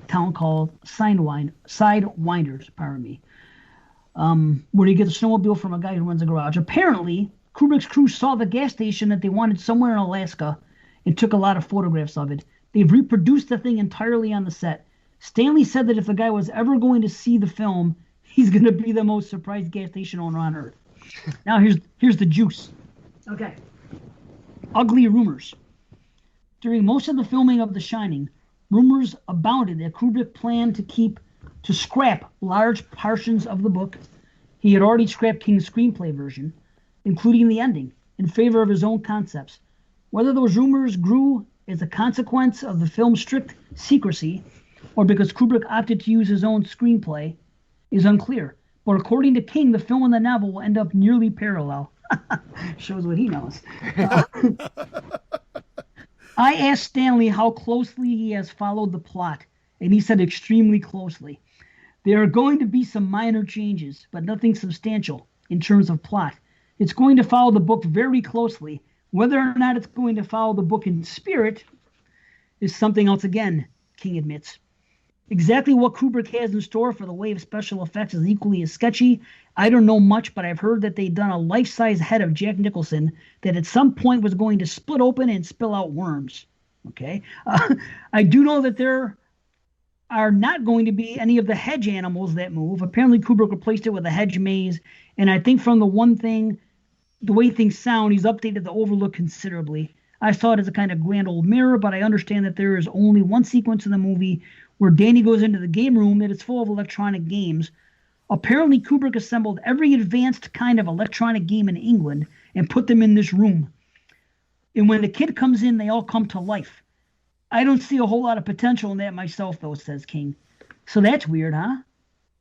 town called Sidewinders, where he gets a snowmobile from a guy who runs a garage. Apparently, Kubrick's crew saw the gas station that they wanted somewhere in Alaska and took a lot of photographs of it. They've reproduced the thing entirely on the set. Stanley said that if the guy was ever going to see the film, he's going to be the most surprised gas station owner on Earth. Now here's the juice. Okay. Ugly rumors. During most of the filming of The Shining, rumors abounded that Kubrick planned to scrap large portions of the book. He had already scrapped King's screenplay version, including the ending, in favor of his own concepts. Whether those rumors grew as a consequence of the film's strict secrecy or because Kubrick opted to use his own screenplay is unclear. But according to King, the film and the novel will end up nearly parallel. Shows what he knows. I asked Stanley how closely he has followed the plot, and he said extremely closely. There are going to be some minor changes, but nothing substantial in terms of plot. It's going to follow the book very closely. Whether or not it's going to follow the book in spirit is something else again, King admits. Exactly what Kubrick has in store for the way of special effects is equally as sketchy. I don't know much, but I've heard that they've done a life-size head of Jack Nicholson that at some point was going to split open and spill out worms. Okay? I do know that there are not going to be any of the hedge animals that move. Apparently Kubrick replaced it with a hedge maze, and I think from the way things sound, he's updated the overlook considerably. I saw it as a kind of grand old mirror, but I understand that there is only one sequence in the movie where Danny goes into the game room that is full of electronic games. Apparently, Kubrick assembled every advanced kind of electronic game in England and put them in this room. And when the kid comes in, they all come to life. I don't see a whole lot of potential in that myself, though, says King. So that's weird, huh?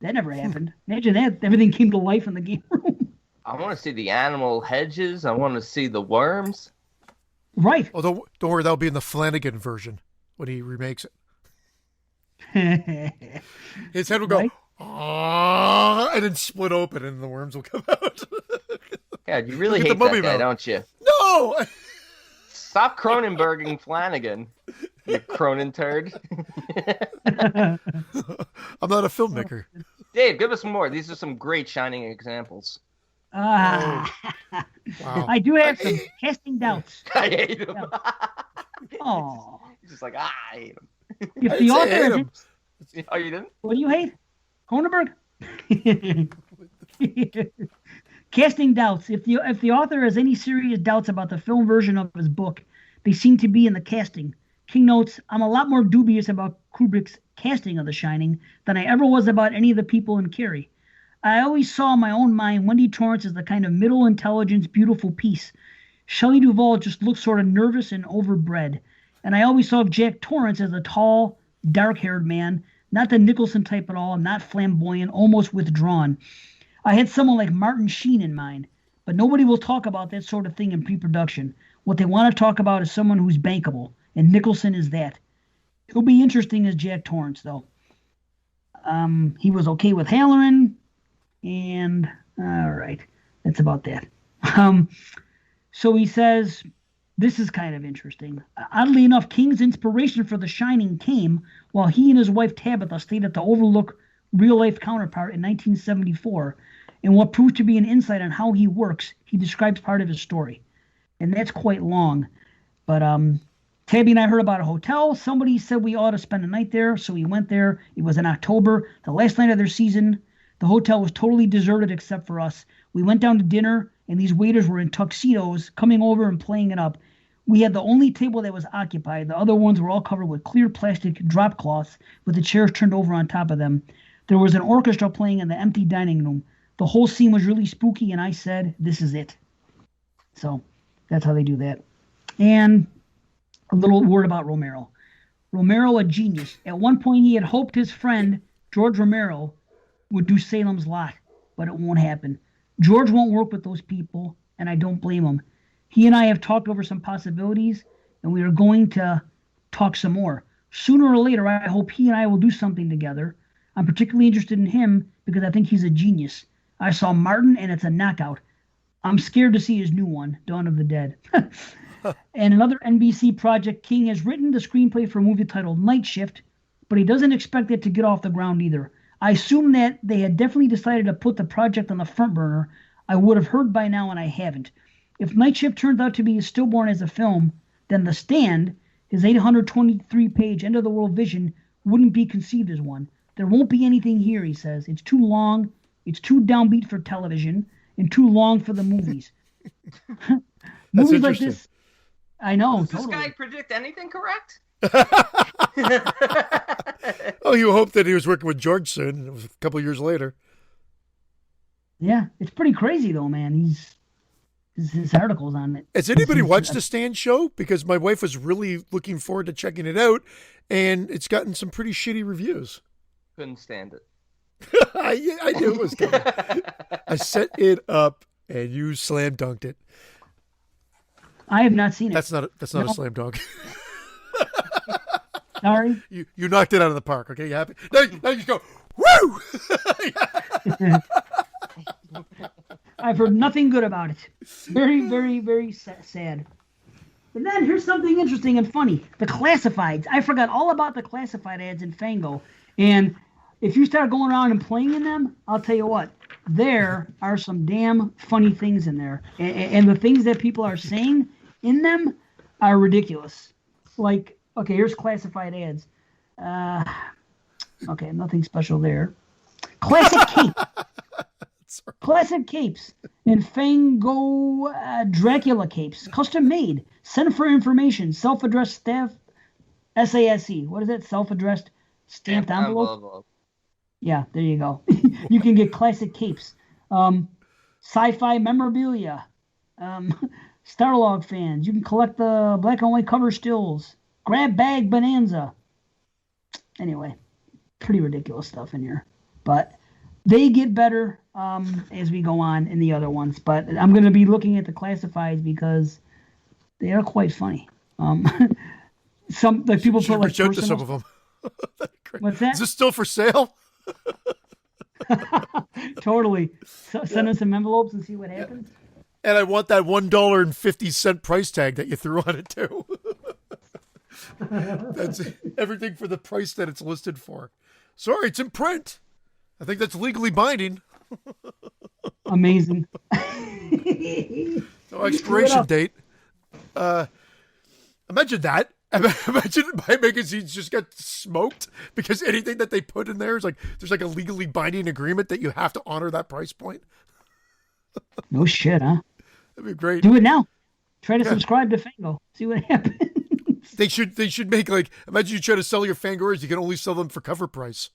That never happened. Imagine that. Everything came to life in the game room. I want to see the animal hedges. I want to see the worms. Right. Oh, don't worry. That'll be in the Flanagan version when he remakes it. His head will go, right? And then split open, and the worms will come out. God, you really hate that guy, don't you? No! Stop Cronenberging Flanagan, you Cronin turd. I'm not a filmmaker. Dave, give us some more. These are some great Shining examples. Wow. I do have some casting doubts. I hate him. Oh. He's just like, I hate him. If the author Oh, you didn't? What do you hate? Cronenberg? Casting doubts. If the author has any serious doubts about the film version of his book, they seem to be in the casting. King notes, I'm a lot more dubious about Kubrick's casting of The Shining than I ever was about any of the people in Carrie. I always saw in my own mind Wendy Torrance as the kind of middle intelligence, beautiful piece. Shelley Duvall just looked sort of nervous and overbred. And I always saw Jack Torrance as a tall, dark-haired man, not the Nicholson type at all, not flamboyant, almost withdrawn. I had someone like Martin Sheen in mind, but nobody will talk about that sort of thing in pre-production. What they want to talk about is someone who's bankable, and Nicholson is that. He'll be interesting as Jack Torrance, though. He was okay with Halloran, and all right, that's about that. So he says, this is kind of interesting. Oddly enough, King's inspiration for The Shining came while he and his wife Tabitha stayed at the Overlook real-life counterpart in 1974. And what proved to be an insight on how he works, he describes part of his story. And that's quite long. But Tabby and I heard about a hotel. Somebody said we ought to spend a night there, so we went there. It was in October, the last night of their season. The hotel was totally deserted except for us. We went down to dinner, and these waiters were in tuxedos coming over and playing it up. We had the only table that was occupied. The other ones were all covered with clear plastic drop cloths with the chairs turned over on top of them. There was an orchestra playing in the empty dining room. The whole scene was really spooky, and I said, this is it. So that's how they do that. And a little word about Romero. Romero, a genius. At one point, he had hoped his friend, George Romero, would do Salem's Lot, but it won't happen. George won't work with those people, and I don't blame him. He and I have talked over some possibilities, and we are going to talk some more. Sooner or later, I hope he and I will do something together. I'm particularly interested in him because I think he's a genius. I saw Martin, and it's a knockout. I'm scared to see his new one, Dawn of the Dead. And another NBC project, King has written the screenplay for a movie titled Night Shift, but he doesn't expect it to get off the ground either. I assume that they had definitely decided to put the project on the front burner. I would have heard by now, and I haven't. If Night Shift turns out to be stillborn as a film, then The Stand, his 823-page end-of-the-world vision, wouldn't be conceived as one. There won't be anything here, he says. It's too long, it's too downbeat for television, and too long for the movies. Movies like this, I know. Does totally. this guy predict anything correct? Oh, you hope that he was working with George soon. It was a couple years later. Yeah, it's pretty crazy though, man. His articles on it. Has anybody watched the Stand show? Because my wife was really looking forward to checking it out, and it's gotten some pretty shitty reviews. Couldn't stand it. I knew it was coming. I set it up, and you slam dunked it. I have not seen it. That's not a slam dunk. Sorry. You knocked it out of the park. Okay, you happy? Now you just go, woo! I've heard nothing good about it. Very, very, very sad. But then here's something interesting and funny. The classifieds. I forgot all about the classified ads in Fango. And if you start going around and playing in them, I'll tell you what, there are some damn funny things in there. And the things that people are saying in them are ridiculous. Like, okay, here's classified ads. Okay, nothing special there. Classic cape. Classic capes and Fango Dracula capes, custom made. Send for information. Self-addressed staff. SASE. What is that? Self-addressed stamped envelope. Yeah, there you go. You can get classic capes. Sci-fi memorabilia. Starlog fans. You can collect the black and white cover stills. Grab bag bonanza. Anyway, pretty ridiculous stuff in here. But they get better as we go on in the other ones. But I'm going to be looking at the classifieds because they are quite funny. Some like people put like reach out to some of them. What's that? Is this still for sale? Totally. Send us some envelopes and see what happens. And I want that $1.50 price tag that you threw on it too. That's everything for the price that it's listed for. Sorry, it's in print. I think that's legally binding. Amazing. No expiration date. Imagine that. Imagine my magazines just got smoked because anything that they put in there is like there's like a legally binding agreement that you have to honor that price point. No shit, huh? That'd be great. Do it now. Try to subscribe to Fango. See what happens. They should make like imagine you try to sell your Fangorias, you can only sell them for cover price.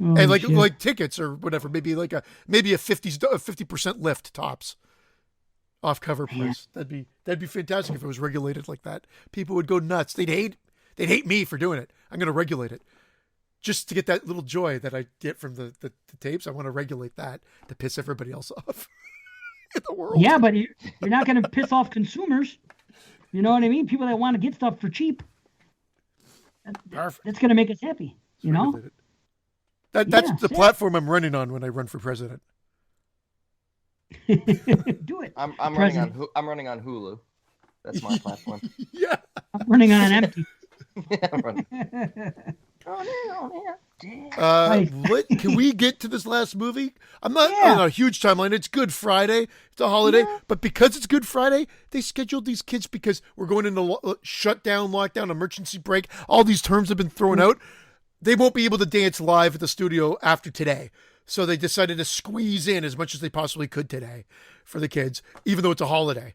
Oh, and shit. like tickets or whatever, maybe a 50% lift tops off cover price. That'd be fantastic if it was regulated like that. People would go nuts. They'd hate me for doing it. I'm going to regulate it just to get that little joy that I get from the tapes. I want to regulate that to piss everybody else off in the world. Yeah, but you're not going to piss off consumers. You know what I mean? People that want to get stuff for cheap. That's going to make us happy. You know? That's the platform I'm running on when I run for president. Do it. I'm running on Hulu. That's my platform. Yeah. I'm running on an empty. Yeah, I'm running. Oh, What can we get to this last movie? I'm not Yeah. on a huge timeline. It's Good Friday. It's a holiday, Yeah. but because it's Good Friday, they scheduled these kids because we're going into shutdown, lockdown, emergency break. All these terms have been thrown out. They won't be able to dance live at the studio after today. So they decided to squeeze in as much as they possibly could today for the kids, even though it's a holiday.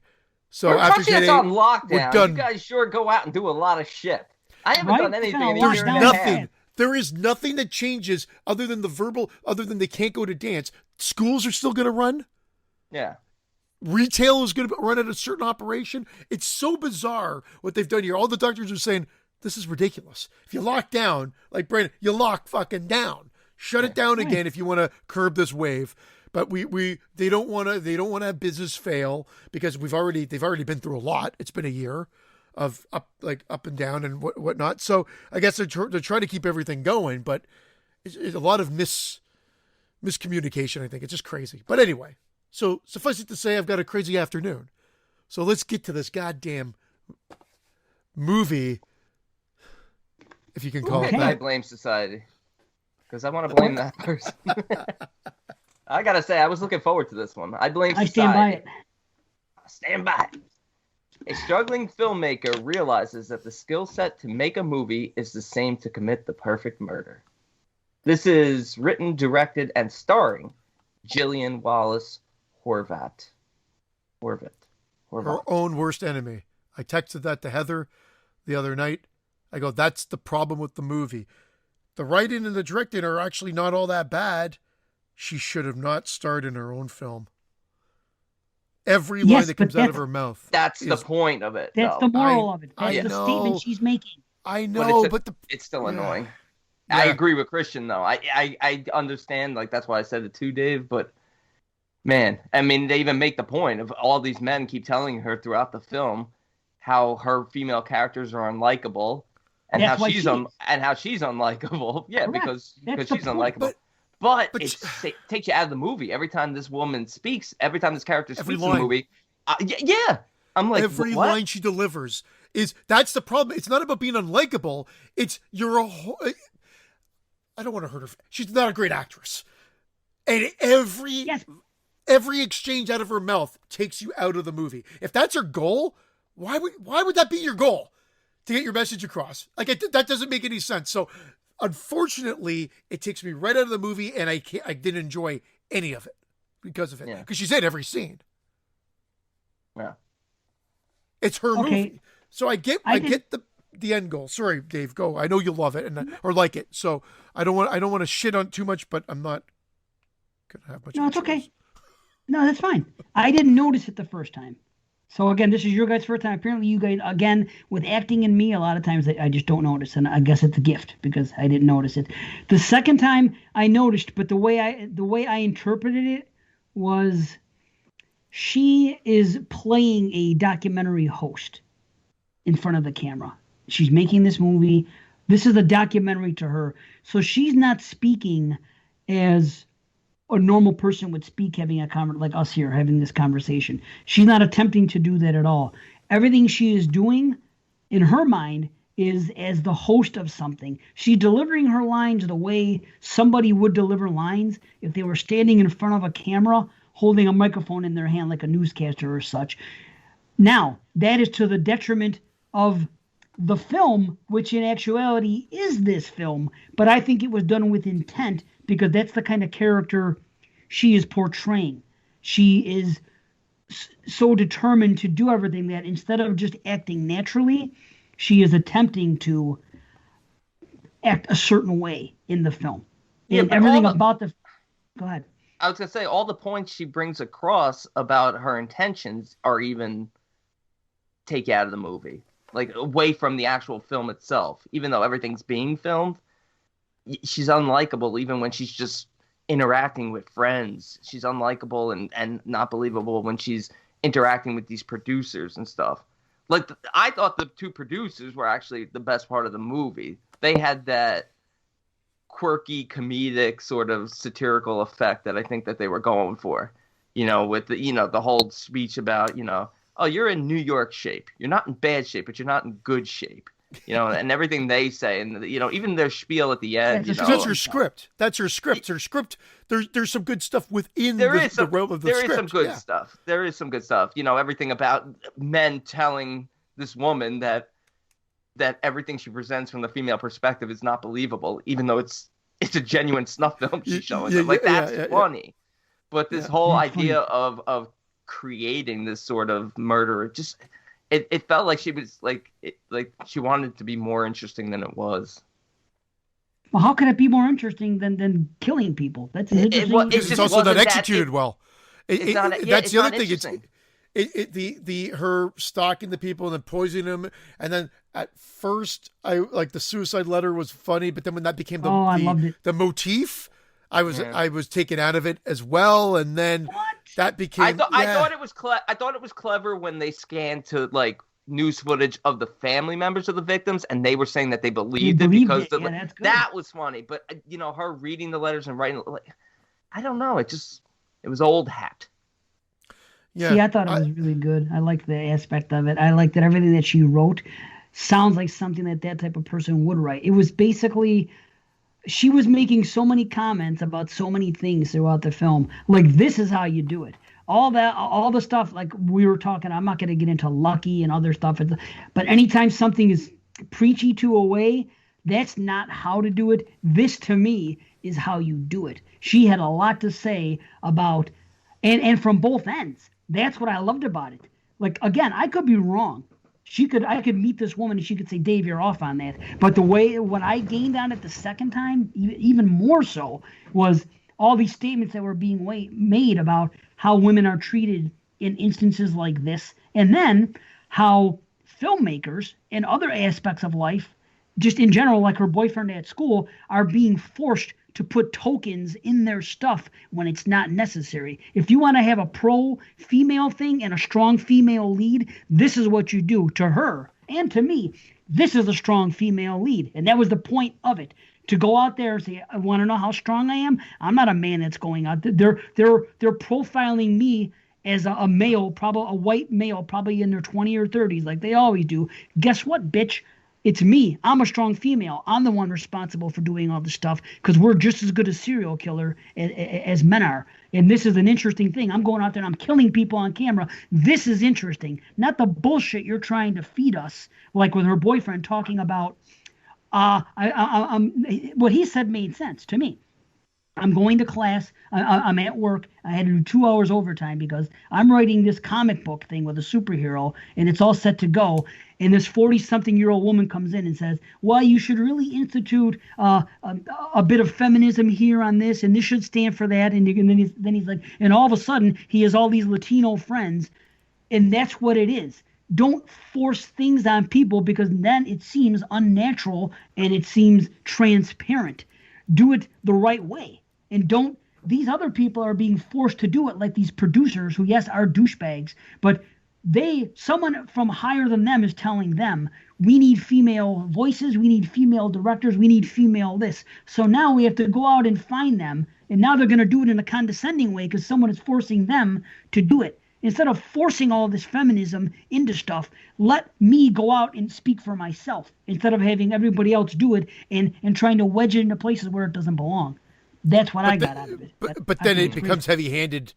So We're after touching today, us on lockdown. we're done. You guys sure go out and do a lot of shit. I haven't Right? done anything in a There's year There's and a half. nothing. There is nothing that changes other than other than they can't go to dance. Schools are still going to run. Yeah. Retail is going to run at a certain operation. It's so bizarre what they've done here. All the doctors are saying, this is ridiculous. If you lock down, like Brandon, you lock fucking down. Shut it down again if you want to curb this wave. But they don't want to have business fail because they've already been through a lot. It's been a year of up and down and whatnot. So I guess they're trying to keep everything going, but it's a lot of miscommunication. I think it's just crazy. But anyway, so suffice it to say, I've got a crazy afternoon. So let's get to this goddamn movie, if you can call it Okay. I that. blame society because I want to blame that person. I gotta say, I was looking forward to this one. I blame I society. stand by it. Stand by it. A struggling filmmaker realizes that the skill set to make a movie is the same to commit the perfect murder. This is written, directed, and starring Gillian Wallace Horvat. Her own worst enemy. I texted that to Heather the other night. I go, that's the problem with the movie. The writing and the directing are actually not all that bad. She should have not starred in her own film. Every line Yes, that but comes out of that's- her mouth. That's the is- point of it. That's though. the moral of it. I That's the know. statement she's making. I But know, it's but the It's still annoying. Yeah. I agree with Christian though. I understand, like that's why I said it too, Dave. But man, I mean, they even make the point of all these men keep telling her throughout the film how her female characters are unlikable, and That's how why she's she is. and how she's unlikable. Yeah, Correct. because That's the she's point. unlikable. But it takes you out of the movie every time this woman speaks. Every time this character Every speaks in the line. movie. Yeah, I'm like every what? line she delivers that's the problem. It's not about being unlikable. It's I don't want to hurt her. She's not a great actress, and Yes. every exchange out of her mouth takes you out of the movie. If that's her goal, why would that be your goal? To get your message across? Like that doesn't make any sense. So, unfortunately, it takes me right out of the movie, and I didn't enjoy any of it because of it. Yeah. Because she's in every scene. Yeah. It's her Okay. movie. So I get the end goal. Sorry, Dave, go. I know you'll love it or like it. So I don't want to shit on too much, but I'm not gonna have much. No, of it's a okay. choice. No, that's fine. I didn't notice it the first time. So again, this is your guys' first time. Apparently, you guys, again, with acting and me, a lot of times I just don't notice, and I guess it's a gift because I didn't notice it. The second time I noticed, but the way I interpreted it was she is playing a documentary host in front of the camera. She's making this movie. This is a documentary to her, so she's not speaking as a normal person would speak, having like us here having this conversation. She's not attempting to do that at all. Everything she is doing in her mind is as the host of something. She's delivering her lines the way somebody would deliver lines if they were standing in front of a camera holding a microphone in their hand like a newscaster or such. Now, that is to the detriment of the film, which in actuality is this film, but I think it was done with intent because that's the kind of character she is portraying. She is so determined to do everything that instead of just acting naturally, she is attempting to act a certain way in the film. Yeah, And but everything all the- about the... Go ahead. I was gonna say all the points she brings across about her intentions are even take you out of the movie, like away from the actual film itself. Even though everything's being filmed, she's unlikable even when she's just interacting with friends. She's unlikable and not believable when she's interacting with these producers and stuff. Like I thought the two producers were actually the best part of the movie. They had that quirky, comedic, sort of satirical effect that I think that they were going for. You know, with the whole speech about, oh, you're in New York shape. You're not in bad shape, but you're not in good shape. and everything they say, and even their spiel at the end. Yeah, That's her script. That's her script. Her script. There's some good stuff within the realm of the script. There is some good stuff. There is some good stuff. Everything about men telling this woman that everything she presents from the female perspective is not believable, even though it's a genuine snuff film she's showing them. That's funny. But this whole idea of creating this sort of murder, it felt like she was like she wanted to be more interesting than it was. Well, how can it be more interesting than killing people? That's interesting. It's also not executed well. That's the other thing. It's her stalking the people and then poisoning them, and then at first I like the suicide letter was funny, but then when that became the motif, I was taken out of it as well, and then that became. I thought it was I thought it was clever when they scanned to like news footage of the family members of the victims, and they were saying that they believed it because that was funny. But her reading the letters and writing, I don't know, it was old hat. Yeah, see, I thought it was really good. I liked the aspect of it. I liked that everything that she wrote sounds like something that type of person would write. It was basically, she was making so many comments about so many things throughout the film. Like, this is how you do it. All the stuff, like we were talking, I'm not going to get into Lucky and other stuff, but anytime something is preachy to a way, that's not how to do it. This, to me, is how you do it. She had a lot to say about, and from both ends. That's what I loved about it. Like, again, I could be wrong. I could meet this woman and she could say, Dave, you're off on that. But what I gained on it the second time, even more so, was all these statements that were being made about how women are treated in instances like this. And then how filmmakers and other aspects of life, just in general, like her boyfriend at school, are being forced to put tokens in their stuff when it's not necessary. If you want to have a pro-female thing and a strong female lead, this is what you do. To her and to me, this is a strong female lead. And that was the point of it. To go out there and say, I want to know how strong I am. I'm not a man that's going out there. They're profiling me as a male, probably a white male, probably in their 20s or 30s, like they always do. Guess what, bitch? It's me. I'm a strong female. I'm the one responsible for doing all this stuff because we're just as good a serial killer as men are. And this is an interesting thing. I'm going out there and I'm killing people on camera. This is interesting. Not the bullshit you're trying to feed us, like with her boyfriend talking about. What he said made sense to me. I'm going to class. I'm at work. I had to do 2 hours overtime because I'm writing this comic book thing with a superhero, and it's all set to go. And this 40-something-year-old woman comes in and says, well, you should really institute a bit of feminism here on this, and this should stand for that. And then he's like, and all of a sudden, he has all these Latino friends, and that's what it is. Don't force things on people because then it seems unnatural and it seems transparent. Do it the right way. And these other people are being forced to do it, like these producers who, yes, are douchebags, but someone from higher than them is telling them, we need female voices, we need female directors, we need female this. So now we have to go out and find them, and now they're going to do it in a condescending way because someone is forcing them to do it. Instead of forcing all this feminism into stuff, let me go out and speak for myself instead of having everybody else do it and trying to wedge it into places where it doesn't belong. That's what I got out of it. But then it becomes heavy-handed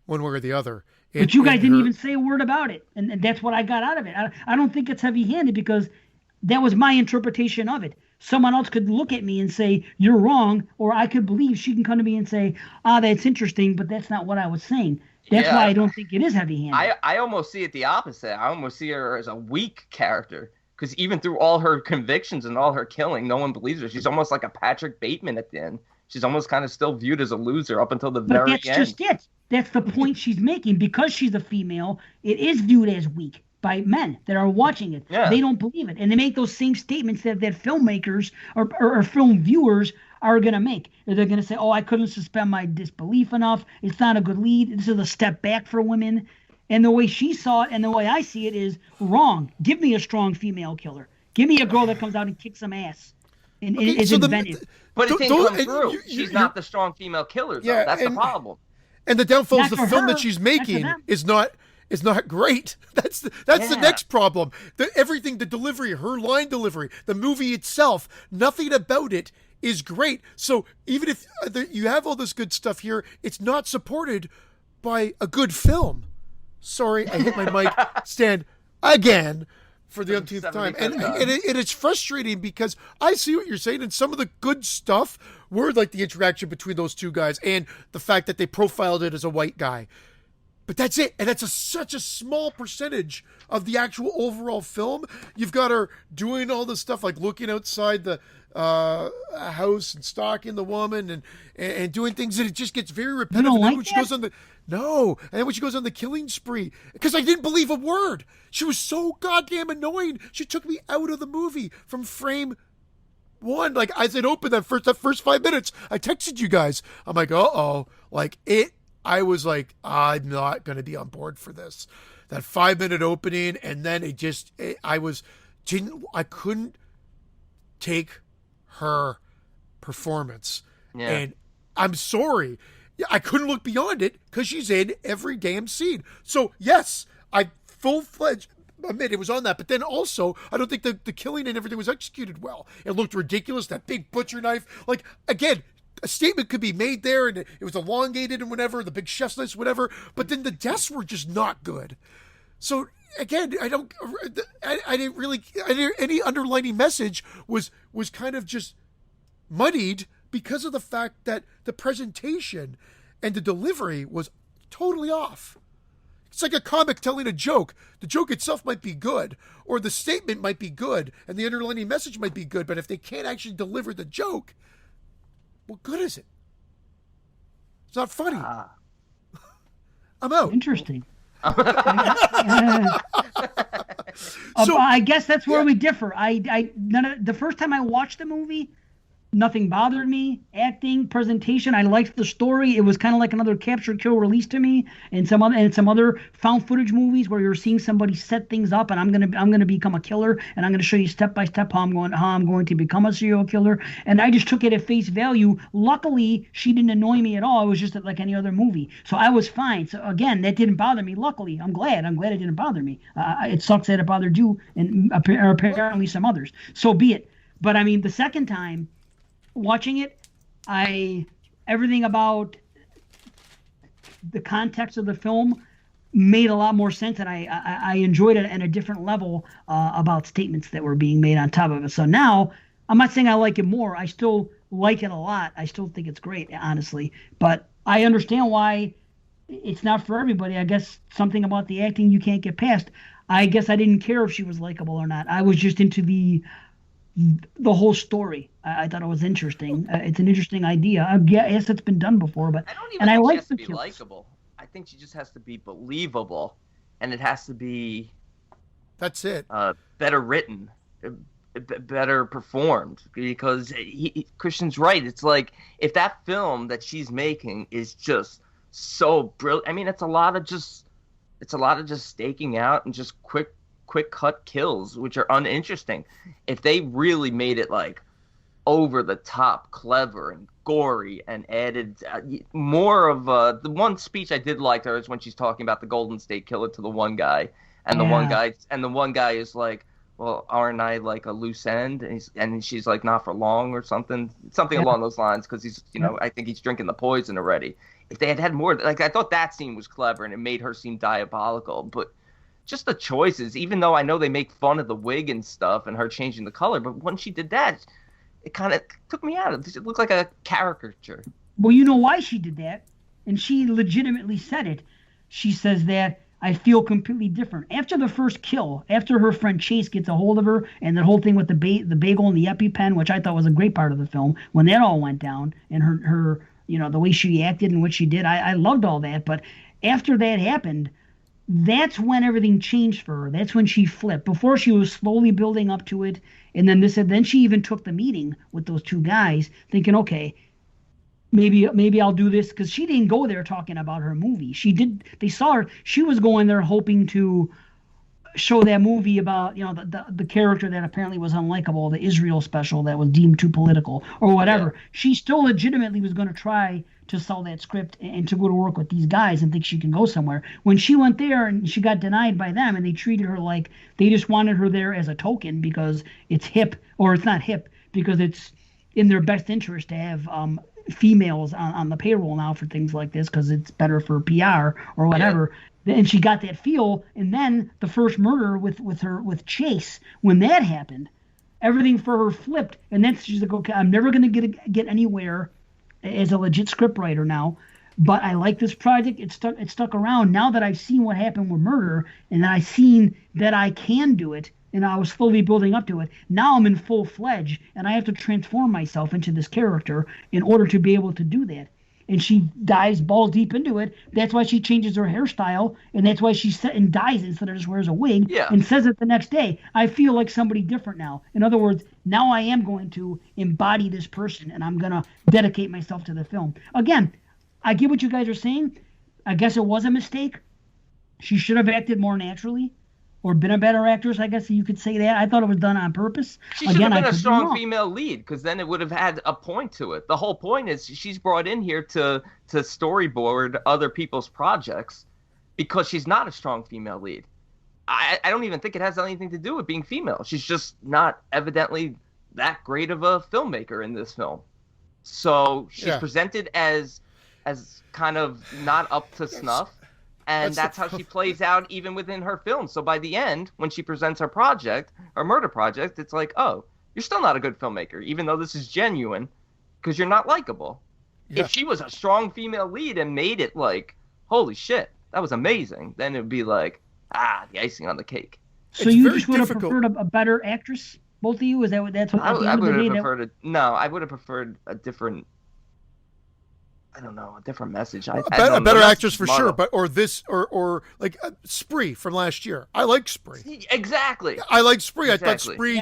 one way or the other. But you guys didn't even say a word about it, and that's what I got out of it. I don't think it's heavy-handed because that was my interpretation of it. Someone else could look at me and say, you're wrong, or I could believe she can come to me and say, that's interesting, but that's not what I was saying. That's why I don't think it is heavy-handed. I almost see it the opposite. I almost see her as a weak character because even through all her convictions and all her killing, no one believes her. She's almost like a Patrick Bateman at the end. She's almost kind of still viewed as a loser up until the very end. But that's just it. That's the point she's making. Because she's a female, it is viewed as weak by men that are watching it. Yeah. They don't believe it. And they make those same statements that filmmakers or film viewers are going to make. They're going to say, I couldn't suspend my disbelief enough. It's not a good lead. This is a step back for women. And the way she saw it and the way I see it is wrong. Give me a strong female killer. Give me a girl that comes out and kicks some ass. And is inventive. But it didn't come through. She's not the strong female killer, though. That's the problem. And the downfall is the film that she's making is not is not great. That's the next problem. Everything, the delivery, her line delivery, the movie itself, nothing about it is great. So even if you have all this good stuff here, it's not supported by a good film. Sorry, I hit my mic stand again for the umpteenth time. And it's frustrating because I see what you're saying, and some of the good stuff were like the interaction between those two guys and the fact that they profiled it as a white guy. But that's it. And that's such a small percentage of the actual overall film. You've got her doing all this stuff, like looking outside the house and stalking the woman and doing things, and it just gets very repetitive. You don't like when she that? goes on the and then when she goes on the killing spree, because I didn't believe a word. She was so goddamn annoying. She took me out of the movie from frame one. Like, as it opened, that first 5 minutes, I texted you guys. I'm like, I was like, I'm not going to be on board for this. That 5-minute opening, and then I couldn't take her performance. Yeah. And I'm sorry. I couldn't look beyond it because she's in every damn scene. So, yes, I full-fledged admit it was on that. But then also, I don't think the killing and everything was executed well. It looked ridiculous, that big butcher knife. Like, again, a statement could be made there, and it was elongated and whatever, the big chef's knife, whatever. But then the deaths were just not good. So, again, I didn't really, any underlining message was kind of just muddied because of the fact that the presentation and the delivery was totally off. It's like a comic telling a joke. The joke itself might be good, or the statement might be good, and the underlining message might be good, but if they can't actually deliver the joke, what good is it? It's not funny. I'm out. Interesting. So, I guess that's where we differ. The first time I watched the movie, nothing bothered me. Acting, presentation, I liked the story. It was kind of like another capture, kill, release to me, and some other found footage movies where you're seeing somebody set things up, and I'm gonna become a killer, and I'm gonna show you step by step how I'm going to become a serial killer. And I just took it at face value. Luckily, she didn't annoy me at all. It was just like any other movie, so I was fine. So again, that didn't bother me. Luckily, I'm glad it didn't bother me. It sucks that it bothered you and apparently some others. So be it. But I mean, the second time watching it, everything about the context of the film made a lot more sense, and I enjoyed it at a different level about statements that were being made on top of it. So now, I'm not saying I like it more. I still like it a lot. I still think it's great, honestly. But I understand why it's not for everybody. I guess something about the acting you can't get past. I guess I didn't care if she was likable or not. I was just into the whole story. I thought it was interesting. It's an interesting idea. Yes, it's been done before, but I don't even think she has to be kills. likable. I think she just has to be believable, and it has to be. That's it. Better written, better performed. Because Christian's right. It's like if that film that she's making is just so brilliant. I mean, it's a lot of just staking out and just quick cut kills, which are uninteresting. If they really made it like over the top, clever and gory, and added more of the one speech I did like her is when she's talking about the Golden State Killer to the one guy, and the one guy is like, well, aren't I like a loose end? And she's like, not for long, or something along those lines, because he's, I think he's drinking the poison already. If they had more, like, I thought that scene was clever and it made her seem diabolical, but just the choices, even though I know they make fun of the wig and stuff and her changing the color, but when she did that, it kind of took me out of it. It looked like a caricature. Well, you know why she did that? And she legitimately said it. She says that I feel completely different. After the first kill, after her friend Chase gets a hold of her, and that whole thing with the bagel and the EpiPen, which I thought was a great part of the film, when that all went down, and her the way she acted and what she did, I loved all that. But after that happened, that's when everything changed for her. That's when she flipped. Before, she was slowly building up to it, and then she even took the meeting with those two guys, thinking, okay, maybe I'll do this, because she didn't go there talking about her movie. They saw her. She was going there hoping to show that movie about the character that apparently was unlikable, the Israel special that was deemed too political or whatever. Yeah. She still legitimately was going to try to sell that script and to go to work with these guys and think she can go somewhere. When she went there and she got denied by them and they treated her like they just wanted her there as a token because it's hip, or it's not hip, because it's in their best interest to have females on the payroll now for things like this because it's better for PR or whatever. Yeah. And she got that feel. And then the first murder with Chase, when that happened, everything for her flipped. And then she's like, okay, I'm never going to get anywhere as a legit scriptwriter now. But I like this project. It stuck around. Now that I've seen what happened with Murder and I've seen that I can do it, and I was slowly building up to it. Now I'm in full-fledged, and I have to transform myself into this character in order to be able to do that. And she dives balls deep into it. That's why she changes her hairstyle, and that's why she dyes instead of just wears a wig and says it the next day. I feel like somebody different now. In other words, now I am going to embody this person, and I'm going to dedicate myself to the film. Again, I get what you guys are saying. I guess it was a mistake. She should have acted more naturally. Or been a better actress, I guess you could say that. I thought it was done on purpose. She should have been a strong female lead, because then it would have had a point to it. The whole point is she's brought in here to storyboard other people's projects because she's not a strong female lead. I don't even think it has anything to do with being female. She's just not evidently that great of a filmmaker in this film. So she's presented as kind of not up to snuff. And that's how she plays out even within her film. So by the end, when she presents her project, her murder project, it's like, oh, you're still not a good filmmaker, even though this is genuine, because you're not likable. Yeah. If she was a strong female lead and made it like, holy shit, that was amazing, then it would be like, the icing on the cake. So you just would have preferred a better actress, both of you? Is that what that's what? I would have preferred I would have preferred a different. I don't know, a different message. A better actress for sure, but or like Spree from last year. I like Spree. Exactly. I like Spree. Exactly. I thought Spree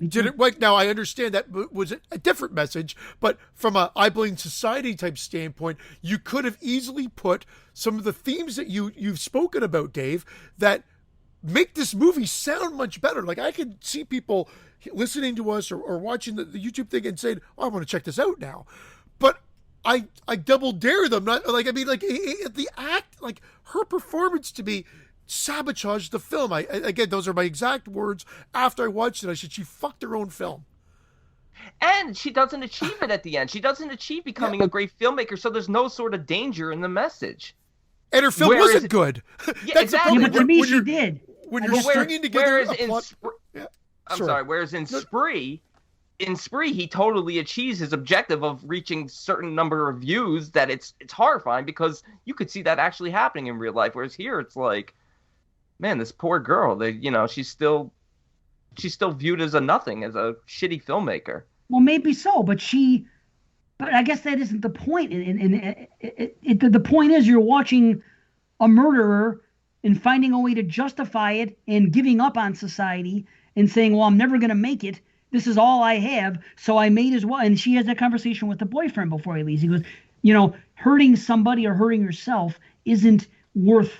did it right. Now I understand that was a different message, but from a I Blame Society type standpoint, you could have easily put some of the themes that you've spoken about, Dave, that make this movie sound much better. Like I could see people listening to us or watching the YouTube thing and saying, "Oh, I want to check this out now," but I double dare them. Not like, I mean, like the act, like her performance to me sabotaged the film. Again, those are my exact words. After I watched it, I said she fucked her own film. And she doesn't achieve it at the end. She doesn't achieve becoming a great filmmaker. So there's no sort of danger in the message. And her film wasn't good. Yeah, exactly. But to me, she did. When you're stringing together Whereas in Spree, he totally achieves his objective of reaching certain number of views that it's horrifying because you could see that actually happening in real life. Whereas here it's like, man, this poor girl, she's still viewed as a nothing, as a shitty filmmaker. Well, maybe so, but I guess that isn't the point. The point is you're watching a murderer and finding a way to justify it and giving up on society and saying, well, I'm never going to make it. This is all I have, so I made as well. And she has that conversation with the boyfriend before he leaves. He goes, hurting somebody or hurting yourself isn't worth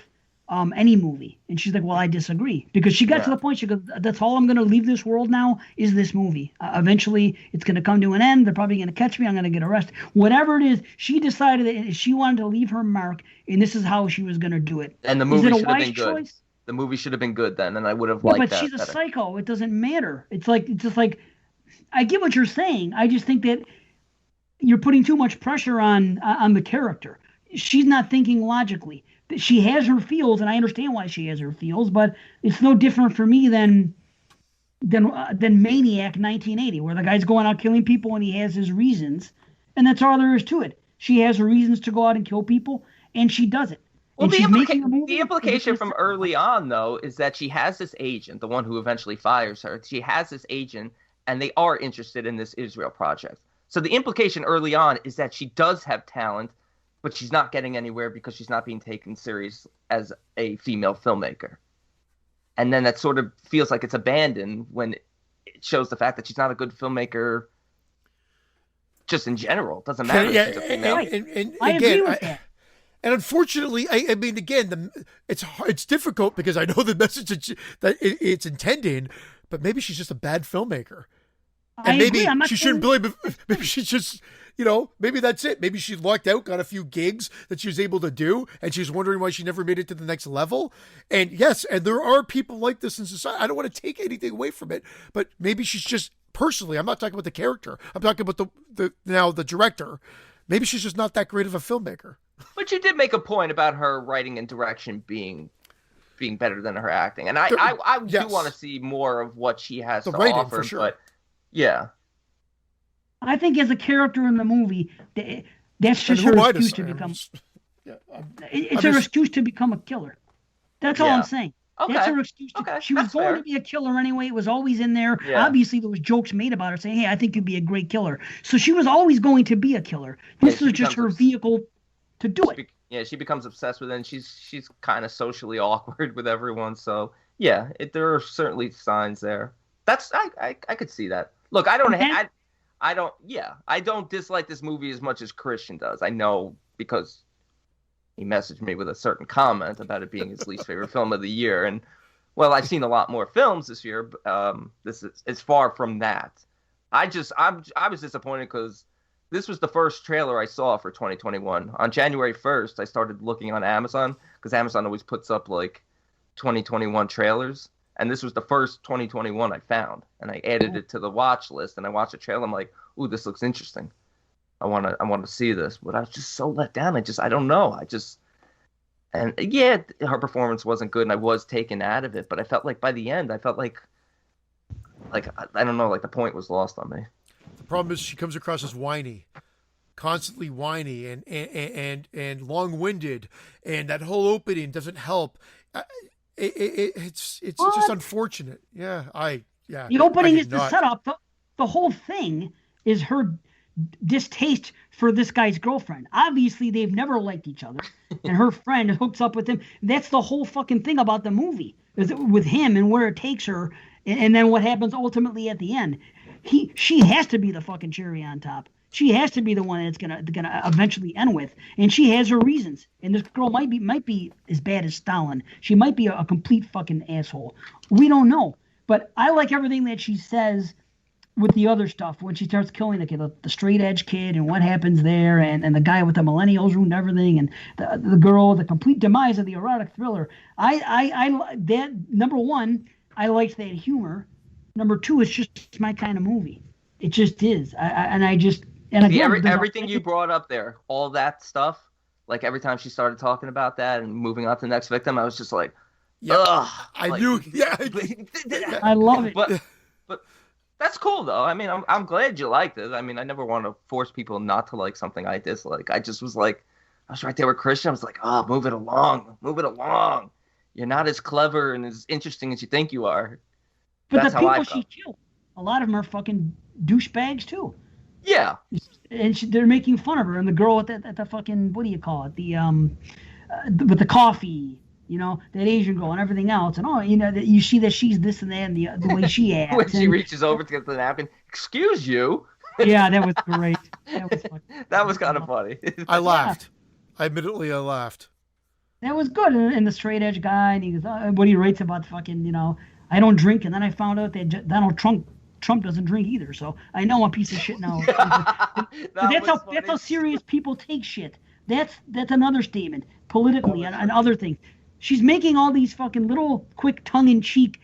any movie. And she's like, well, I disagree. Because she got to the point, she goes, that's all I'm going to leave this world now is this movie. Eventually, it's going to come to an end. They're probably going to catch me. I'm going to get arrested. Whatever it is, she decided that she wanted to leave her mark, and this is how she was going to do it. And the movie should have been good. Choice? The movie should have been good then, and I would have liked that. But she's a psycho. It doesn't matter. It's just like, I get what you're saying. I just think that you're putting too much pressure on the character. She's not thinking logically. She has her feels, and I understand why she has her feels, but it's no different for me than Maniac 1980, where the guy's going out killing people and he has his reasons, and that's all there is to it. She has her reasons to go out and kill people, and she does it. Well, the implication from early on, though, is that she has this agent, the one who eventually fires her. She has this agent, and they are interested in this Israel project. So the implication early on is that she does have talent, but she's not getting anywhere because she's not being taken serious as a female filmmaker. And then that sort of feels like it's abandoned when it shows the fact that she's not a good filmmaker just in general. It doesn't matter if she's a female. And I agree with that. And unfortunately, I mean, again, it's difficult because I know the message that it's intending, but maybe she's just a bad filmmaker. And maybe she shouldn't blame. Maybe she's just, maybe that's it. Maybe she lucked out, got a few gigs that she was able to do, and she was wondering why she never made it to the next level. And yes, and there are people like this in society. I don't want to take anything away from it, but maybe she's just personally. I'm not talking about the character. I'm talking about the director. Maybe she's just not that great of a filmmaker. But you did make a point about her writing and direction being better than her acting, and I Yes. do want to see more of what she has The to writing, offer. for sure. But yeah, I think as a character in the movie, that's just And who her am I to excuse say? to I'm become. just- yeah, It's I'm her just- excuse to become a killer. That's all Yeah. I'm saying. okay. That's her excuse. Okay, She was that's going fair. to be a killer anyway. It was always in there. Yeah. Obviously, there was jokes made about her saying, "Hey, I think you'd be a great killer." So she was always going to be a killer. This Yeah, is she just her becomes vehicle to do it. Yeah, she becomes obsessed with it, and she's kind of socially awkward with everyone. So yeah, there are certainly signs there. That's I could see that. Look, I don't dislike this movie as much as Christian does. I know because he messaged me with a certain comment about it being his least favorite film of the year, and well, I've seen a lot more films this year. It's far from that. I was disappointed because this was the first trailer I saw for 2021. On January 1st, I started looking on Amazon because Amazon always puts up like 2021 trailers, and this was the first 2021 I found, and I added it to the watch list, and I watched the trailer. I'm like, ooh, this looks interesting. I want to see this, but I was just so let down. I don't know. And yeah, her performance wasn't good, and I was taken out of it. But I felt like by the end, I felt like I don't know, like the point was lost on me. The problem is she comes across as whiny, constantly whiny and long-winded, and that whole opening doesn't help. It's just unfortunate. Yeah. The opening I is did the not- setup. The whole thing is her distaste for this guy's girlfriend. Obviously, they've never liked each other, and her friend hooks up with him. That's the whole fucking thing about the movie, is with him and where it takes her, and then what happens ultimately at the end. She has to be the fucking cherry on top. She has to be the one that's gonna eventually end with, and she has her reasons. And this girl might be as bad as Stalin. She might be a complete fucking asshole. We don't know, but I like everything that she says with the other stuff when she starts killing the kid, the straight edge kid, and what happens there, and the guy with the millennials ruined everything, and the girl, the complete demise of the erotic thriller. I that number one, I liked that humor. Number two, it's just my kind of movie. It just is. Everything you brought up there, all that stuff, like every time she started talking about that and moving on to the next victim, I was just like, ugh. I knew. Yeah. I love it. But that's cool though. I mean, I'm glad you liked it. I mean, I never want to force people not to like something I dislike. I just was like, I was right there with Christian. I was like, oh, move it along. You're not as clever and as interesting as you think you are. But That's the how I people she felt. killed, a lot of them are fucking douchebags too. Yeah. And they're making fun of her. And the girl at the fucking, what do you call it? With the coffee, that Asian girl and everything else. And that you see that she's this and that and the way she acts. When she and, reaches over to get the napkin, excuse you. yeah, that was great. That was kind of funny. I laughed. Admittedly, I laughed. That was good. And the straight edge guy, and he goes, what he writes about fucking, I don't drink, and then I found out that Donald Trump doesn't drink either, so I know I'm a piece of shit now. That's how serious people take shit. That's an understatement politically and other things. She's making all these fucking little quick tongue-in-cheek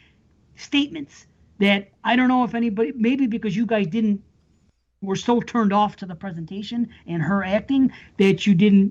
statements that I don't know if anybody, maybe because you guys were so turned off to the presentation and her acting that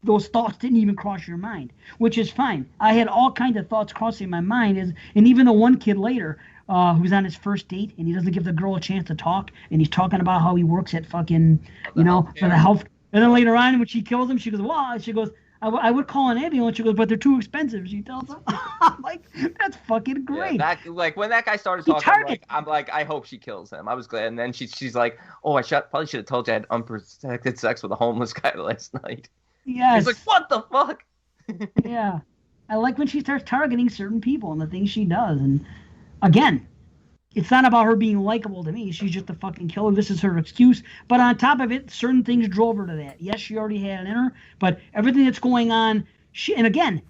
those thoughts didn't even cross your mind, which is fine. I had all kinds of thoughts crossing my mind, and even the one kid later who's on his first date, and he doesn't give the girl a chance to talk, and he's talking about how he works at fucking, for the health. And then later on, when she kills him, she goes, I would call an ambulance. She goes, but they're too expensive. She tells him. I'm like, that's fucking great. Yeah, when that guy started talking, I'm like, I hope she kills him. I was glad. And then she's like, oh, I probably should have told you I had unprotected sex with a homeless guy last night. Yes. He's like, what the fuck? Yeah. I like when she starts targeting certain people and the things she does. And again, it's not about her being likable to me. She's just a fucking killer. This is her excuse. But on top of it, certain things drove her to that. Yes, she already had it in her, but everything that's going on, and again,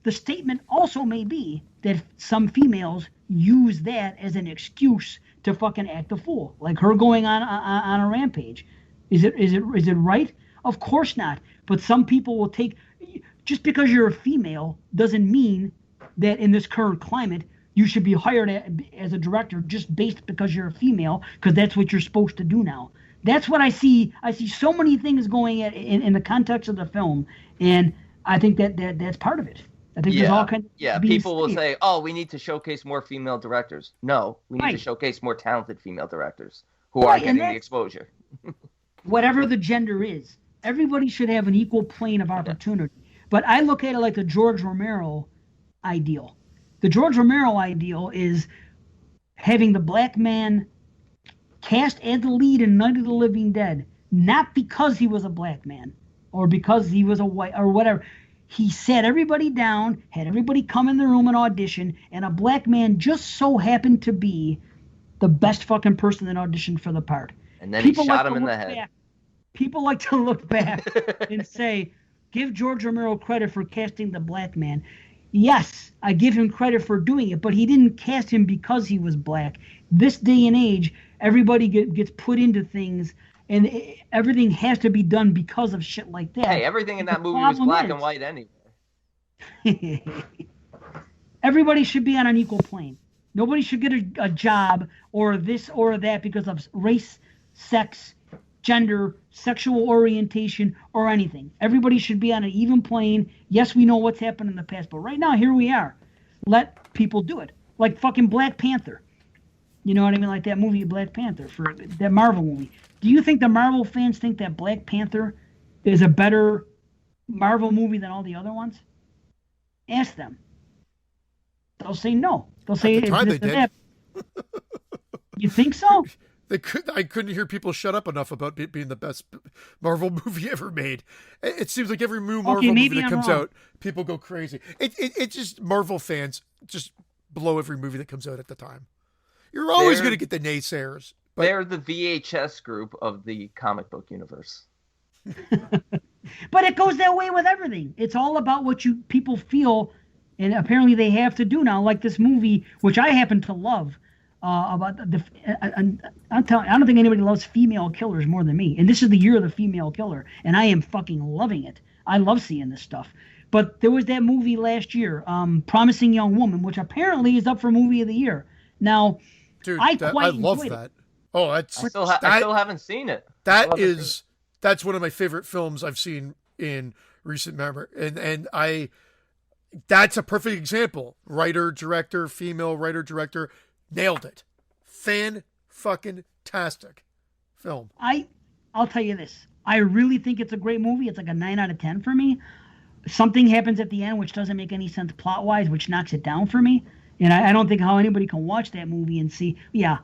the statement also may be that some females use that as an excuse to fucking act a fool. Like her going on a rampage. Is it right? Of course not. But some people will take, just because you're a female doesn't mean that in this current climate you should be hired as a director just based because you're a female, because that's what you're supposed to do now. That's what I see. I see so many things going in the context of the film, and I think that's part of it. I think there's all kinds of people will say, oh, we need to showcase more female directors. No, we need to showcase more talented female directors who are getting the exposure. Whatever the gender is, everybody should have an equal plane of opportunity. But I look at it like the George Romero ideal. The George Romero ideal is having the black man cast as the lead in Night of the Living Dead, not because he was a black man or because he was a white or whatever. He sat everybody down, had everybody come in the room and audition, and a black man just so happened to be the best fucking person that auditioned for the part. And then people he shot him in the head. People like to look back and say, give George Romero credit for casting the black man. Yes, I give him credit for doing it, but he didn't cast him because he was black. This day and age, everybody gets put into things, and everything has to be done because of shit like that. Hey, everything in that movie was black and white anyway. Everybody should be on an equal plane. Nobody should get a job or this or that because of race, sex, gender, sexual orientation, or anything. Everybody should be on an even plane. Yes, we know what's happened in the past, but right now, here we are. Let people do it. Like fucking Black Panther. You know what I mean? Like that movie Black Panther, for that Marvel movie. Do you think the Marvel fans think that Black Panther is a better Marvel movie than all the other ones? Ask them. They'll say no. They'll say they did. You think so? I couldn't hear people shut up enough about it being the best Marvel movie ever made. It seems like every new Marvel movie that comes out, people go crazy. It's just Marvel fans just blow every movie that comes out at the time. You're always going to get the naysayers. But they're the VHS group of the comic book universe. But it goes that way with everything. It's all about what people feel, and apparently they have to do now. Like this movie, which I happen to love. About I don't think anybody loves female killers more than me. And this is the year of the female killer, and I am fucking loving it. I love seeing this stuff. But there was that movie last year, Promising Young Woman, which apparently is up for Movie of the Year. Now, dude, I love that. It. Oh, I still haven't seen it. That's one of my favorite films I've seen in recent memory, and that's a perfect example. Writer, director, female writer, director. Nailed it. Fan-fucking-tastic film. I'll tell you this. I really think it's a great movie. It's like a 9 out of 10 for me. Something happens at the end which doesn't make any sense plot-wise, which knocks it down for me. And I don't think how anybody can watch that movie and see,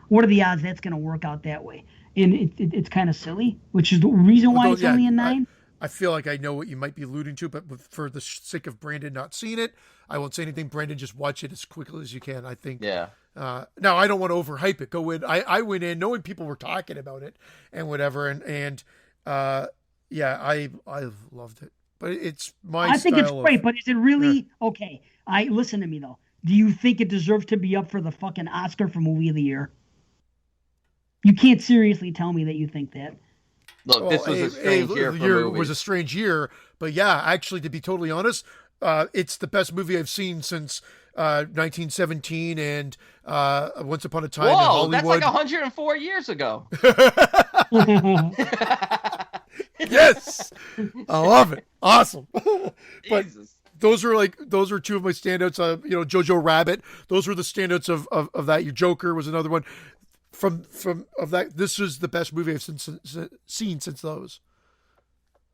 what are the odds that's going to work out that way? And it's kind of silly, which is the reason why it's only a 9. I feel like I know what you might be alluding to, but for the sake of Brandon not seeing it, I won't say anything. Brandon, just watch it as quickly as you can, I think. Yeah. Now, I don't want to overhype it. Go in. I went in knowing people were talking about it and whatever, I've loved it. But it's my I think it's style great, but is it really okay? Listen to me though. Do you think it deserves to be up for the fucking Oscar for Movie of the Year? You can't seriously tell me that you think that. Look, this was a strange year for movies. Was a strange year, but yeah, actually, to be totally honest, it's the best movie I've seen since 1917 and Once Upon a Time in Hollywood. That's like 104 years ago. Yes, I love it. Awesome. But Jesus. those are two of my standouts. Jojo Rabbit. Those were the standouts of that. Your Joker was another one. From that, this is the best movie I've seen since those.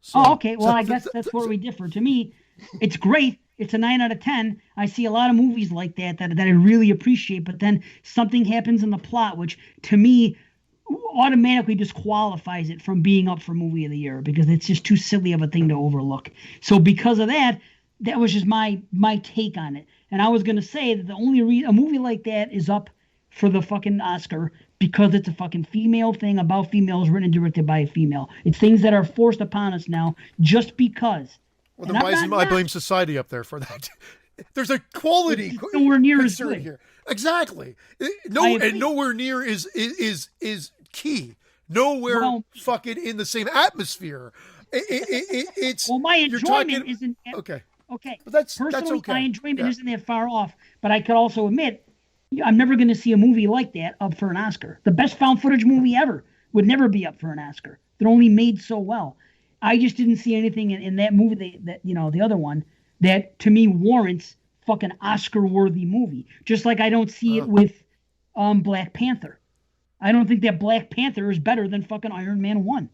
So, okay. Well, I guess that's where we differ. To me, it's great. It's a 9 out of 10. I see a lot of movies like that I really appreciate, but then something happens in the plot, which to me automatically disqualifies it from being up for Movie of the Year because it's just too silly of a thing to overlook. So because of that was just my take on it. And I was going to say that the only reason a movie like that is up for the fucking Oscar because it's a fucking female thing about females written and directed by a female. It's things that are forced upon us now just because. Well, then why isn't I blame society up there for that? There's a quality nowhere near as good here. Exactly. Nowhere near is key. nowhere Well- fucking in the same atmosphere. It's Well, my you're enjoyment talking- isn't okay. okay. But that's Personally, okay. my enjoyment Yeah. isn't that far off. But I could also admit, I'm never going to see a movie like that up for an Oscar. The best found footage movie ever would never be up for an Oscar. They're only made so well. I just didn't see anything in that movie that the other one that to me warrants fucking Oscar-worthy movie. Just like I don't see it with Black Panther. I don't think that Black Panther is better than fucking Iron Man 1.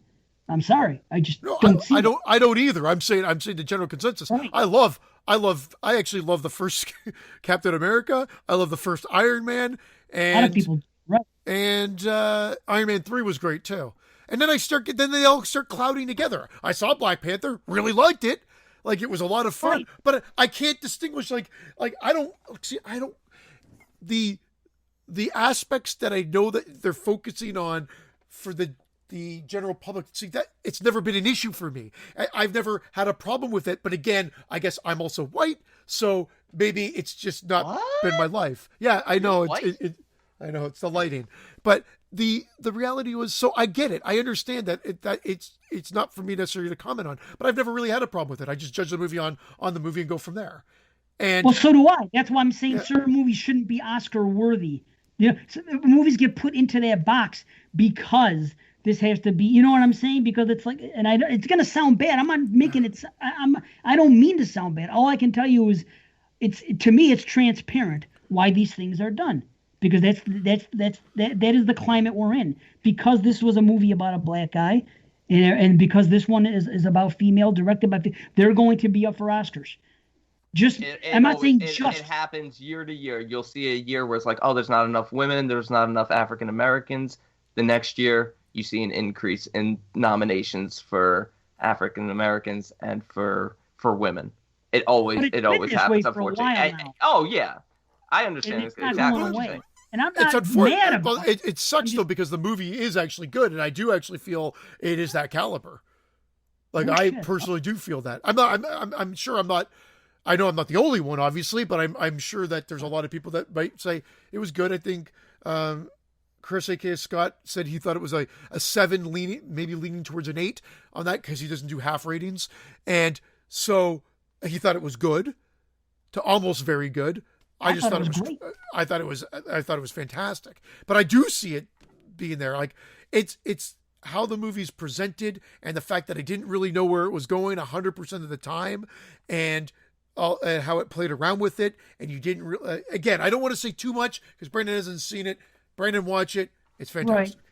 I'm sorry. I just don't see it. I don't either. I'm saying the general consensus. Right. I actually love the first Captain America. I love the first Iron Man, A lot of people, right? and Iron Man 3 was great too. And then then they all start clouding together. I saw Black Panther, really liked it. Like it was a lot of fun, Right. but I can't distinguish I don't the aspects that I know that they're focusing on for the general public. See, that it's never been an issue for me. I've never had a problem with it, but again, I guess I'm also white, so maybe it's just not been my life. Yeah, I know I know it's the lighting, but the reality was, so I get it. I understand that it's not for me necessarily to comment on, but I've never really had a problem with it. I just judge the movie on the movie and go from there. And Well, so do I. That's why I'm saying certain movies shouldn't be Oscar worthy. Movies get put into that box because this has to be. You know what I'm saying? Because it's like, and it's gonna sound bad. I'm not making it. I don't mean to sound bad. All I can tell you is, to me, it's transparent why these things are done. Because that is the climate we're in. Because this was a movie about a black guy, and because this one is about female, directed by, they're going to be up for Oscars. I'm not saying just. It happens year to year. You'll see a year where it's like, oh, there's not enough women, there's not enough African Americans. The next year, you see an increase in nominations for African Americans and for women. It always happens, unfortunately. Oh yeah, I understand It's not exactly going what you're away. saying. And I'm it's not unfortunate. mad about Well, it sucks though, because the movie is actually good, and I do actually feel it is that caliber. Like I personally do feel that. I'm sure I'm not. I know I'm not the only one, obviously, but I'm sure that there's a lot of people that might say it was good. I think Chris A.K.A. Scott said he thought it was a 7, maybe leaning towards an 8 on that, because he doesn't do half ratings, and so he thought it was good to almost very good. I just thought it was great. I thought it was fantastic. But I do see it being there. Like it's how the movie's presented, and the fact that I didn't really know where it was going 100% of the time, and how it played around with it, and you didn't really. Again, I don't want to say too much because Brandon hasn't seen it. Brandon, watch it; it's fantastic. Right.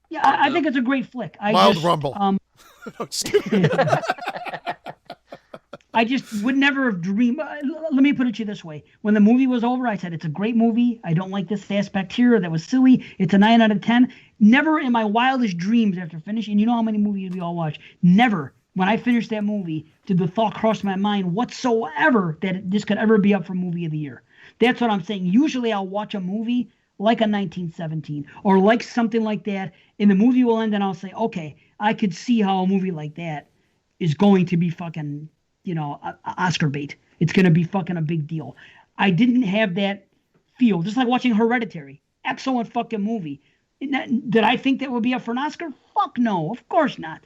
Yeah, I think it's a great flick. Mild rumble. No, just kidding. I just would never have dreamed. Let me put it to you this way: when the movie was over, I said it's a great movie. I don't like this aspect here. That was silly. It's a 9 out of 10. Never in my wildest dreams after finishing. You know how many movies we all watch? Never. When I finished that movie, did the thought cross my mind whatsoever that this could ever be up for Movie of the Year. That's what I'm saying. Usually I'll watch a movie like a 1917 or like something like that, and the movie will end and I'll say, okay, I could see how a movie like that is going to be fucking, Oscar bait. It's going to be fucking a big deal. I didn't have that feel. Just like watching Hereditary. Excellent fucking movie. Did I think that would be up for an Oscar? Fuck no. Of course not.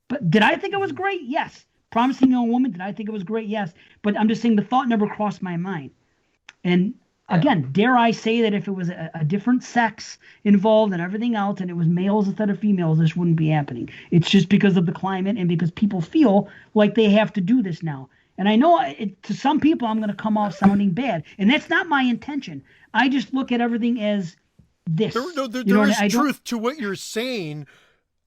But did I think it was great? Yes. Promising Young Woman, did I think it was great? Yes. But I'm just saying the thought never crossed my mind. And again, dare I say that if it was a different sex involved and everything else, and it was males instead of females, this wouldn't be happening. It's just because of the climate and because people feel like they have to do this now. And I know to some people I'm going to come off sounding bad. And that's not my intention. I just look at everything as this. There is truth to what you're saying.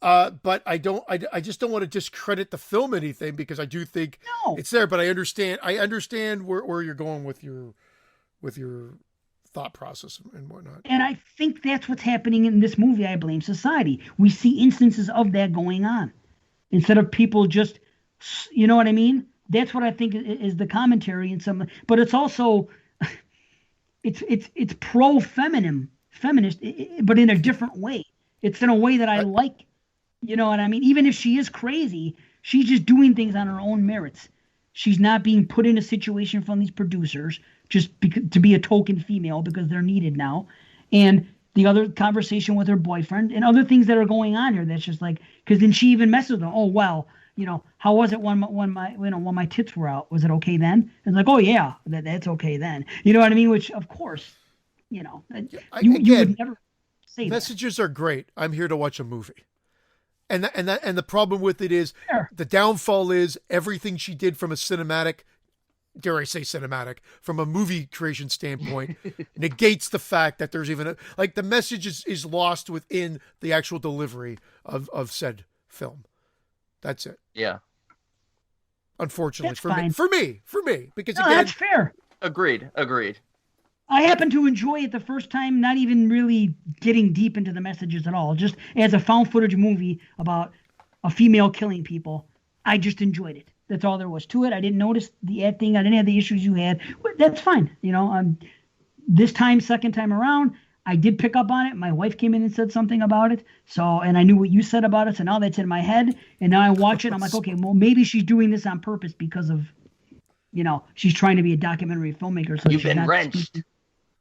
But I just don't want to discredit the film anything, because I do think it's there, but I understand where you're going with your thought process and whatnot. And I think that's what's happening in this movie, I Blame Society. We see instances of that going on instead of people just, you know what I mean? That's what I think is the commentary in some, but it's also, it's feminist, but in a different way. It's in a way that I like. You know what I mean? Even if she is crazy, she's just doing things on her own merits. She's not being put in a situation from these producers just to be a token female because they're needed now. And the other conversation with her boyfriend and other things that are going on here. That's just like, because then she even messes with them. Oh, well, how was it when my tits were out? Was it okay then? And like, oh yeah, that's okay then. You know what I mean? Which of course, you would never say messages are great. I'm here to watch a movie. And the problem with it is the downfall is everything she did from a cinematic, dare I say cinematic, from a movie creation standpoint, negates the fact that there's even the message is lost within the actual delivery of said film. That's it. Yeah. Unfortunately, That's for me, because no, again, that's fair. Agreed. I happened to enjoy it the first time, not even really getting deep into the messages at all. Just as a found footage movie about a female killing people, I just enjoyed it. That's all there was to it. I didn't notice the acting. I didn't have the issues you had. But that's fine. This time, second time around, I did pick up on it. My wife came in and said something about it. And I knew what you said about it. So now that's in my head. And now I watch it. And I'm like, okay, well, maybe she's doing this on purpose because of, she's trying to be a documentary filmmaker. So You've she's been not wrenched.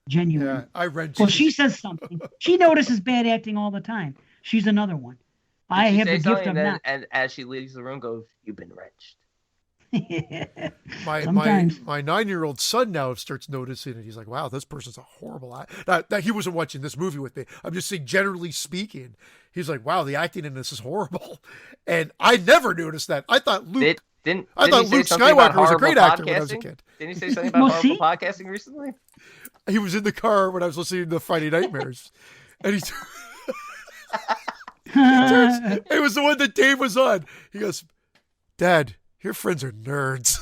Genuine. yeah, I read. Well, she says something. She notices bad acting all the time. She's another one. I have the gift of not. And as she leaves the room, goes, "You've been wrenched." My Sometimes. my 9-year-old son now starts noticing it. He's like, "Wow, this person's a horrible actor." That he wasn't watching this movie with me. I'm just saying, generally speaking, he's like, "Wow, the acting in this is horrible," and I never noticed that. I thought Luke. I thought Luke Skywalker was a great actor when I was a kid. Didn't he say something about horrible podcasting recently? He was in the car when I was listening to Friday Nightmares, and he turns. It was the one that Dave was on. He goes, "Dad, your friends are nerds."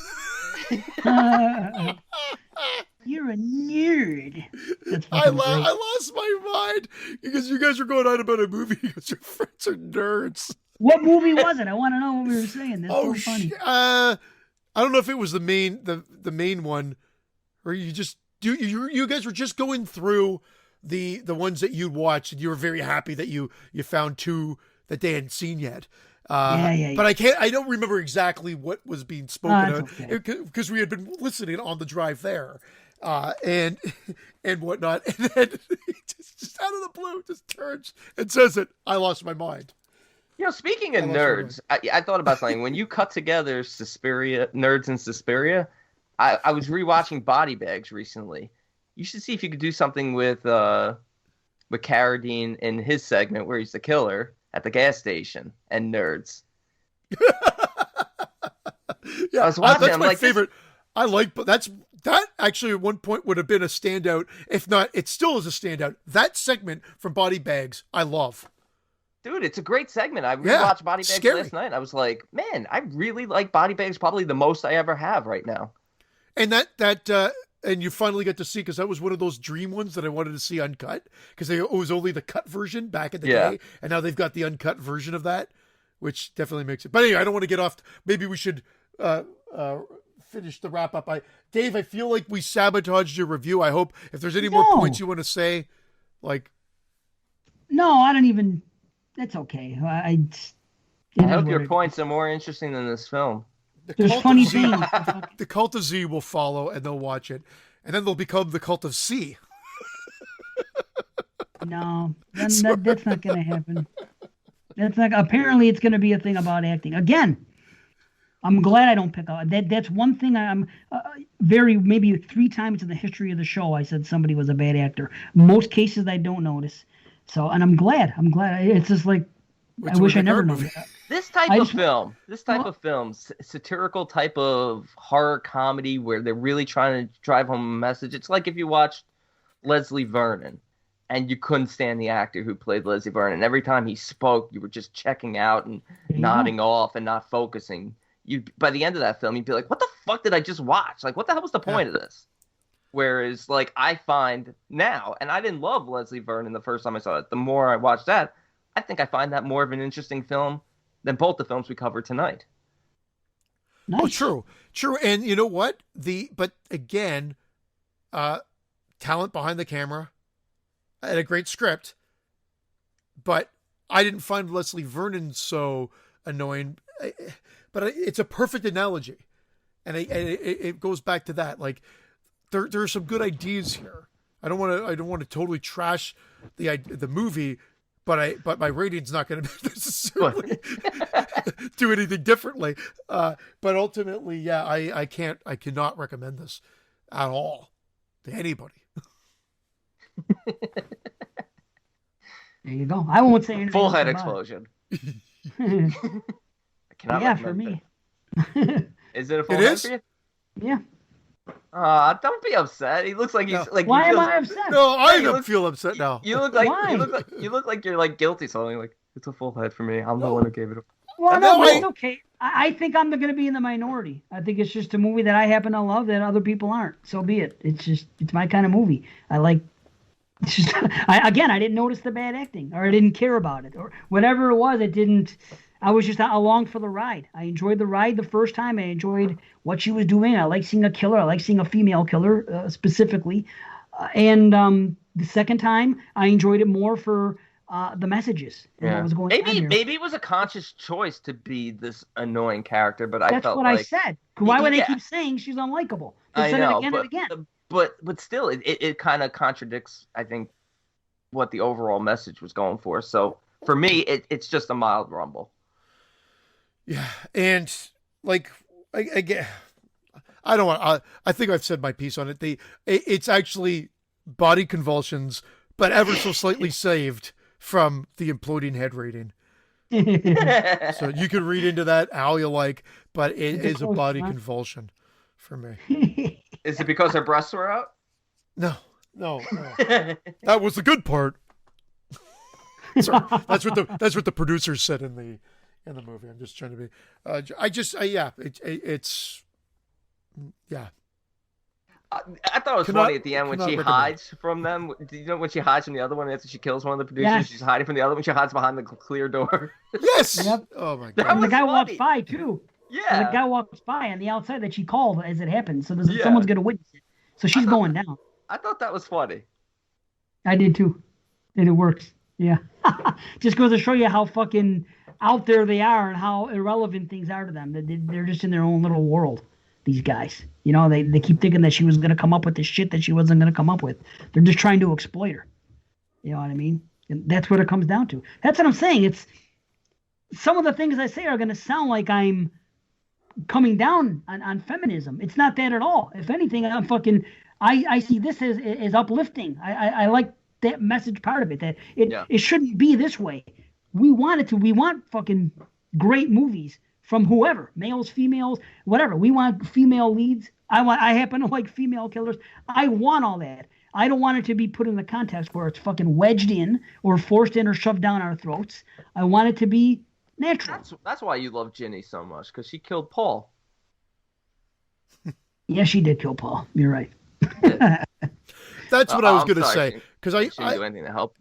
You're a nerd. That's I fucking great. lost my mind because you guys were going on about a movie. He goes, "Your friends are nerds." What movie was it? I want to know what we were saying. That's so funny. I don't know if it was the main one, or you guys were just going through the ones that you'd watched, and you were very happy that you found two that they hadn't seen yet. Yeah. But I don't remember exactly what was being spoken of because we had been listening on the drive there, and whatnot, and then he just out of the blue just turns and says it. I lost my mind. Speaking of nerds, I thought about something. When you cut together Nerds and Suspiria, I was rewatching Body Bags recently. You should see if you could do something with Carradine in his segment where he's the killer at the gas station and Nerds. Yeah, I was watching. That's my favorite. That actually at one point would have been a standout. If not, it still is a standout. That segment from Body Bags, I love. Dude, it's a great segment. I rewatched Body Bags last night. I was like, man, I really like Body Bags probably the most I ever have right now. And and you finally got to see, because that was one of those dream ones that I wanted to see uncut, because it was only the cut version back in the day, and now they've got the uncut version of that, which definitely makes it. But anyway, I don't want to get off. Maybe we should finish the wrap up. Dave, I feel like we sabotaged your review. I hope if there's any more points you want to say, like. No, I don't even. That's okay. I hope your points are more interesting than this film. There's funny things. The Cult of Z will follow, and they'll watch it, and then they'll become the Cult of C. No, that's not going to happen. That's not. Apparently, it's going to be a thing about acting again. I'm glad I don't pick up. That's one thing I'm maybe 3 times in the history of the show I said somebody was a bad actor. Most cases I don't notice. So, and I'm glad. It's just like, I wish I never knew that. This type of film, satirical type of horror comedy where they're really trying to drive home a message. It's like if you watched Leslie Vernon and you couldn't stand the actor who played Leslie Vernon. Every time he spoke, you were just checking out and nodding off and not focusing. By the end of that film, you'd be like, what the fuck did I just watch? Like, what the hell was the point of this? Whereas, like, I find now, and I didn't love Leslie Vernon the first time I saw it. The more I watched that, I think I find that more of an interesting film than both the films we covered tonight. Nice. Oh, true. And you know what? But again, talent behind the camera and a great script. But I didn't find Leslie Vernon so annoying. But it's a perfect analogy, and it goes back to that. Like, there are some good ideas here, I don't want to totally trash the movie, but my rating's not going to necessarily do anything differently. But ultimately, yeah, I cannot recommend this at all to anybody. There you go. I won't say anything. Full head about explosion. it. I cannot Yeah, for recommend me. it. Is it a full It head is? for you? Yeah. Don't be upset. He looks like he's No. like. Why he am feels, I upset? No, I you don't look- feel upset now. You look like Why? you look like you're like guilty. So I'm like, it's a full head for me. I'm the one who gave it a. Well, No, no, but I- it's okay. I think I'm going to be in the minority. I think it's just a movie that I happen to love that other people aren't. So be it. It's my kind of movie. I like. It's just, I didn't notice the bad acting, or I didn't care about it, or whatever it was. It didn't. I was just along for the ride. I enjoyed the ride the first time. I enjoyed what she was doing. I like seeing a killer. I like seeing a female killer specifically. And the second time, I enjoyed it more for the messages and what was going on here. Maybe it was a conscious choice to be this annoying character, but I That's felt what like I said. Why would they Yeah. keep saying she's unlikable? They I said know, it again but, and again. But still, it kind of contradicts, I think, what the overall message was going for. So for me, it's just a mild rumble. Yeah, and like I get, I don't want. I think I've said my piece on it. It's actually body convulsions, but ever so slightly saved from the imploding head rating. So you can read into that how you like, but it is a body convulsion for me. Is it because her breasts were out? No. That was the good part. Sorry, that's what the producers said in the movie. I'm just trying to be. It's yeah. I thought it was Cannot- funny at the end when cannot she recommend. hides from them. Do you know when she hides from the other one after she kills one of the producers? Yes. She's hiding from the other one. She hides behind the clear door. Yes. Yep. Oh my That god. And the was guy funny. walks by too. Yeah. The guy walks by on the outside that she called as it happened. So Yeah. someone's going to witness it. So she's going down. I thought that was funny. I did too. And it works. Yeah. Just goes to show you how fucking out there they are and how irrelevant things are to them. They're just in their own little world, these guys. You know, they keep thinking that she was going to come up with the shit that she wasn't going to come up with. They're just trying to exploit her. You know what I mean? And that's what it comes down to. That's what I'm saying. It's some of the things I say are going to sound like I'm coming down on feminism. It's not that at all. If anything, I see this as uplifting. I like that message part of it, that it shouldn't be this way. We want fucking great movies from whoever, males, females, whatever. We want female leads. I happen to like female killers. I want all that. I don't want it to be put in the context where it's fucking wedged in or forced in or shoved down our throats. I want it to be natural. That's why you love Ginny so much, because she killed Paul. Yeah, she did kill Paul. You're right. That's what I was I'm going to sorry. say because She didn't do anything to help.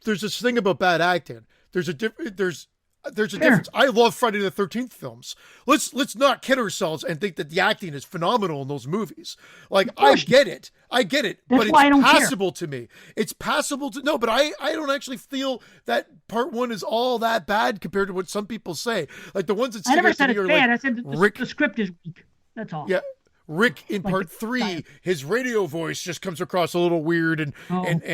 there's this thing about bad acting. There's a difference. Sure. I love Friday the 13th films. Let's not kid ourselves and think that the acting is phenomenal in those movies. Like I get it, That's but it's why I don't care. passable to me. It's passable to no, but I don't actually feel that part one is all that bad compared to what some people say. Like the ones that I never stick out said to it's me are bad. like I said Rick. the script is weak. That's all. Yeah. Rick in Like part the 3, style. his radio voice just comes across a little weird and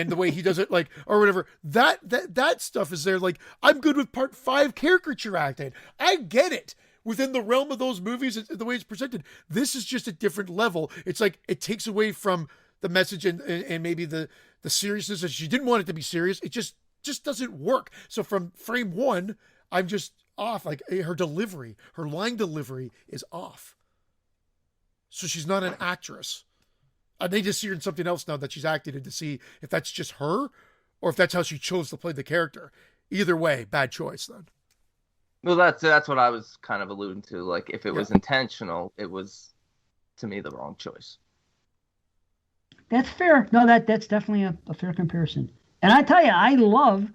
the way he does it, like, or whatever. That stuff is there. Like, I'm good with part 5 caricature acting. I get it within the realm of those movies, the way it's presented. This is just a different level. It's like it takes away from the message and maybe the seriousness. That she didn't want it to be serious. It just doesn't work. So from frame 1, I'm just off. Like her delivery, her line delivery is off. So she's not an actress. I need to see her in something else now that she's acted in to see if that's just her or if that's how she chose to play the character. Either way, bad choice then. Well, that's what I was kind of alluding to. Like, if it was intentional, it was, to me, the wrong choice. That's fair. No, that's definitely a fair comparison. And I tell you,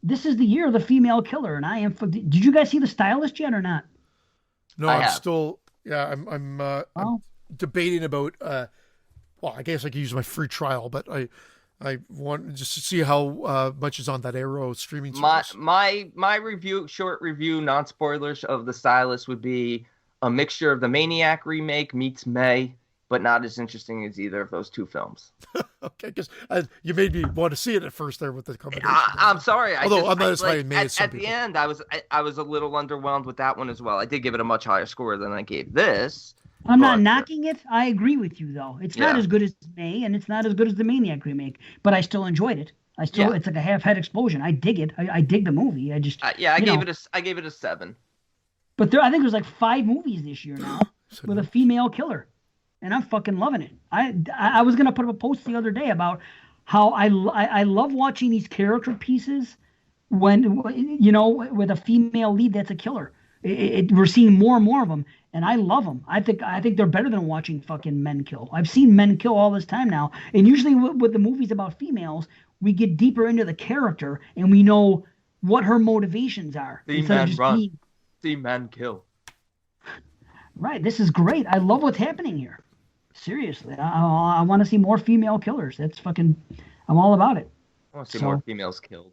this is the year of the female killer, and I am. Did you guys see The Stylist yet or not? No, I'm still. Yeah, I'm debating about. Well, I guess I could use my free trial, but I want just to see how much is on that Arrow streaming service. My short review, non-spoilers of The Stylist would be a mixture of the Maniac remake meets May but not as interesting as either of those two films. Okay, because you made me want to see it at first there with the combination. I'm sorry. Although I'm not as high like, in May as some at the people. end, I was a little underwhelmed with that one as well. I did give it a much higher score than I gave this. I'm not but- knocking it. I agree with you, though. It's not Yeah. as good as May, and it's not as good as the Maniac remake, but I still enjoyed it. It's like a half-head explosion. I dig it. I dig the movie. I just I gave it a 7. But I think there's like 5 movies this year now with a female killer, and I'm fucking loving it. I was gonna put up a post the other day about how I love watching these character pieces when with a female lead that's a killer. We're seeing more and more of them, and I love them. I think they're better than watching fucking men kill. I've seen men kill all this time now, and usually with the movies about females, we get deeper into the character and we know what her motivations are. See instead of men just run. being- See men kill. Right, this is great. I love what's happening here. Seriously, I want to see more female killers. That's fucking. I'm all about it. I want to see more females killed.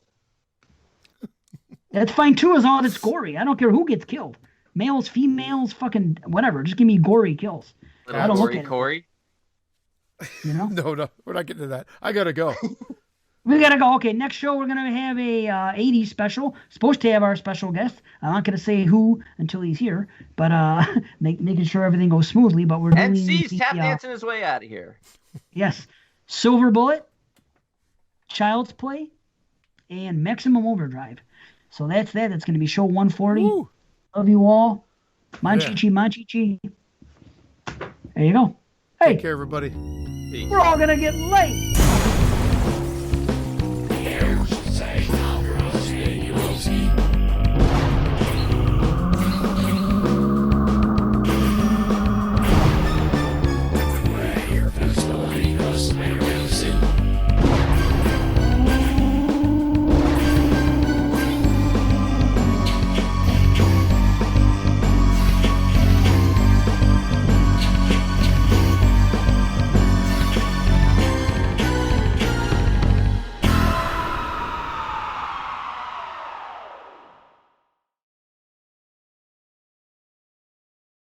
That's fine too, as long as it's gory. I don't care who gets killed. Males, females, fucking whatever. Just give me gory kills. I don't look at it. Corey. You know. No, we're not getting to that. I gotta go. We gotta go. Okay, next show we're gonna have a 80s special. Supposed to have our special guest. I'm not gonna say who until he's here, but making sure everything goes smoothly. But we're doing And C's the, tap dancing his way out of here. Yes, Silver Bullet, Child's Play, and Maximum Overdrive. So that's that. That's gonna be show 140. Woo. Love you all. Manchichi. There you go. Hey, Take care, everybody. we're all gonna get late.